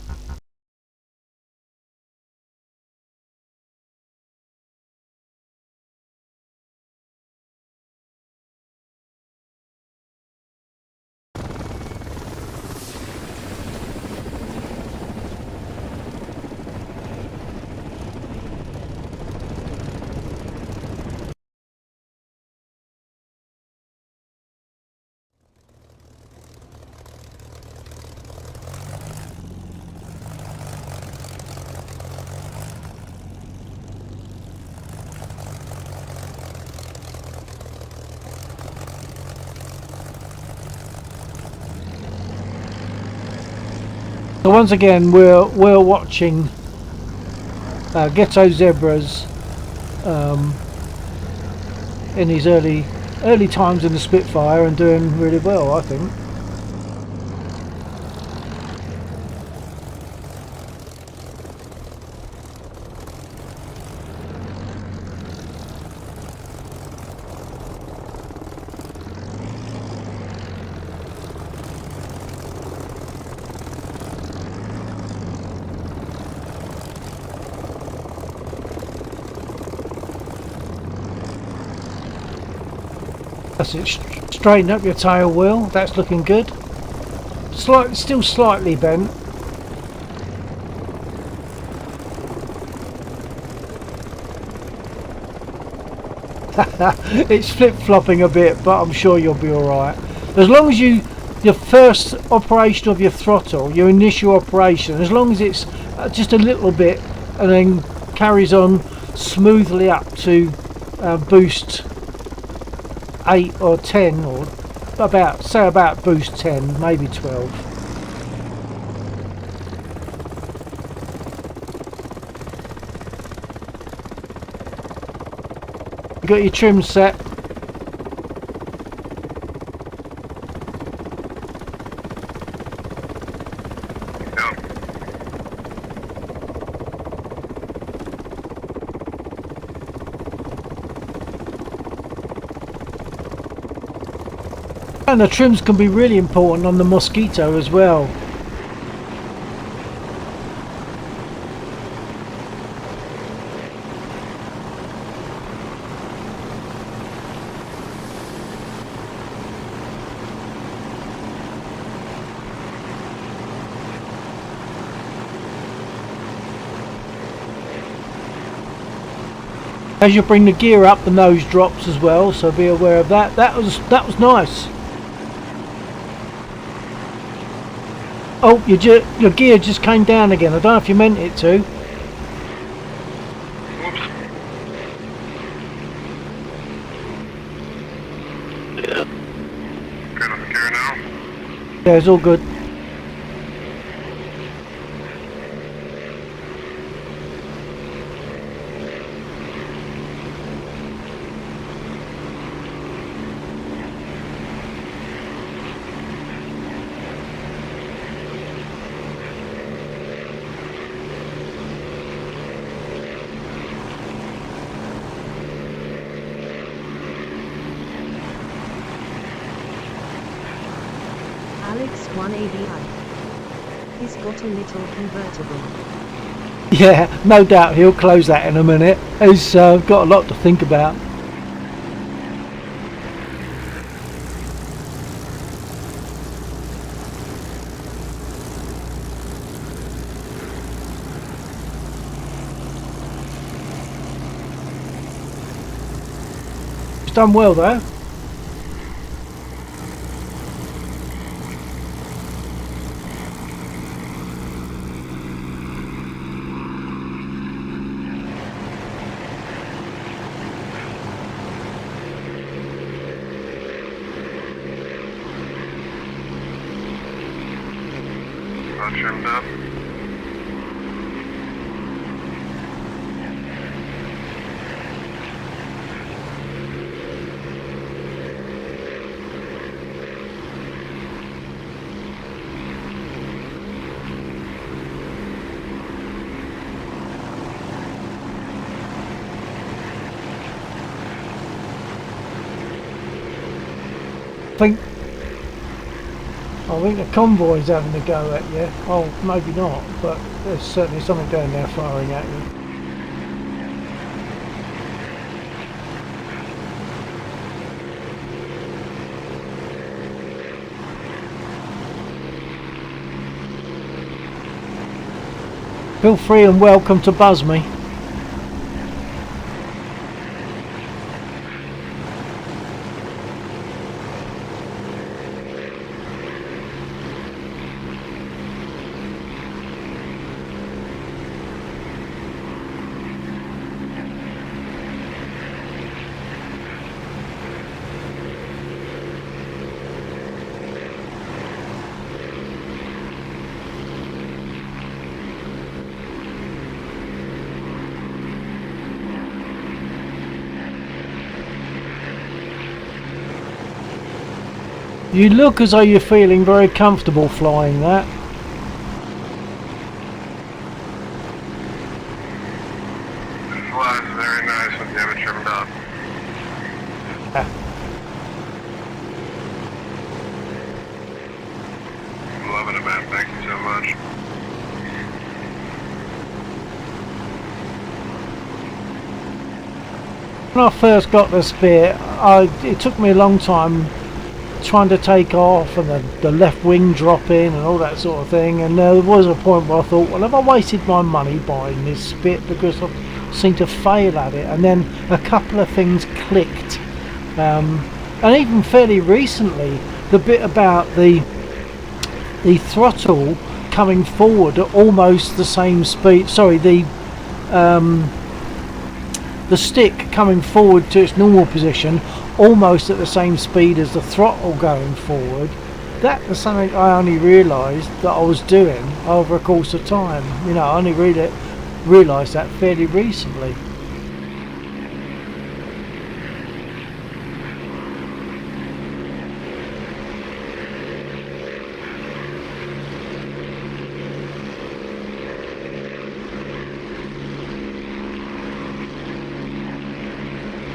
So once again, we're watching Ghetto Zebras in his early times in the Spitfire and doing really well, I think. That's it. Straighten up your tail wheel. That's looking good. Still slightly bent. It's flip-flopping a bit, but I'm sure you'll be alright. As long as your first operation of your throttle, your initial operation, as long as it's just a little bit and then carries on smoothly up to boost 8 or 10, or about boost 10, maybe 12. Got your trim set. Yep. And the trims can be really important on the Mosquito as well. As you bring the gear up, the nose drops as well, so be aware of that. That was nice. Oh, your gear just came down again. I don't know if you meant it to. Whoops. Yeah. Good on the gear now. Yeah, it's all good. Alex 1ABI. He's got a little convertible. Yeah, no doubt he'll close that in a minute. He's got a lot to think about. He's done well though. All trimmed up. I think the convoy's having a go at you. Oh, maybe not, but there's certainly something down there firing at you. Feel free and welcome to buzz me. You look as though you're feeling very comfortable flying that. It flies very nice when you have it trimmed up. I'm loving it, man. Thank you so much. When I first got this bit, it took me a long time trying to take off, and the left wing drop in and all that sort of thing, and there was a point where I thought, well, have I wasted my money buying this bit, because I seem to fail at it. And then a couple of things clicked, and even fairly recently, the bit about the throttle coming forward at almost the same speed, sorry, the stick coming forward to its normal position almost at the same speed as the throttle going forward. That was something I only realised that I was doing over a course of time. You know, I only really realised that fairly recently.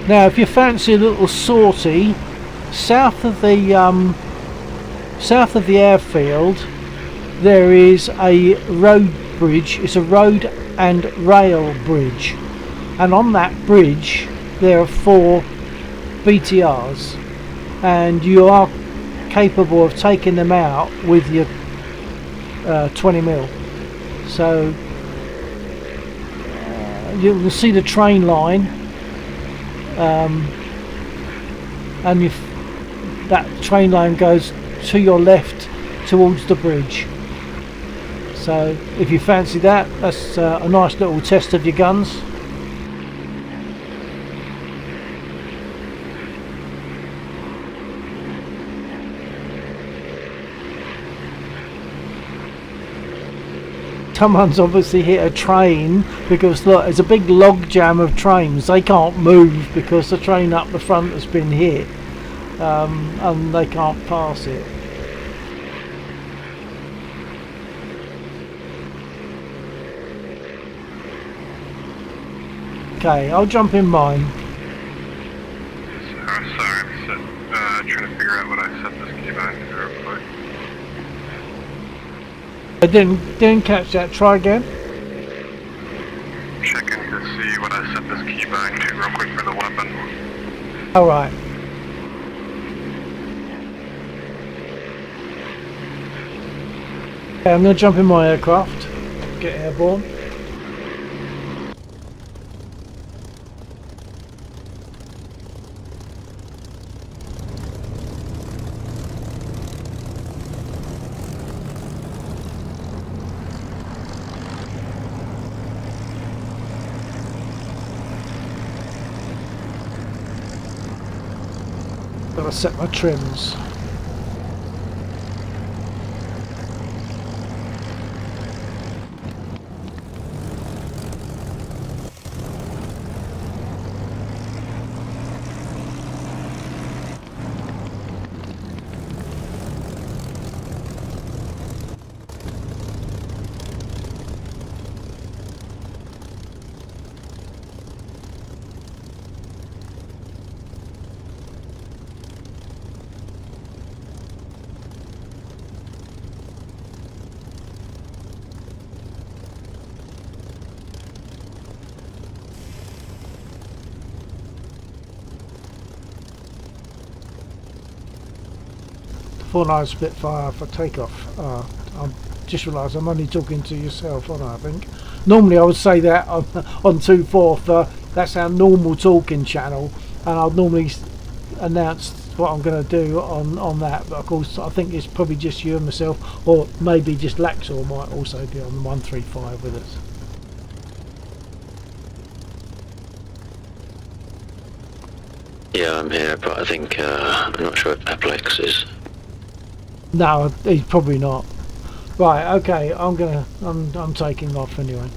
Now, if you fancy a little sortie, south of the airfield, there is a road bridge. It's a road and rail bridge, and on that bridge there are 4 BTRs, and you are capable of taking them out with your 20mm. So you can see the train line, and if that train line goes to your left towards the bridge. So if you fancy that, that's a nice little test of your guns. Someone's obviously hit a train, because look, there's a big log jam of trains. They can't move because the train up the front has been hit, and they can't pass it. Okay, I'll jump in mine. Sorry, trying to figure out what I set this key back to real quick. I didn't catch that. Try again. Checking to see what I set this key back to real quick for the weapon. Alright. Okay, I'm going to jump in my aircraft. Get airborne. Gotta set my trims. Fortnite Spitfire for takeoff. I just realised I'm only talking to yourself, aren't I think? Normally I would say that on 2.4, that's our normal talking channel, and I'll normally announce what I'm going to do on that, but of course I think it's probably just you and myself, or maybe just Laxor might also be on the 135 with us. Yeah, I'm here, but I think I'm not sure if Eplex is. No, he's probably not. Right, okay, I'm taking off anyway.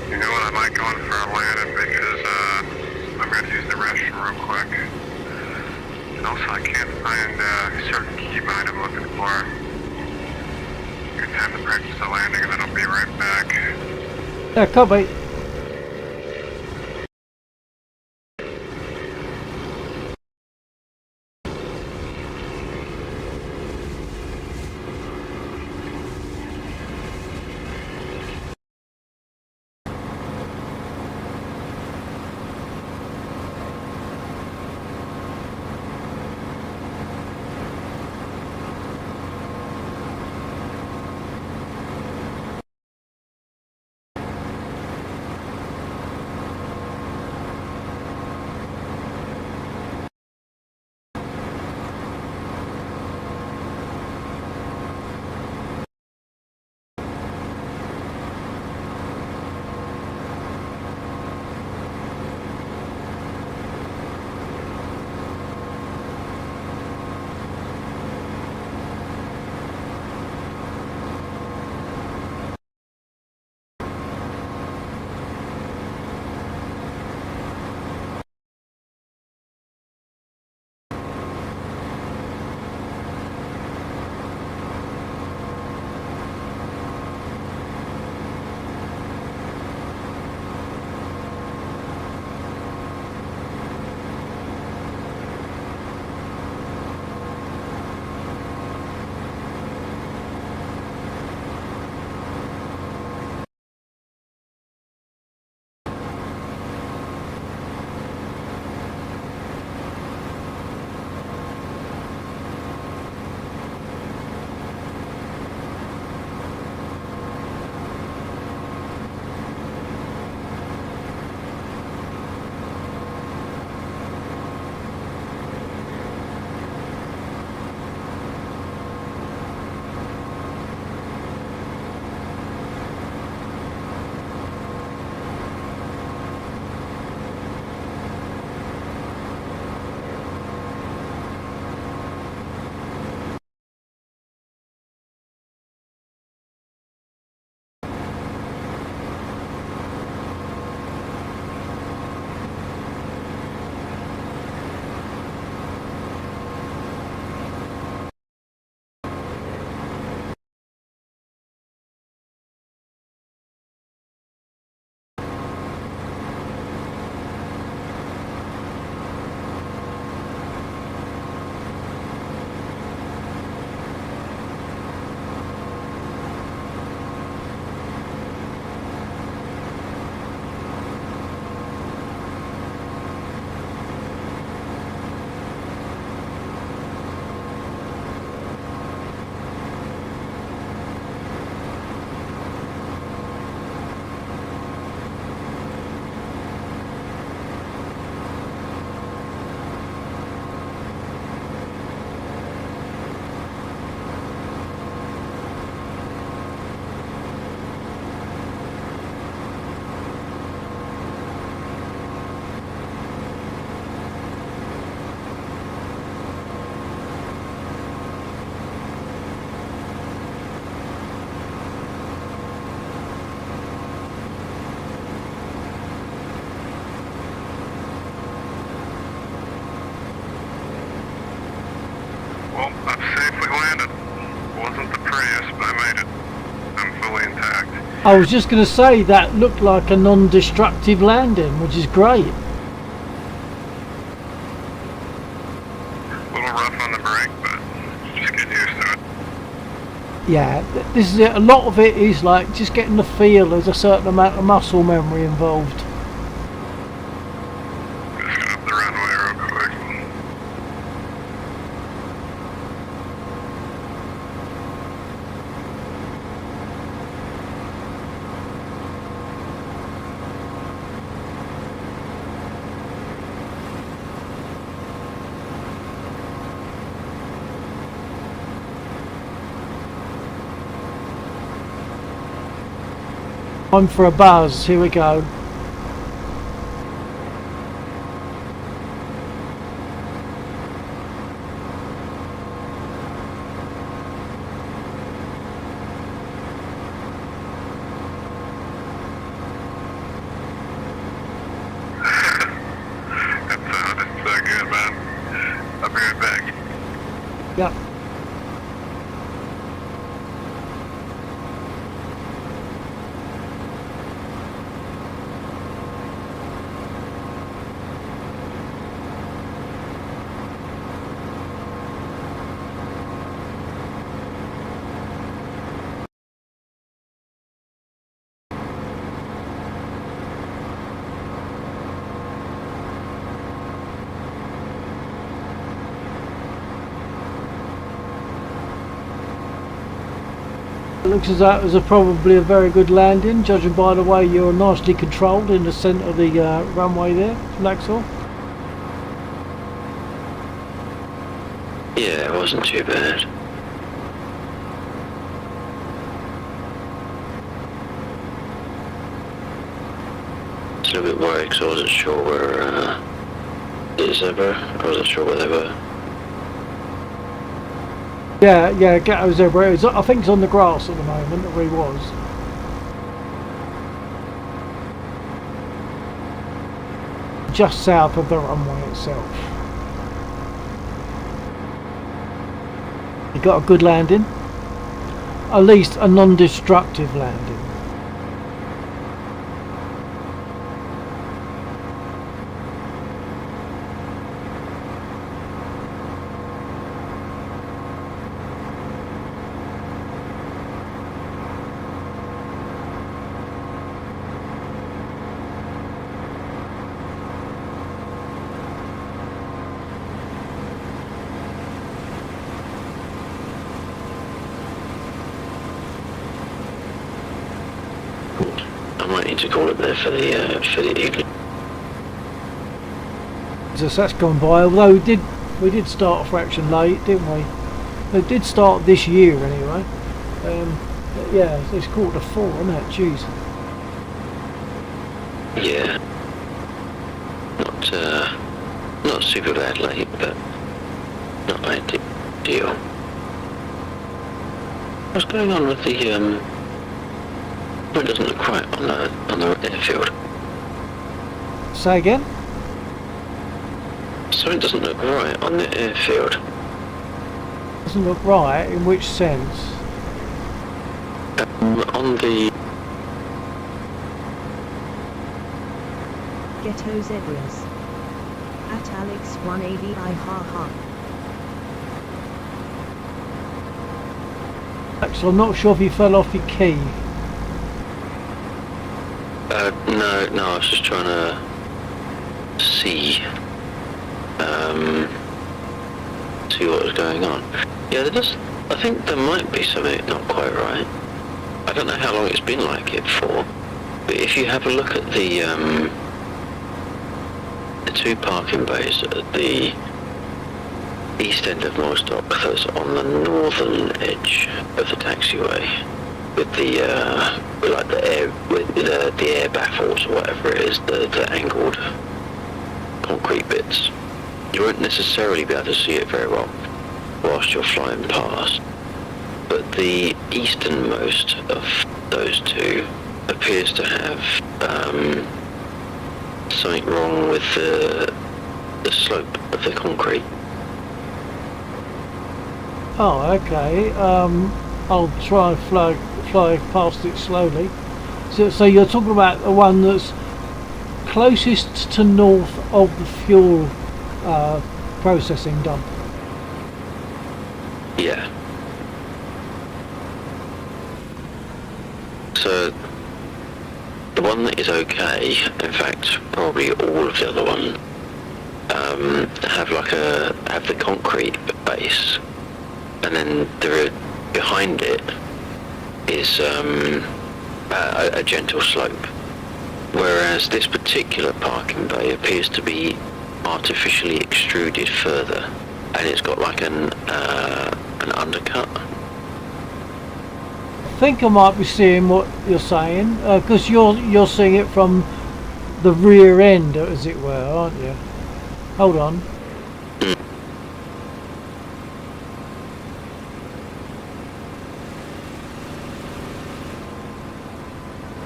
You know what, I might go in for a landing because I'm going to use the restroom real quick. And also I can't find a certain keybind I'm looking for. Good time to practice the landing and then I'll be right back. Yeah, copy. I made it. I'm fully intact. I was just going to say that looked like a non-destructive landing, which is great. A little rough on the brake, but just get used to it. Yeah, this is it. A lot of it is like just getting the feel. There's a certain amount of muscle memory involved. Just get up the runway real quick. Time for a buzz. Here we go. It's good, man. I'll be right back. Yep. It looks as though it was probably a very good landing, judging by the way you're nicely controlled in the centre of the runway there, Laxor. Yeah, it wasn't too bad. It's a little bit worried because I wasn't sure where I wasn't sure where they were. Yeah, Gatto Zebra. I think it's on the grass at the moment, where he was. Just south of the runway itself. He got a good landing. At least a non-destructive landing. I might need to call it there for the evening. Just that's gone by. Although we did start a fraction late, didn't we? It did start this year anyway. Yeah, it's 3:45, isn't it? Jeez. Yeah. Not super bad late, but not ideal. What's going on with the it doesn't look right on the airfield. Say again? Something doesn't look right on the airfield. Doesn't look right in which sense? On the Ghetto Zebras. At Alex 180 haha. Actually, I'm not sure if you fell off your key. no, I was just trying to see what was going on. Yeah, I think there might be something not quite right. I don't know how long it's been like it for, but if you have a look at the two parking bays at the east end of Moorstock, that's on the northern edge of the taxiway, with the like the air baffles or whatever it is, the angled concrete bits. You won't necessarily be able to see it very well whilst you're flying past, but the easternmost of those two appears to have something wrong with the slope of the concrete. Oh, okay. I'll try and fly past it slowly. So you're talking about the one that's closest to north of the fuel processing dump. Yeah. So the one that is okay, in fact, probably all of the other one, have the concrete base, and then behind it is a gentle slope. Whereas this particular parking bay appears to be artificially extruded further, and it's got like an undercut. I think I might be seeing what you're saying, because you're seeing it from the rear end, as it were, aren't you? Hold on.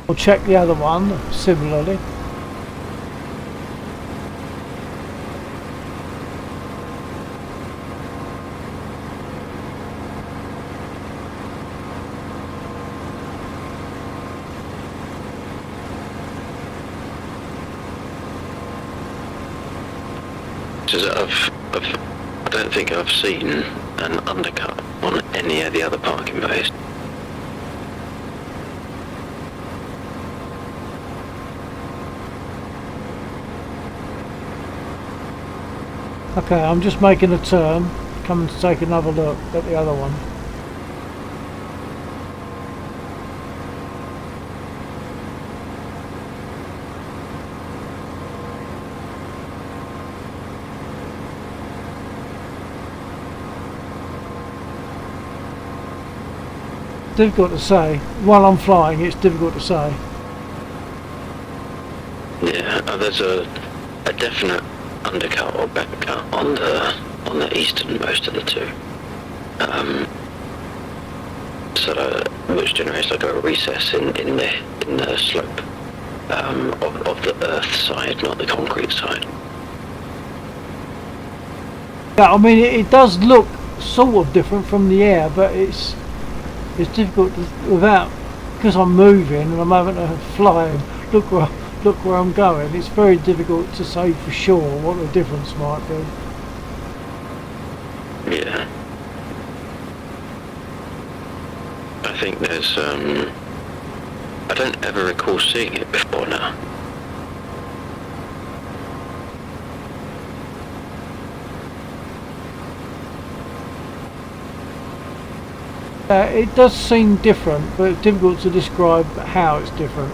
We'll check the other one similarly. I don't think I've seen an undercut on any of the other parking bays. Okay, I'm just making a turn. Come and take another look at the other one. Difficult to say. While I'm flying, it's difficult to say. Yeah, there's a definite undercut or backcut on the easternmost of the two. Which generates like a recess in the slope of the earth side, not the concrete side. Yeah, I mean it does look sort of different from the air, but it's difficult to, without, because I'm moving and I'm having to fly and look where I'm going. It's very difficult to say for sure what the difference might be. Yeah. I think there's I don't ever recall seeing it before now. It does seem different, but it's difficult to describe how it's different.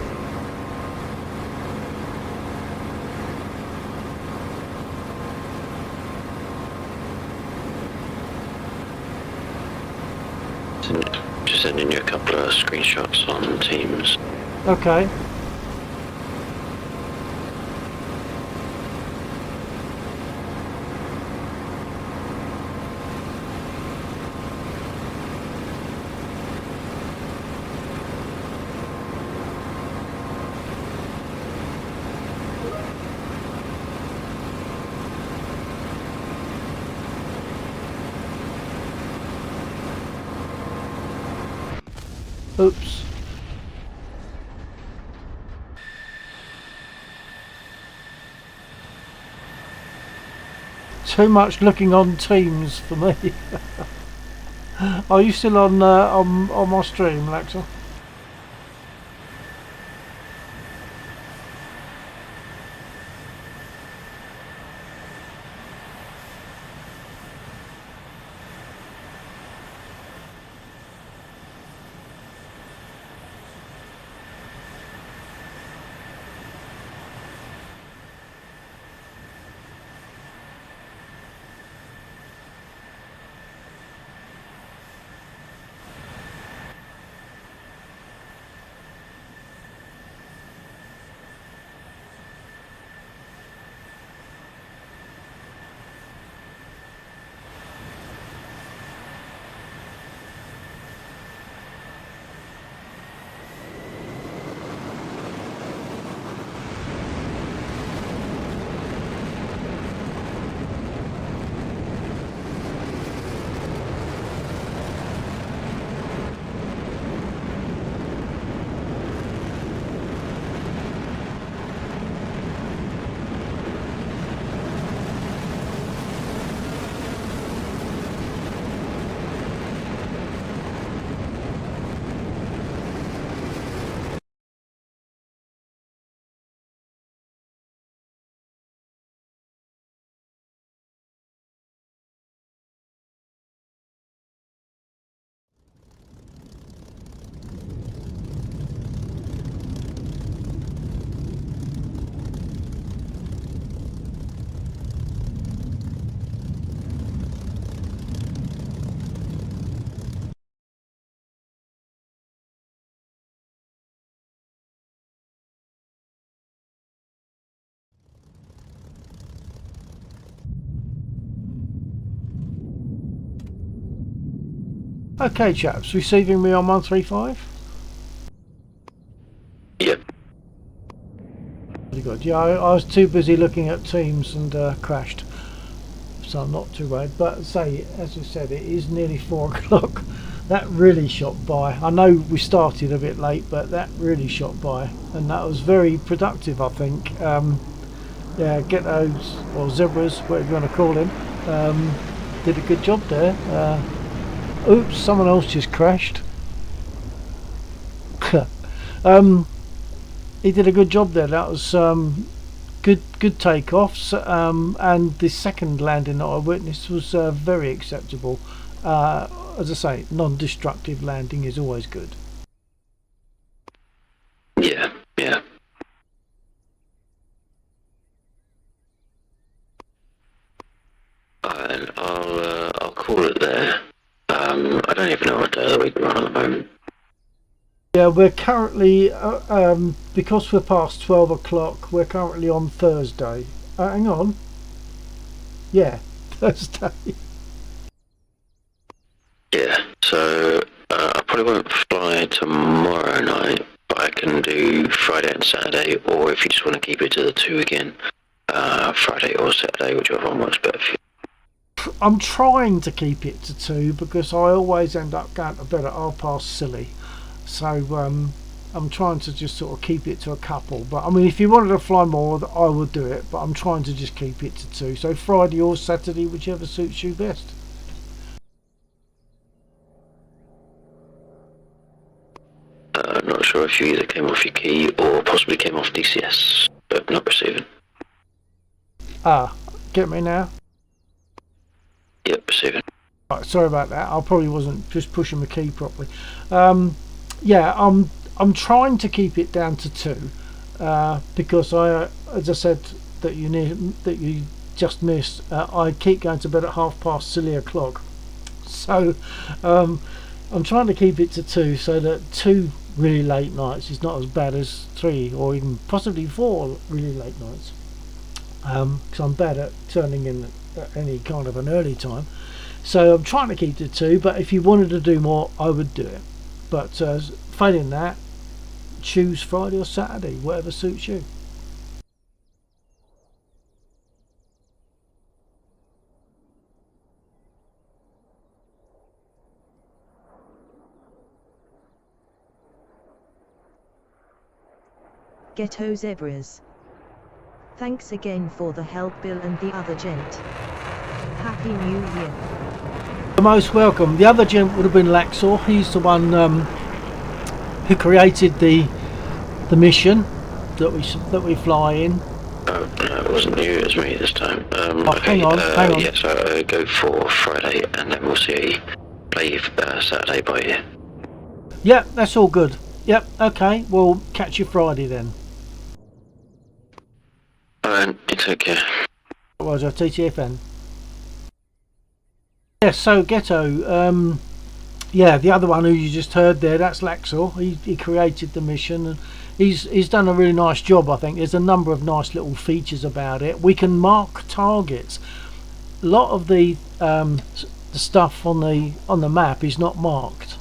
Just sending you a couple of screenshots on Teams. Okay. Oops. Too much looking on Teams for me. Are you still on my stream, Alexa? Okay, chaps, receiving me on 135. Yep. Very good. Yeah, I was too busy looking at Teams and crashed, so I'm not too worried. But say, as we said, it is nearly 4 o'clock. That really shot by. I know we started a bit late, but that really shot by, and that was very productive, I think. Yeah, ghettos or zebras, whatever you want to call him, did a good job there. Oops, someone else just crashed. He did a good job there. That was good takeoffs, and the second landing that I witnessed was very acceptable. As I say, non-destructive landing is always good. Yeah, yeah. And I'll call it there. I don't even know what day of the week we're on at the moment. Yeah, we're currently because we're past 12 o'clock. We're currently on Thursday. Hang on. Yeah, Thursday. Yeah, so I probably won't fly tomorrow night, but I can do Friday and Saturday, or if you just want to keep it to the 2 again, Friday or Saturday, whichever one works better for you. I'm trying to keep it to 2 because I always end up going to bed at 6:30. So I'm trying to just sort of keep it to a couple. But I mean, if you wanted to fly more, I would do it. But I'm trying to just keep it to 2. So Friday or Saturday, whichever suits you best. I'm not sure if you either came off your key or possibly came off DCS, but not receiving. Ah, get me now? Yep, receiving. Right, sorry about that. I probably wasn't just pushing the key properly. Yeah, I'm trying to keep it down to 2 because as I said that you just missed. I keep going to bed at 5:30. So I'm trying to keep it to 2 so that 2 really late nights is not as bad as 3 or even possibly 4 really late nights. Because I'm bad at turning in at any kind of an early time. So I'm trying to keep it to 2, but if you wanted to do more, I would do it. But failing that, choose Friday or Saturday, whatever suits you. Ghetto Zebras. Thanks again for the help, Bill and the other gent. Happy New Year. You're most welcome. The other gent would have been Laxor. He's the one who created the mission that we fly in. Oh, no, it wasn't you, it was me this time. Okay, hang on. Yeah, so go for Friday and then we'll see. Play Saturday by ear. Yep, that's all good. Yep, okay, we'll catch you Friday then. Alright, you take care. Roger, TTFN. Yes, so Ghetto, yeah, the other one who you just heard there, that's Laxor. He created the mission and he's done a really nice job, I think. There's a number of nice little features about it. We can mark targets. A lot of the stuff on the map is not marked.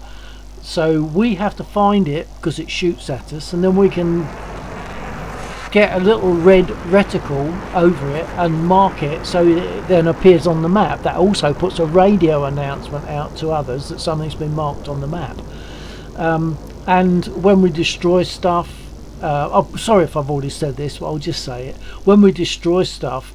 So we have to find it because it shoots at us, and then we can get a little red reticle over it and mark it so it then appears on the map. That also puts a radio announcement out to others that something's been marked on the map. And when we destroy stuff, sorry if I've already said this, but I'll just say it. When we destroy stuff,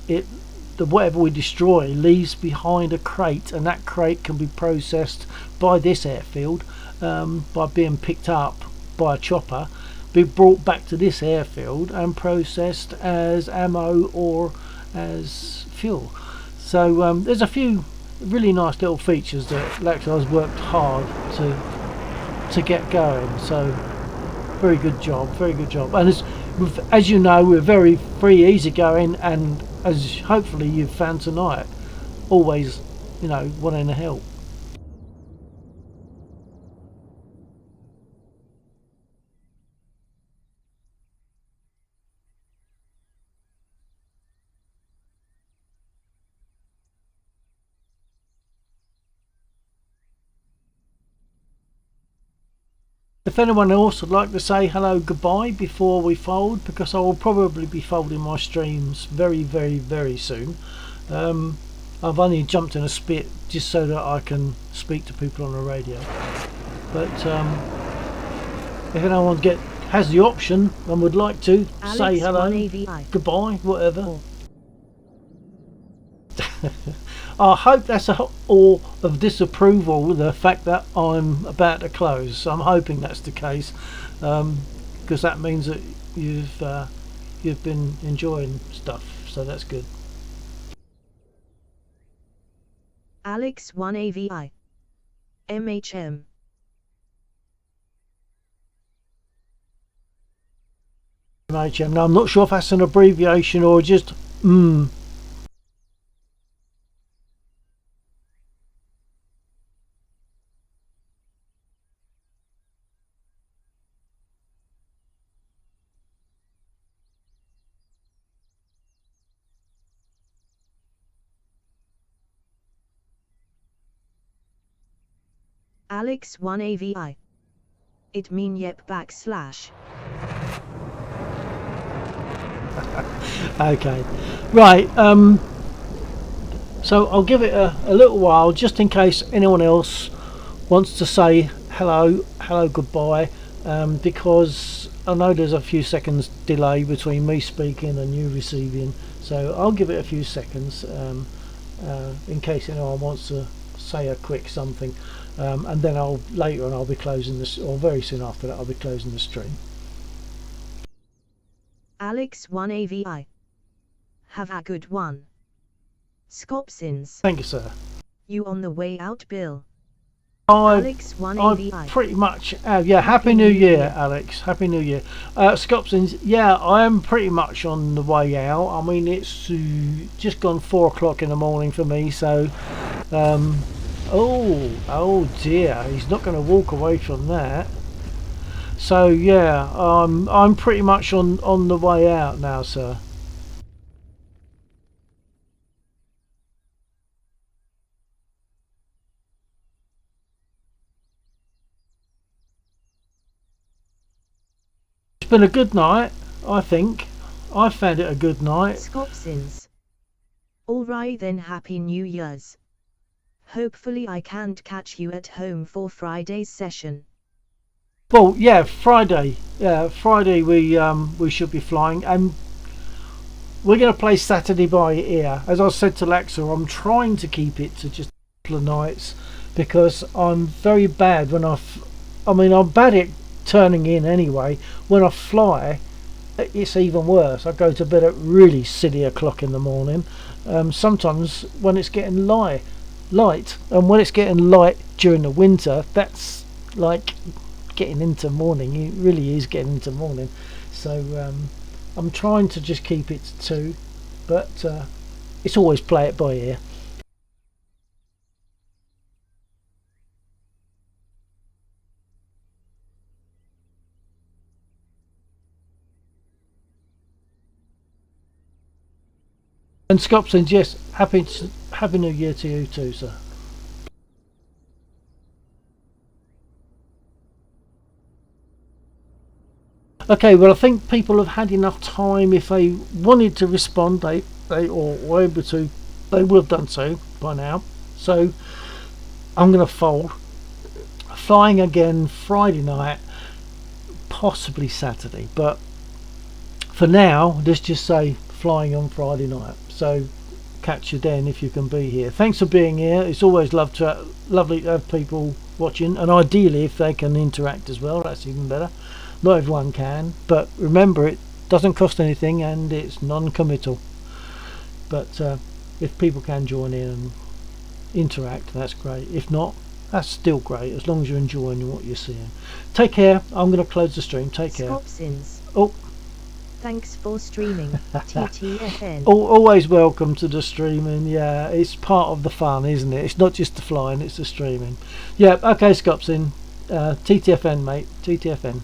whatever we destroy leaves behind a crate, and that crate can be processed by this airfield by being picked up by a chopper, be brought back to this airfield and processed as ammo or as fuel. So there's a few really nice little features that Laxor has worked hard to get going. So very good job. And as you know, we're very free, easygoing, and as hopefully you've found tonight, always, wanting to help. If anyone else would like to say hello, goodbye before we fold, because I will probably be folding my streams very, very, very soon. I've only jumped in a spit just so that I can speak to people on the radio. But if anyone has the option and would like to say hello, goodbye, whatever. I hope that's all of disapproval, the fact that I'm about to close. So I'm hoping that's the case, because that means that you've been enjoying stuff, so that's good. Alex 1AVI MHM. MHM. Now I'm not sure if that's an abbreviation or just Alex 1AVI. It mean yep / Okay, right, so I'll give it a little while just in case anyone else wants to say hello, goodbye, because I know there's a few seconds delay between me speaking and you receiving, so I'll give it a few seconds in case anyone wants to say a quick something, and then later on I'll be closing this, or very soon after that I'll be closing the stream. Alex 1AVI. Have a good one. Scopsins. Thank you, sir. You on the way out, Bill? Alex 1AVI. I pretty much yeah, Happy New Year, Alex. Happy New Year. Scopsins, yeah, I am pretty much on the way out. I mean, it's just gone 4 o'clock in the morning for me, so oh dear, he's not going to walk away from that. So yeah, I'm pretty much on the way out now, sir. It's been a good night, I think. I found it a good night. Scopsins. Alright then, Happy New Year's. Hopefully I can't catch you at home for Friday's session. Well, yeah, Friday. Yeah, Friday we should be flying, and we're going to play Saturday by ear. As I said to Lexa, I'm trying to keep it to just a couple of nights because I'm very bad when I'm bad at turning in anyway. When I fly, it's even worse. I go to bed at really silly o'clock in the morning. Sometimes when it's getting light, and when it's getting light during the winter, that's like getting into morning. It really is getting into morning. So I'm trying to just keep it to 2, but it's always play it by ear. And Scopsins, yes, happy New Year to you too, sir. Okay, well I think people have had enough time. If they wanted to respond, they were able to, they would have done so by now. So I'm going to fold. Flying again Friday night, possibly Saturday, but for now let's just say flying on Friday night. So catch you then if you can be here. Thanks for being here. It's always lovely to have people watching, and ideally if they can interact as well, that's even better. Not everyone can, but remember, it doesn't cost anything and it's non-committal. But if people can join in and interact, that's great. If not, that's still great, as long as you're enjoying what you're seeing. Take care. I'm going to close the stream. Take care. Scopsins. Oh, thanks for streaming. TTFN. Always welcome to the streaming. Yeah, it's part of the fun, isn't it? It's not just the flying, it's the streaming. Yeah, okay, Scopsin. TTFN, mate. TTFN.